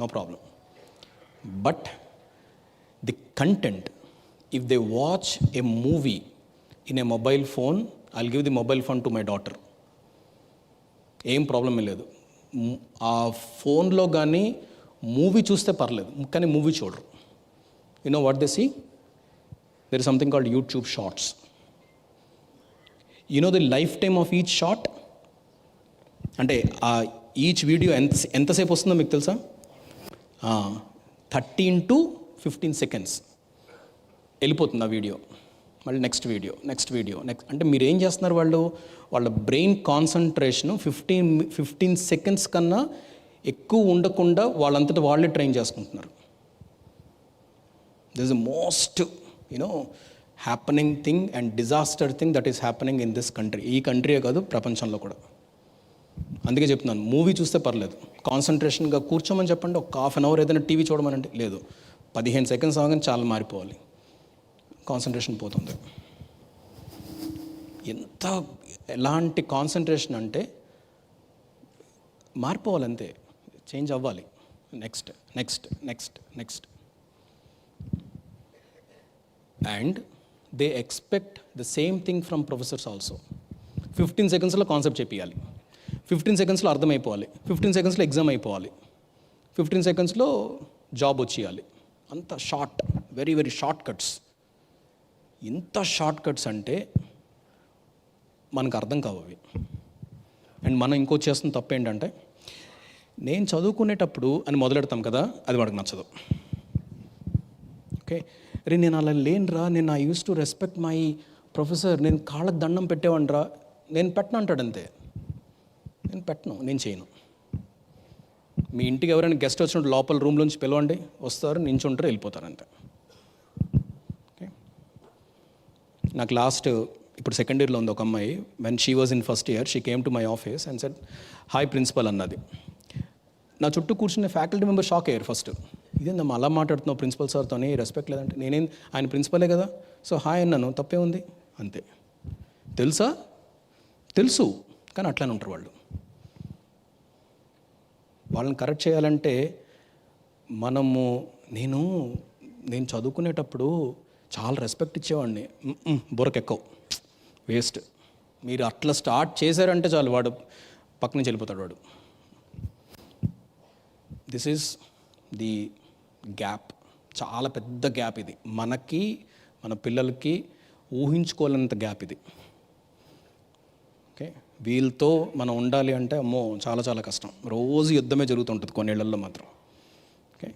no problem. But the content, if they watch a movie in a mobile phone, I'll give the mobile phone to my daughter, ఏం problem లేదు. ఆ ఫోన్లో కానీ movie చూస్తే పర్లేదు, కానీ movie చూడరు. You know what they see? There is something called YouTube shorts. You know the lifetime of each short? అంటే ఈచ్ వీడియో ఎంతసేపు వస్తుందో మీకు తెలుసా? 13 to 15 seconds వెళ్ళిపోతుంది ఆ వీడియో. మళ్ళీ నెక్స్ట్ వీడియో నెక్స్ట్. అంటే మీరు ఏం చేస్తున్నారు, వాళ్ళ బ్రెయిన్ కాన్సన్ట్రేషన్ 15 seconds కన్నా ఎక్కువ ఉండకుండా వాళ్ళంతటా వాళ్ళే ట్రైన్ చేసుకుంటున్నారు. This is most happening thing and disaster thing that is happening in this country. ఈ కంట్రీయే కాదు, ప్రపంచంలో కూడా. అందుకే చెప్తున్నాను, మూవీ చూస్తే పర్లేదు, కాన్సన్ట్రేషన్గా కూర్చోమని చెప్పండి. ఒక ½ an hour ఏదైనా టీవీ చూడమనండి, లేదు 15 seconds అవగానే చాలా మారిపోవాలి, కాన్సన్ట్రేషన్ పోతుంది. ఎలాంటి కాన్సన్ట్రేషన్ అంటే మారిపోవాలి అంతే, చేంజ్ అవ్వాలి. Next next next next. And they expect the same thing from professors also. 15 secondsలో కాన్సెప్ట్ చెప్పాలి, 15 secondsలో అర్థమైపోవాలి, 15 secondsలో ఎగ్జామ్ అయిపోవాలి, 15 secondsలో జాబ్ వచ్చేయాలి. అంత short, very very short cuts. ఇంత షార్ట్ కట్స్ అంటే మనకు అర్థం కావు అవి. అండ్ మనం ఇంకో చేస్తున్న తప్పు ఏంటంటే, నేను చదువుకునేటప్పుడు అని మొదలెడతాం కదా, అది వాడికి నచ్చదు. ఓకే, రే నేను అలా లేనురా, నేను I use to respect my professor, నేను కాళ్ళకు దండం పెట్టేవాడిరా, నేను పెట్టను అంటాడు అంతే. నేను పెట్టను, నేను చేయను. మీ ఇంటికి ఎవరైనా గెస్ట్ వచ్చినట్టు లోపల రూమ్లోంచి పిలవండి, వస్తారు, నించుంటారు, వెళ్ళిపోతారు అంతే. ఓకే, నాకు లాస్ట్ ఇప్పుడు సెకండ్ ఇయర్లో ఉంది ఒక అమ్మాయి. When she was in first year she came to my office and said hi principal అన్నది. నా చుట్టూ కూర్చున్న ఫ్యాకల్టీ మెంబర్ షాక్ అయ్యారు ఫస్ట్. ఇదేందమ్మా అలా మాట్లాడుతున్నావు ప్రిన్సిపల్ సార్తో, రెస్పెక్ట్ లేదంటే. నేనేం, ఆయన ప్రిన్సిపలే కదా, సో హాయ్ అన్నాను, తప్పే ఉంది అంతే. తెలుసా? తెలుసు, కానీ అట్లానే ఉంటారు వాళ్ళు. వాళ్ళని కరెక్ట్ చేయాలంటే నేను చదువుకునేటప్పుడు చాలా రెస్పెక్ట్ ఇచ్చేవాడిని. బొరకెక్కవు, వేస్ట్. మీరు అట్లా స్టార్ట్ చేశారంటే చాలు, వాడు పక్క నుంచి వెళ్ళిపోతాడు వాడు. దిస్ ఈజ్ ది గ్యాప్, చాలా పెద్ద గ్యాప్ ఇది. మనకి మన పిల్లలకి ఊహించుకోలేనంత గ్యాప్ ఇది. ఓకే, వీళ్ళతో మనం ఉండాలి అంటే అమ్మో చాలా చాలా కష్టం. రోజు యుద్ధమే జరుగుతుంటుంది కొన్నేళ్లలో మాత్రం. ఓకే,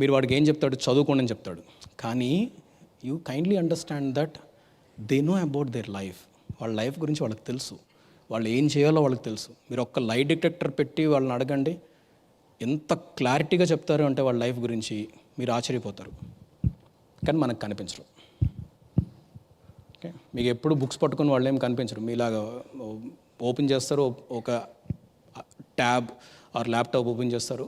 మీరు వాడికి ఏం చెప్తాడు, చదువుకోండి అని చెప్తాడు, కానీ you kindly understand that they know about their life. వాళ్ళ లైఫ్ గురించి వాళ్ళకి తెలుసు, వాళ్ళు ఏం చేయాలో వాళ్ళకి తెలుసు. మీరు ఒక్క లై డిటెక్టర్ పెట్టి వాళ్ళని అడగండి, ఎంత క్లారిటీగా చెప్తారు అంటే వాళ్ళ లైఫ్ గురించి, మీరు ఆశ్చర్యపోతారు. కానీ మనకు కనిపించరు. ఓకే, మీకు ఎప్పుడు బుక్స్ పట్టుకుని వాళ్ళు ఏం కనిపించరు. మీలాగా ఓపెన్ చేస్తారు, ఒక ట్యాబ్ ఆర్ ల్యాప్టాప్ ఓపెన్ చేస్తారు,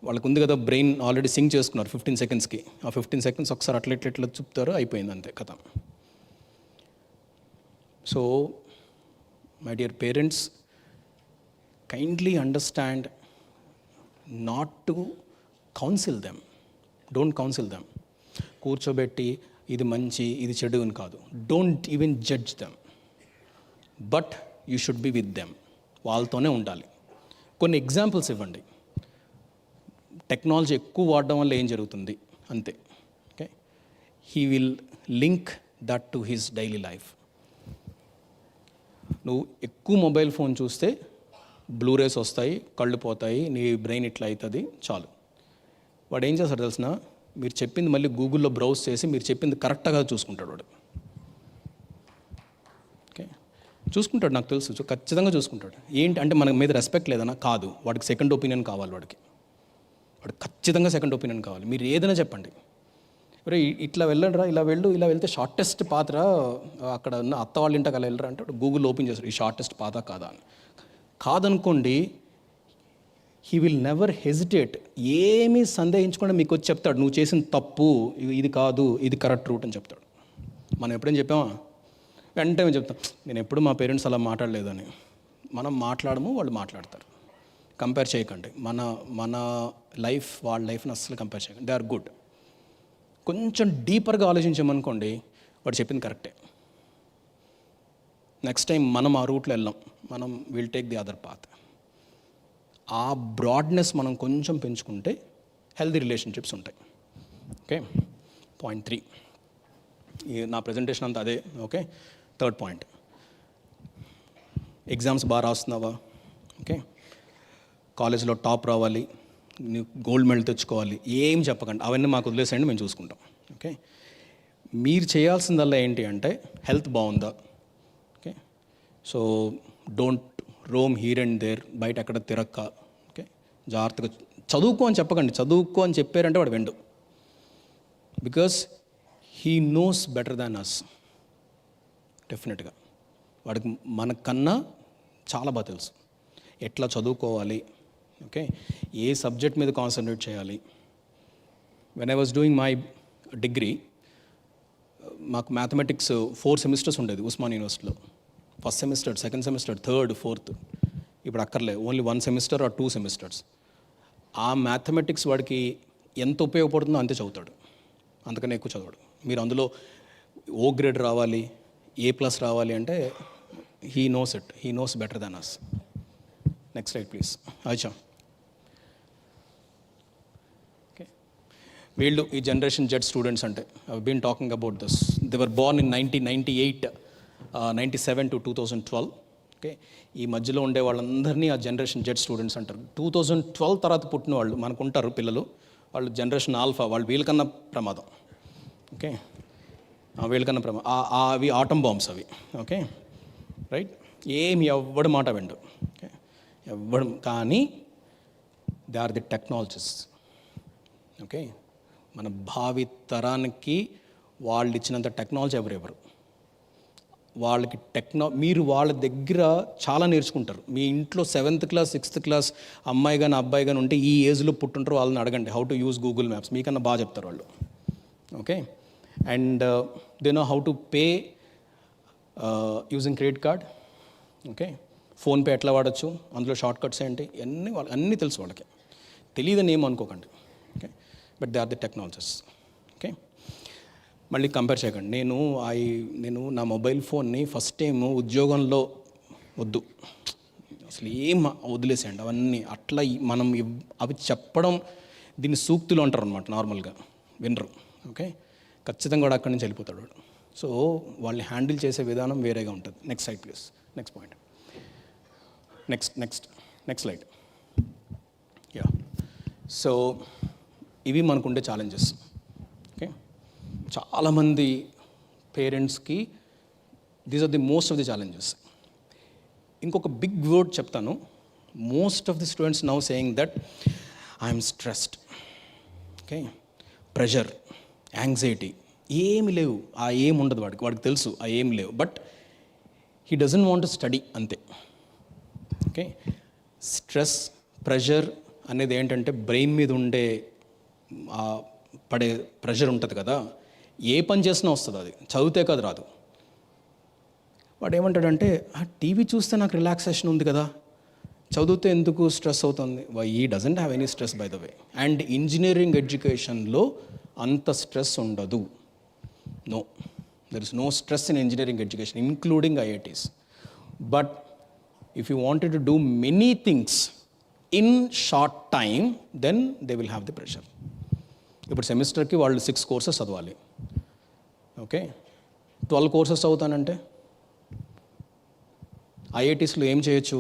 వాళ్ళకు ఉంది కదా బ్రెయిన్ ఆల్రెడీ సింక్ చేసుకున్నారు 15 secondsకి. ఆ 15 seconds ఒకసారి అట్లా ఇట్లా చూపుతారు, అయిపోయింది అంతే కథ. So my dear parents, kindly understand not to counsel them. Don't counsel them. కూర్చోబెట్టి ఇది మంచి ఇది చెడు అని కాదు. Don't even judge them, but you should be with them. వాళ్ళతోనే ఉండాలి. కొన్ని ఎగ్జాంపుల్స్ ఇవ్వండి. టెక్నాలజీ ఎక్కువ వాడడం వల్ల ఏం జరుగుతుంది అంతే. Okay, he will link that to his daily life. నువ్వు ఎక్కువ మొబైల్ ఫోన్ చూస్తే బ్లూ రేస్ వస్తాయి, కళ్ళు పోతాయి, నీ బ్రెయిన్ ఇట్లా అవుతుంది, చాలు. వాడు ఏం చేస్తాడు తెలిసిన, మీరు చెప్పింది మళ్ళీ గూగుల్లో బ్రౌజ్ చేసి మీరు చెప్పింది కరెక్ట్గా చూసుకుంటాడు వాడు. ఓకే, చూసుకుంటాడు, నాకు తెలుసు, ఖచ్చితంగా చూసుకుంటాడు. ఏంటి అంటే మన మీద రెస్పెక్ట్ లేదన్నా కాదు, వాడికి సెకండ్ ఒపీనియన్ కావాలి. వాడికి ఖచ్చితంగా సెకండ్ ఒపీనియన్ కావాలి. మీరు ఏదైనా చెప్పండి, రే ఇట్లా వెళ్ళండిరా, ఇలా వెళ్తే షార్టెస్ట్ పాత్ర అక్కడ ఉన్న అత్త వాళ్ళ ఇంటికి అలా వెళ్ళరా అంటే గూగుల్ ఓపెన్ చేస్తారు, ఈ షార్టెస్ట్ పాత కాదా అని. కాదనుకోండి, హీ విల్ నెవర్ హెజిటేట్. ఏమీ సందేహించకుండా మీకు వచ్చి చెప్తాడు, నువ్వు చేసిన తప్పు, ఇది కాదు, ఇది కరెక్ట్ రూట్ అని చెప్తాడు. మనం ఎప్పుడైనా చెప్పామా? వెంటనే చెప్తాం, నేను ఎప్పుడు మా పేరెంట్స్ అలా మాట్లాడలేదని. మనం మాట్లాడము, వాళ్ళు మాట్లాడతారు. కంపేర్ చేయకండి. మన లైఫ్ వాళ్ళ లైఫ్ని అస్సలు కంపేర్ చేయకండి. They are good. కొంచెం డీపర్గా ఆలోచించామనుకోండి, వాడు చెప్పింది కరెక్టే. నెక్స్ట్ టైం మనం ఆ రూట్లో వెళ్ళాం, మనం will take the other path. ఆ బ్రాడ్నెస్ మనం కొంచెం పెంచుకుంటే హెల్దీ రిలేషన్షిప్స్ ఉంటాయి. Okay, point 3. నా ప్రజెంటేషన్ అంతా అదే. ఓకే, థర్డ్ పాయింట్, ఎగ్జామ్స్ బాగా రాస్తున్నావా? కాలేజ్లో టాప్ రావాలి, గోల్డ్ మెడల్ తెచ్చుకోవాలి, ఏం చెప్పకండి. అవన్నీ మాకు వదిలేసేయండి, మేము చూసుకుంటాం. ఓకే, మీరు చేయాల్సిందల్లా ఏంటి అంటే హెల్త్ బాగుందా. Okay, so don't roam here and there, బయట ఎక్కడ తిరక్క. ఓకే, జాగ్రత్తగా చదువుకో అని చెప్పకండి. చదువుకో అని చెప్పారంటే వాడు వెండు, because he knows better than us. డెఫినెట్గా వాడికి మనకన్నా చాలా బాగా తెలుసు ఎట్లా చదువుకోవాలి. ఓకే, ఏ సబ్జెక్ట్ మీద కాన్సన్ట్రేట్ చేయాలి. When I was doing my degree, మాకు మ్యాథమెటిక్స్ 4 సెమిస్టర్స్ ఉండేది ఉస్మాన్ యూనివర్సిటీలో. First semester, second semester, third, fourth. ఇప్పుడు అక్కర్లే, ఓన్లీ 1 సెమిస్టర్ ఆర్ 2 సెమిస్టర్స్. ఆ మ్యాథమెటిక్స్ వాడికి ఎంత ఉపయోగపడుతుందో అంతే చదువుతాడు, అంతకనే ఎక్కువ చదవడు. మీరు అందులో ఓ గ్రేడ్ రావాలి, A+ రావాలి అంటే he knows it, he knows better than us. Next slide please. అచ్చా, ఓకే, వీళ్ళు ఈ జనరేషన్ జెడ్ స్టూడెంట్స్ అంటే I been talking about this. They were born in 1998, 97 to 2012. ఓకే, ఈ మధ్యలో ఉండే వాళ్ళందరినీ ఆ జనరేషన్ జెడ్ స్టూడెంట్స్ అంటారు. 2012 తర్వాత పుట్టిన వాళ్ళు మనకు ఉంటారు పిల్లలు, వాళ్ళు జనరేషన్ ఆల్ఫా, వాళ్ళు వీళ్ళకన్నా ప్రమాదం. ఓకే, వీళ్ళకన్నా ప్రమాదం. అవి ఆటం బాంబ్స్ అవి. ఓకే, రైట్, ఏమి ఎవ్వడు మాట విండు. ఓకే, ఎవ్వడు, కానీ they are the technologist. Okay, మన భావి తరానికి వాళ్ళు ఇచ్చినంత టెక్నాలజీ ఎవరెవరు. వాళ్ళకి మీరు వాళ్ళ దగ్గర చాలా నేర్చుకుంటారు. మీ ఇంట్లో 7th క్లాస్ 6th క్లాస్ అమ్మాయి కానీ అబ్బాయి కానీ ఉంటే ఈ ఏజ్లో పుట్టుంటారు, వాళ్ళని అడగండి how to use Google maps, మీకన్నా బాగా చెప్తారు వాళ్ళు. Okay, and they know how to pay using credit card. Okay, PhonePe ఎట్లా వాడచ్చు, అందులో షార్ట్ కట్స్ ఏంటి, అన్నీ తెలుసు వాళ్ళకి. తెలియదని ఏం అనుకోకండి. Okay, but they are the technologist. Okay, మళ్ళీ కంపేర్ చేయకండి. నేను నా మొబైల్ ఫోన్ని ఫస్ట్ టైం ఉద్యోగంలో వద్దు అసలు ఏం వదిలేసేయండి అవన్నీ. అట్లా మనం అవి చెప్పడం దీన్ని సూక్తులు అంటారు అనమాట, నార్మల్గా వినరు. ఓకే, ఖచ్చితంగా కూడా అక్కడి నుంచి వెళ్ళిపోతాడు వాడు. సో వాళ్ళని హ్యాండిల్ చేసే విధానం వేరేగా ఉంటుంది. Next slide please. Next point. Next slide. Yeah, so ఇవి మనకుండే ఛాలెంజెస్. ఓకే, చాలామంది పేరెంట్స్కి these are the most of the challenges. ఇంకొక బిగ్ వర్డ్ చెప్తాను. Most of the students now saying that I'm stressed. Okay, pressure, anxiety ఏమి లేవు, ఆ ఏం ఉండదు వాడికి తెలుసు ఆ ఏం లేవు, but he doesn't want to study అంతే. ఓకే, స్ట్రెస్, ప్రెషర్ అనేది ఏంటంటే బ్రెయిన్ మీద ఉండే పడే ప్రెషర్ ఉంటుంది కదా, ఏ పని చేసినా వస్తుంది, అది చదివితే కదా రాదు. వాడు ఏమంటాడంటే టీవీ చూస్తే నాకు రిలాక్సేషన్ ఉంది కదా, చదివితే ఎందుకు స్ట్రెస్ అవుతుంది. ఈ doesn't have any stress by the way. And engineering ఎడ్యుకేషన్లో అంత స్ట్రెస్ ఉండదు. No, there is no stress in engineering education including IITs. But if you wanted to do many things in short time then they will have the pressure. ఇప్పుడు సెమిస్టర్కి వాళ్ళు 6 courses చదవాలి. Okay, 12 courses చదువుతానంటే IITsలో ఏం చేయొచ్చు,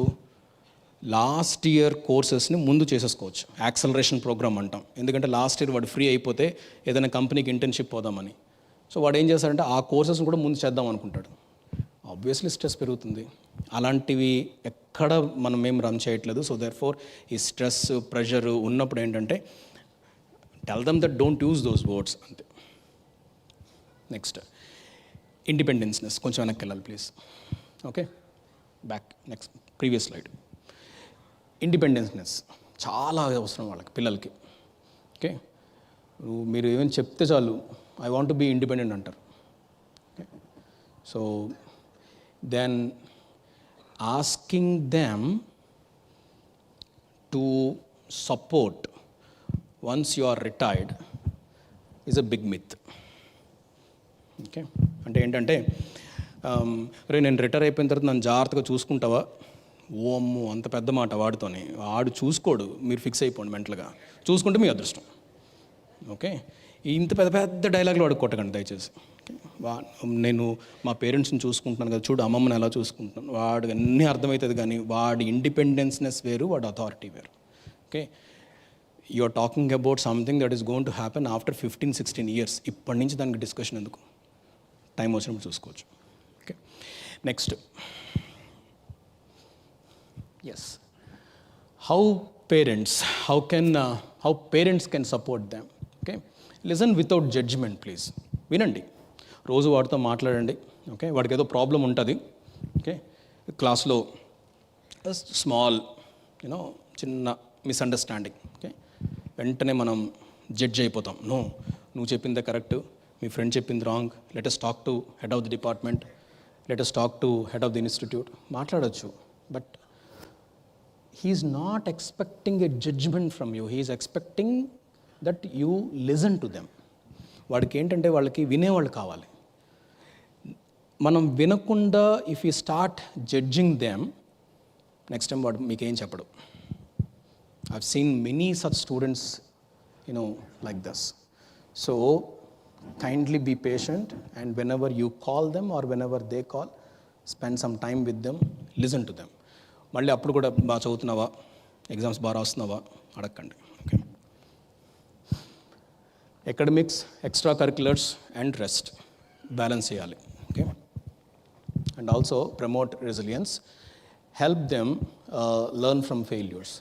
last year కోర్సెస్ని ముందు చేసేసుకోవచ్చు. Acceleration programme అంటాం, ఎందుకంటే లాస్ట్ ఇయర్ వాడు ఫ్రీ అయిపోతే ఏదైనా కంపెనీకి ఇంటర్న్షిప్ పోదామని. సో వాడు ఏం చేస్తాడంటే ఆ కోర్సెస్ని కూడా ముందు చేద్దాం అనుకుంటాడు. ఆబ్వియస్లీ స్ట్రెస్ పెరుగుతుంది. అలాంటివి ఎక్కడ మనం ఏం రన్ చేయట్లేదు. సో దేర్ ఫోర్ ఈ స్ట్రెస్, ప్రెషర్ ఉన్నప్పుడు ఏంటంటే tell them that don't use those words అంతే. Next independenceness. కొంచెం వెనక్కి వెళ్ళాలి please. Okay, back. Next previous slide. Independenceness చాలా అవసరం వాళ్ళకి, పిల్లలకి. ఓకే, మీరు ఏమైనా చెప్తే చాలు I want to be independent అంటారు. Okay, so then asking them to support once you are retired is a big myth. Okay, అంటే ఏంటంటే రే నేను రిటైర్ అయిపోయిన తర్వాత నన్ను జాగ్రత్తగా చూసుకుంటావా, ఓ అమ్ము అంత పెద్ద మాట వాడితోనే. వాడు చూసుకోడు, మీరు ఫిక్స్ అయిపోండి మెంటల్గా, చూసుకుంటే మీ అదృష్టం. ఓకే, ఇంత పెద్ద పెద్ద డైలాగులు వాడు కొట్టకండి దయచేసి. నేను మా పేరెంట్స్ని చూసుకుంటున్నాను కదా, చూడు అమ్మమ్మని ఎలా చూసుకుంటున్నాను, వాడు అన్నీ అర్థమవుతుంది. కానీ వాడి ఇండిపెండెన్స్నెస్ వేరు, వాడి అథారిటీ వేరు. Okay, you're talking about something that is going to happen after 15-16 years. ఇప్పటి నుంచి దానికి డిస్కషన్ ఎందుకు? టైం వచ్చినప్పుడు చూసుకోవచ్చు. Okay, next. Yes, how parents can support them. Okay, listen without judgment, please. వినండి, రోజు వాడితో మాట్లాడండి. ఓకే, వాడికి ఏదో ప్రాబ్లం ఉంటుంది. ఓకే, క్లాస్లో స్మాల్ చిన్న మిస్అండర్స్టాండింగ్. ఓకే, వెంటనే మనం జడ్జ్ అయిపోతాం. నో, నువ్వు చెప్పిందే కరెక్ట్, మీ ఫ్రెండ్ చెప్పింది wrong, let us talk to head of the department, let us talk to head of the institute. మాట్లాడచ్చు, but he is not expecting a judgment from you. He is expecting that you listen to them. వాడికి ఏంటంటే వాళ్ళకి వినేవాళ్ళు కావాలి. మనం వినకుండా if you start judging them, next time వాడు మీకేం చెప్పడు. I've seen many such students like this. So kindly be patient, and whenever you call them or whenever they call, spend some time with them, listen to them. మళ్ళీ అప్పుడు కూడా బాగా చదువుతున్నావా, exams బాగా రాస్తున్నావా అడగండి. Okay, academics, extracurriculars and rest balance చేయాలి. Okay, and also promote resilience, help them learn from failures.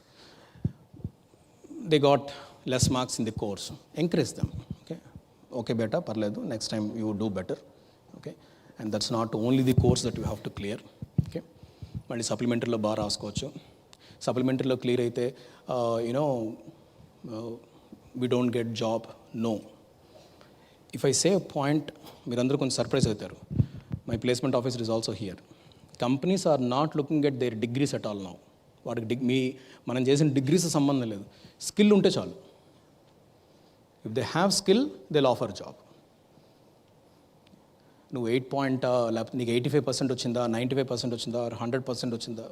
They got less marks in the course, encourage them. Okay, okay బేటా, పర్లేదు, next time you do better. Okay, and that's not only the course that you have to clear. Okay, మళ్ళీ సప్లిమెంటరీలో బాగా రాసుకోవచ్చు. సప్లిమెంటరీలో clear అయితే we don't get job. No, if I say point, మీరందరూ కొంచెం సర్ప్రైజ్ అవుతారు. My placement officer is also here. Companies are not looking at their degrees at all now. వాడికి మనం చేసిన డిగ్రీస్ సంబంధం లేదు, స్కిల్ ఉంటే చాలు. If they have skill, they will offer job. నువ్వు 8 లేకపోతే నీకు 85% వచ్చిందా, 95% వచ్చిందా, 100% వచ్చిందా,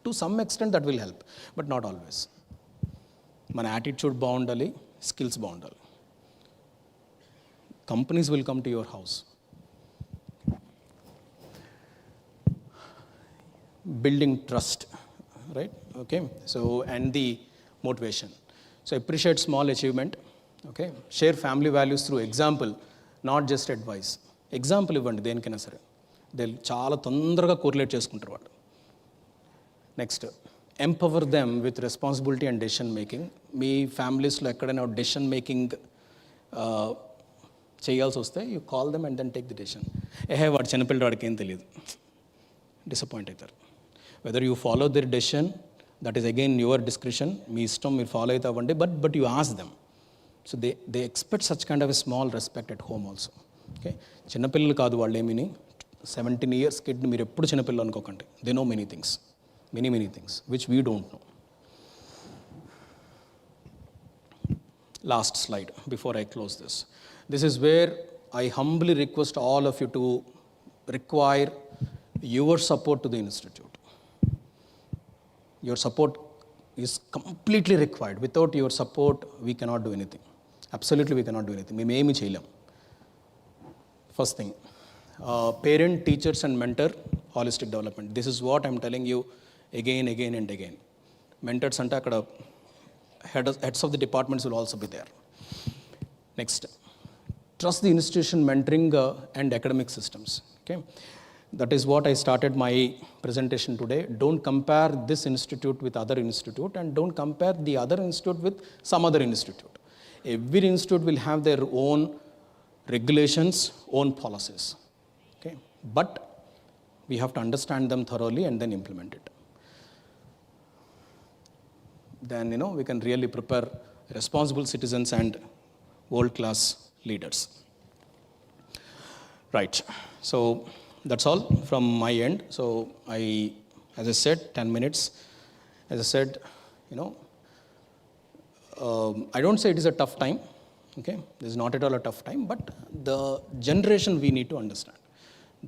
to some extent that will help, but not always. మన యాటిట్యూడ్ బాగుండాలి, స్కిల్స్ బాగుండాలి. Companies will come to your house. Building trust, right? Okay, so and the motivation. So appreciate small achievement. Okay, share family values through example, not just advice. Example ఇవ్వండి దేనికైనా సరే, they చాలా తొందరగా correlate చేసుకుంటారు వాళ్ళు. Next, empower them with responsibility and decision making. మీ ఫ్యామిలీస్లో ఎక్కడైనా డెసిషన్ మేకింగ్ చేయాల్సి వస్తే you call them and then take the decision. వాడు చిన్నపిల్లడు, వాడికి ఏం తెలియదు, డిసప్పాయింట్ అవుతారు. Whether you follow their decision, that is again your description, మీ ఇష్టం, మీరు ఫాలో అయితే అవ్వండి, but you ask them. So they expect such kind of a small respect at home also. Okay, చిన్నపిల్లలు కాదు వాళ్ళు, ఏమిని 17 years కిడ్ని మీరు ఎప్పుడు చిన్నపిల్లలు అనుకోకండి. They know many things, many things which we don't know. Last slide before I close this. This is where I humbly request all of you to require your support to the institute. Your support is completely required. Without your support, we cannot do anything. Absolutely, we cannot do anything. మేము ఏమీ చేయలేం. First thing, parent, teachers and mentor, holistic development. This is what I'm telling you again and again. Mentors ante akkada heads of the departments will also be there. Next, trust the institution mentoring and academic systems. Okay, that is what I started my presentation today. Don't compare this institute with other institute, and don't compare the other institute with some other institute. Every institute will have their own regulations, own policies. Okay, but we have to understand them thoroughly and then implement it. Then we can really prepare responsible citizens and world-class leaders. Right. So that's all from my end. So as I said, 10 minutes. As I said, I don't say it is a tough time. Okay, this is not at all a tough time, but the generation we need to understand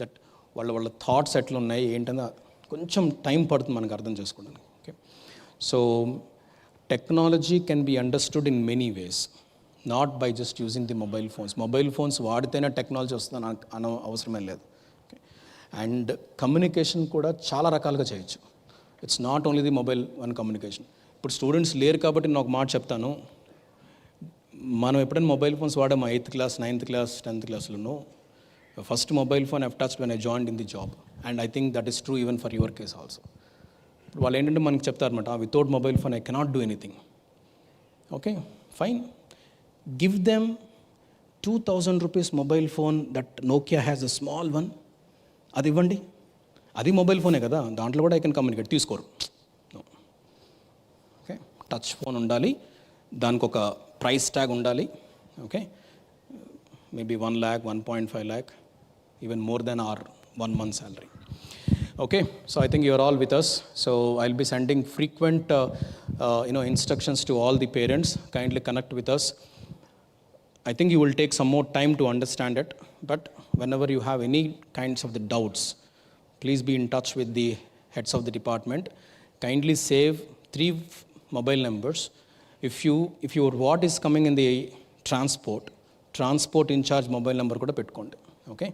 that వాళ్ళ thoughts ఎట్లా ఉన్నాయి ఏంటన్నా కొంచెం time పడుతుంది మనకు అర్థం చేసుకోవడానికి. Okay, so technology can be understood in many ways, not by just using the mobile phones. Mobile phones వాడితేనే టెక్నాలజీ వస్తుందని అవసరమే లేదు. అండ్ కమ్యూనికేషన్ కూడా చాలా రకాలుగా చేయొచ్చు. It's not only the mobile one communication. ఇప్పుడు స్టూడెంట్స్ లేరు కాబట్టి నేను ఒక మాట చెప్తాను. మనం ఎప్పుడైనా మొబైల్ ఫోన్స్ వాడాము 8th class, 9th class, 10th క్లాస్లోనూ. First mobile phone I've touched when I joined in the job, and I think that is true even for your case also. వాళ్ళు ఏంటంటే మనకు చెప్తారన్నమాట, without mobile phone I cannot do anything. Okay, fine. Give them 2,000 rupees mobile phone that Nokia has a small one. అది ఇవ్వండి, అది mobile ఫోనే కదా, దాంట్లో కూడా I can communicate. తీసుకోరు. ఓకే, టచ్ ఫోన్ ఉండాలి, దానికి ఒక ప్రైస్ ట్యాగ్ ఉండాలి. Okay, maybe 1 lakh, 1.5 lakh, even more than our 1 month salary. Okay, so I think you are all with us. So I'll be sending frequent instructions to all the parents. Kindly connect with us. I think you will take some more time to understand it, but whenever you have any kinds of the doubts, please be in touch with the heads of the department. Kindly save 3 mobile numbers. If your what is coming in the transport in charge mobile number kuda pettukondi. Okay,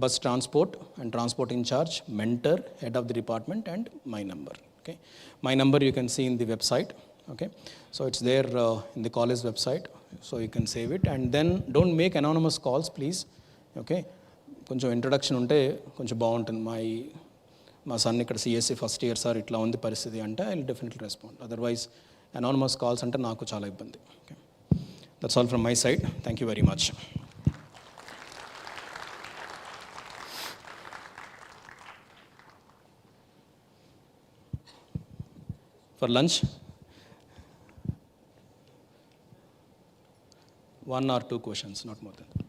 bus transport and transport in charge, mentor, head of the department, and my number. Okay, my number you can see in the website. Okay, so it's there in the college website, so you can save it. And then don't make anonymous calls, please. Okay, కొంచెం introduction ఉంటే కొంచెం బాగుంటుంది. మా sun ఇక్కడ CSC first year sir ఇట్లా ఉంది పరిస్థితి అంటే I will definitely respond. Otherwise anonymous calls అంటే నాకు చాలా ఇబ్బంది. Okay, that's all from my side. Thank you very much. For lunch, 1 or 2 questions, not more than that.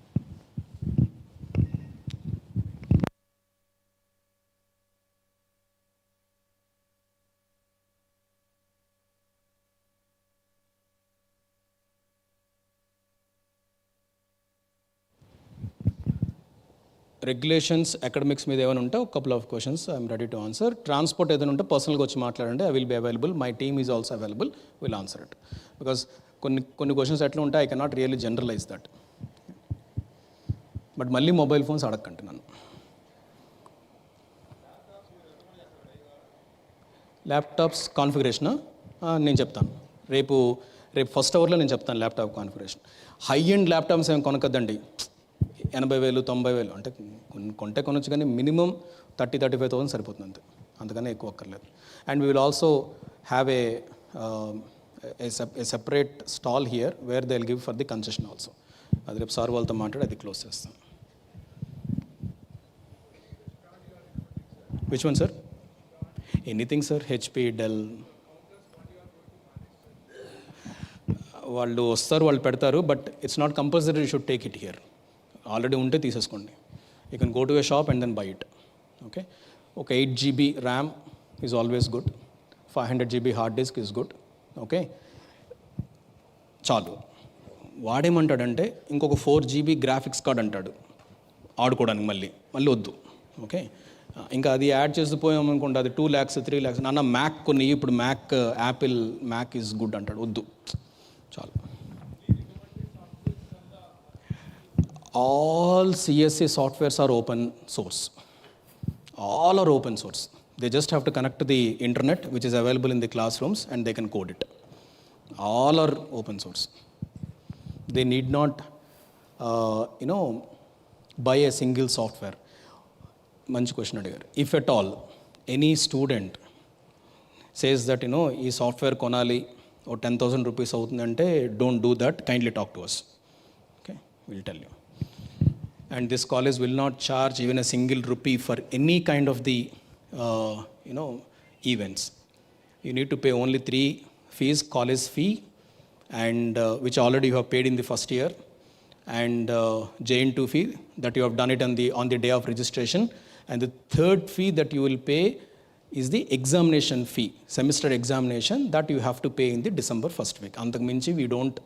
Regulations academics మీద ఏమైనా ఉంటే ఒక couple of questions I'm ready to answer. Transport ఏదైనా ఉంటే పర్సనల్గా వచ్చి మాట్లాడండి, I will be available. My team is also available, will answer it. Because కొన్ని క్వశ్చన్స్ ఎట్లా ఉంటాయి, I cannot really generalize that. But మళ్ళీ మొబైల్ ఫోన్స్ అడగండి నన్ను. ల్యాప్టాప్స్ కాన్ఫిగరేషన్ నేను చెప్తాను రేపు ఫస్ట్ అవర్లో నేను చెప్తాను. Laptop configuration high end laptops ఏమి కొనకద్దండి. 80,000, 90,000 అంటే కొంటే కొనొచ్చు, కానీ మినిమం 30,000-35,000 సరిపోతుంది అంతే, అంతకనే ఎక్కువ అక్కర్లేదు. And we will also have a separate stall here where they will give for the concession also. అది రేపు సార్ వాళ్ళతో మాట్లాడి అది క్లోజ్ చేస్తాం. Which one sir? Anything sir, HP, Dell వాళ్ళు వస్తారు, వాళ్ళు పెడతారు. But it's not compulsory you should take it here. Already ఉంటే తీసేసుకోండి. You can go to a shop and then buy it. Okay, ఒక 8 GB RAM is always good, 500 GB hard disk is good. Okay, చాలు. వాడేమంటాడంటే ఇంకొక 4 GB graphics card అంటాడు ఆడుకోవడానికి, మళ్ళీ వద్దు. Okay, ఇంకా అది యాడ్ చేస్తూ పోయామనుకోండి, అది 2 lakhs 3 lakhs. నాన్న మ్యాక్ కొన్ని, ఇప్పుడు యాపిల్ మ్యాక్ ఈజ్ గుడ్ అంటాడు, వద్దు, చాలు. All CSC softwares are open source. All are open source. They just have to connect to the internet, which is available in the classrooms, and they can code it. All are open source. They need not, buy a single software. Manchi question adigaru. If at all any student says that ee software konali or 10,000 rupees avutundante, don't do that. Kindly talk to us. Okay, we'll tell you. And this college will not charge even a single rupee for any kind of the events. You need to pay only 3 fees: college fee, and which already you have paid in the first year, and J&2 fee that you have done it on the day of registration, and the third fee that you will pay is the examination fee, semester examination, that you have to pay in the December first week. Antaku minchi we don't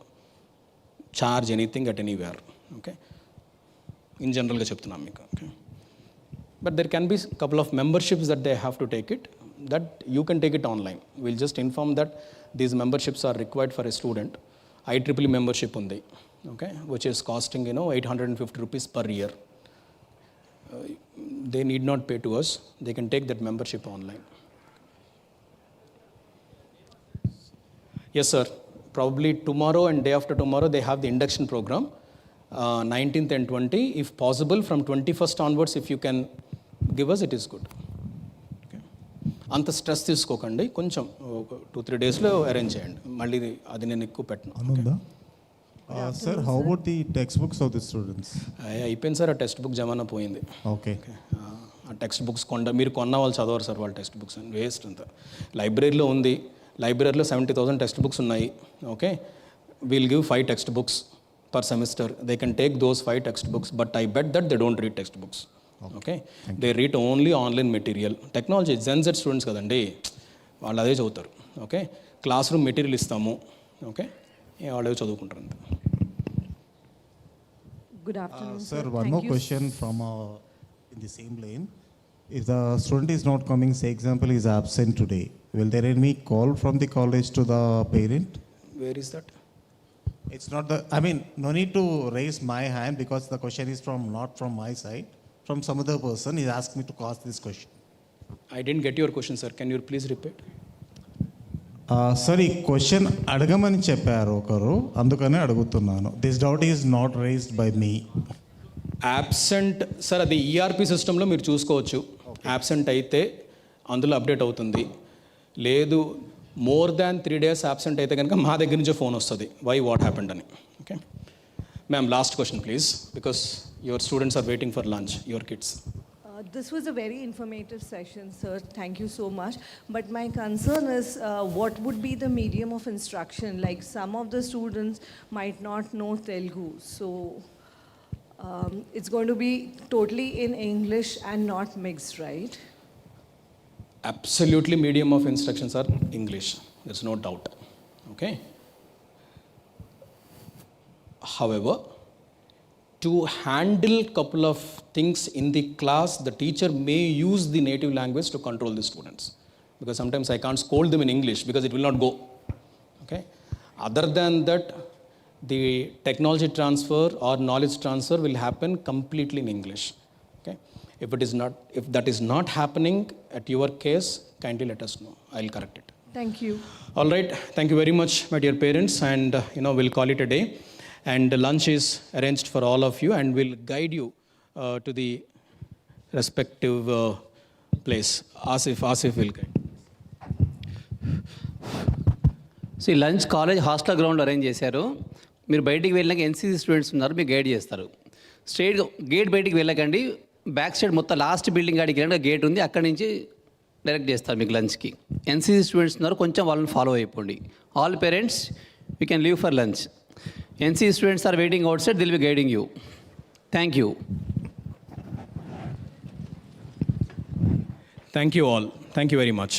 charge anything at anywhere. Okay, in general ga cheptunam meeku. Okay, but there can be couple of memberships that they have to take it, that you can take it online. We'll just inform that these memberships are required for a student. IEEE membership undi, okay, which is costing 850 rupees per year. They need not pay to us, they can take that membership online. Yes, sir. Probably tomorrow and day after tomorrow they have the induction program, 19th and 20. If possible, from 21st onwards, if you can give us, it is good. Okay. అంత stress తీసుకోకండి, కొంచెం 2-3 డేస్లో arrange చేయండి. మళ్ళీ అది నేను ఎక్కువ పెట్టను. Sir, how about the textbooks of the students? అయిపోయింది సార్, ఆ టెక్స్ట్ బుక్ జమానా పోయింది. Okay. ఆ టెక్స్ట్ బుక్స్ మీరు కొన్న వాళ్ళు చదవరు సార్ వాళ్ళ టెక్స్ట్ బుక్స్ అని, వేస్ట్ అంతా. లైబ్రరీలో ఉంది, లైబ్రరీలో 70,000 టెక్స్ట్ బుక్స్ ఉన్నాయి. Okay, we'll give 5 text books per semester. They can take those 5 text books, but I bet that they don't read text books. Okay, they read only online material. Technology gen Z students కదండి, వాళ్ళు అదే చదువుతారు. Okay, class room material ఇస్తాము. Okay, వాళ్ళు చదువుకుంటారు అంతే. Good afternoon, sir. One more question from in the same lane. If the student is not coming, say example is absent today, will there any call from the college to the parent? Where is that? It's not the, I mean, no need to raise my hand because the question is not from my side, from some other person. He asked me to ask this question. I didn't get your question, sir. Can you please repeat? Sir, ఈ question అడగమని చెప్పారు ఒకరు, అందుకనే అడుగుతున్నాను. This doubt is not raised by me. Absent sir, అది ERP సిస్టంలో మీరు చూసుకోవచ్చు. యాబ్సెంట్ అయితే అందులో అప్డేట్ అవుతుంది. లేదు మోర్ దాన్ 3 days యాబ్సెంట్ అయితే కనుక మా దగ్గర నుంచే ఫోన్ వస్తుంది, వై వాట్ హ్యాపెండ్ అని. Okay ma'am, last question please, because your students are waiting for lunch, your kids. This was a very informative session, sir. Thank you so much. But my concern is what would be the medium of instruction? Like some of the students might not know Telugu. So it's going to be totally in English and not mixed, right? Absolutely, medium of instructions are English. There's no doubt. Okay. However, to handle couple of things in the class, the teacher may use the native language to control the students, because sometimes I can't scold them in English because it will not go. Okay. Other than that, the technology transfer or knowledge transfer will happen completely in English. Okay. If that is not happening at your case, kindly let us know. I'll correct it. Thank you. All right. Thank you very much, my dear parents, and we'll call it a day. And lunch is arranged for all of you, and we'll guide you to the respective place. Asif will guide. So ఈ lunch college hostel ground arrange చేశారు. మీరు బయటికి వెళ్ళాక NCC students ఉన్నారు, మీకు guide చేస్తారు. Straight gate బయటికి వెళ్ళకండి, బ్యాక్ సైడ్ మొత్తం లాస్ట్ బిల్డింగ్ కాడికి వెళ్ళిన గేట్ ఉంది, అక్కడి నుంచి డైరెక్ట్ చేస్తారు మీకు లంచ్కి. ఎన్సీసీ స్టూడెంట్స్ ఉన్నారు, కొంచెం వాళ్ళని ఫాలో అయిపోండి. All parents, you can leave for lunch. NC students are waiting outside, they'll be guiding you. Thank you. Thank you all. Thank you very much.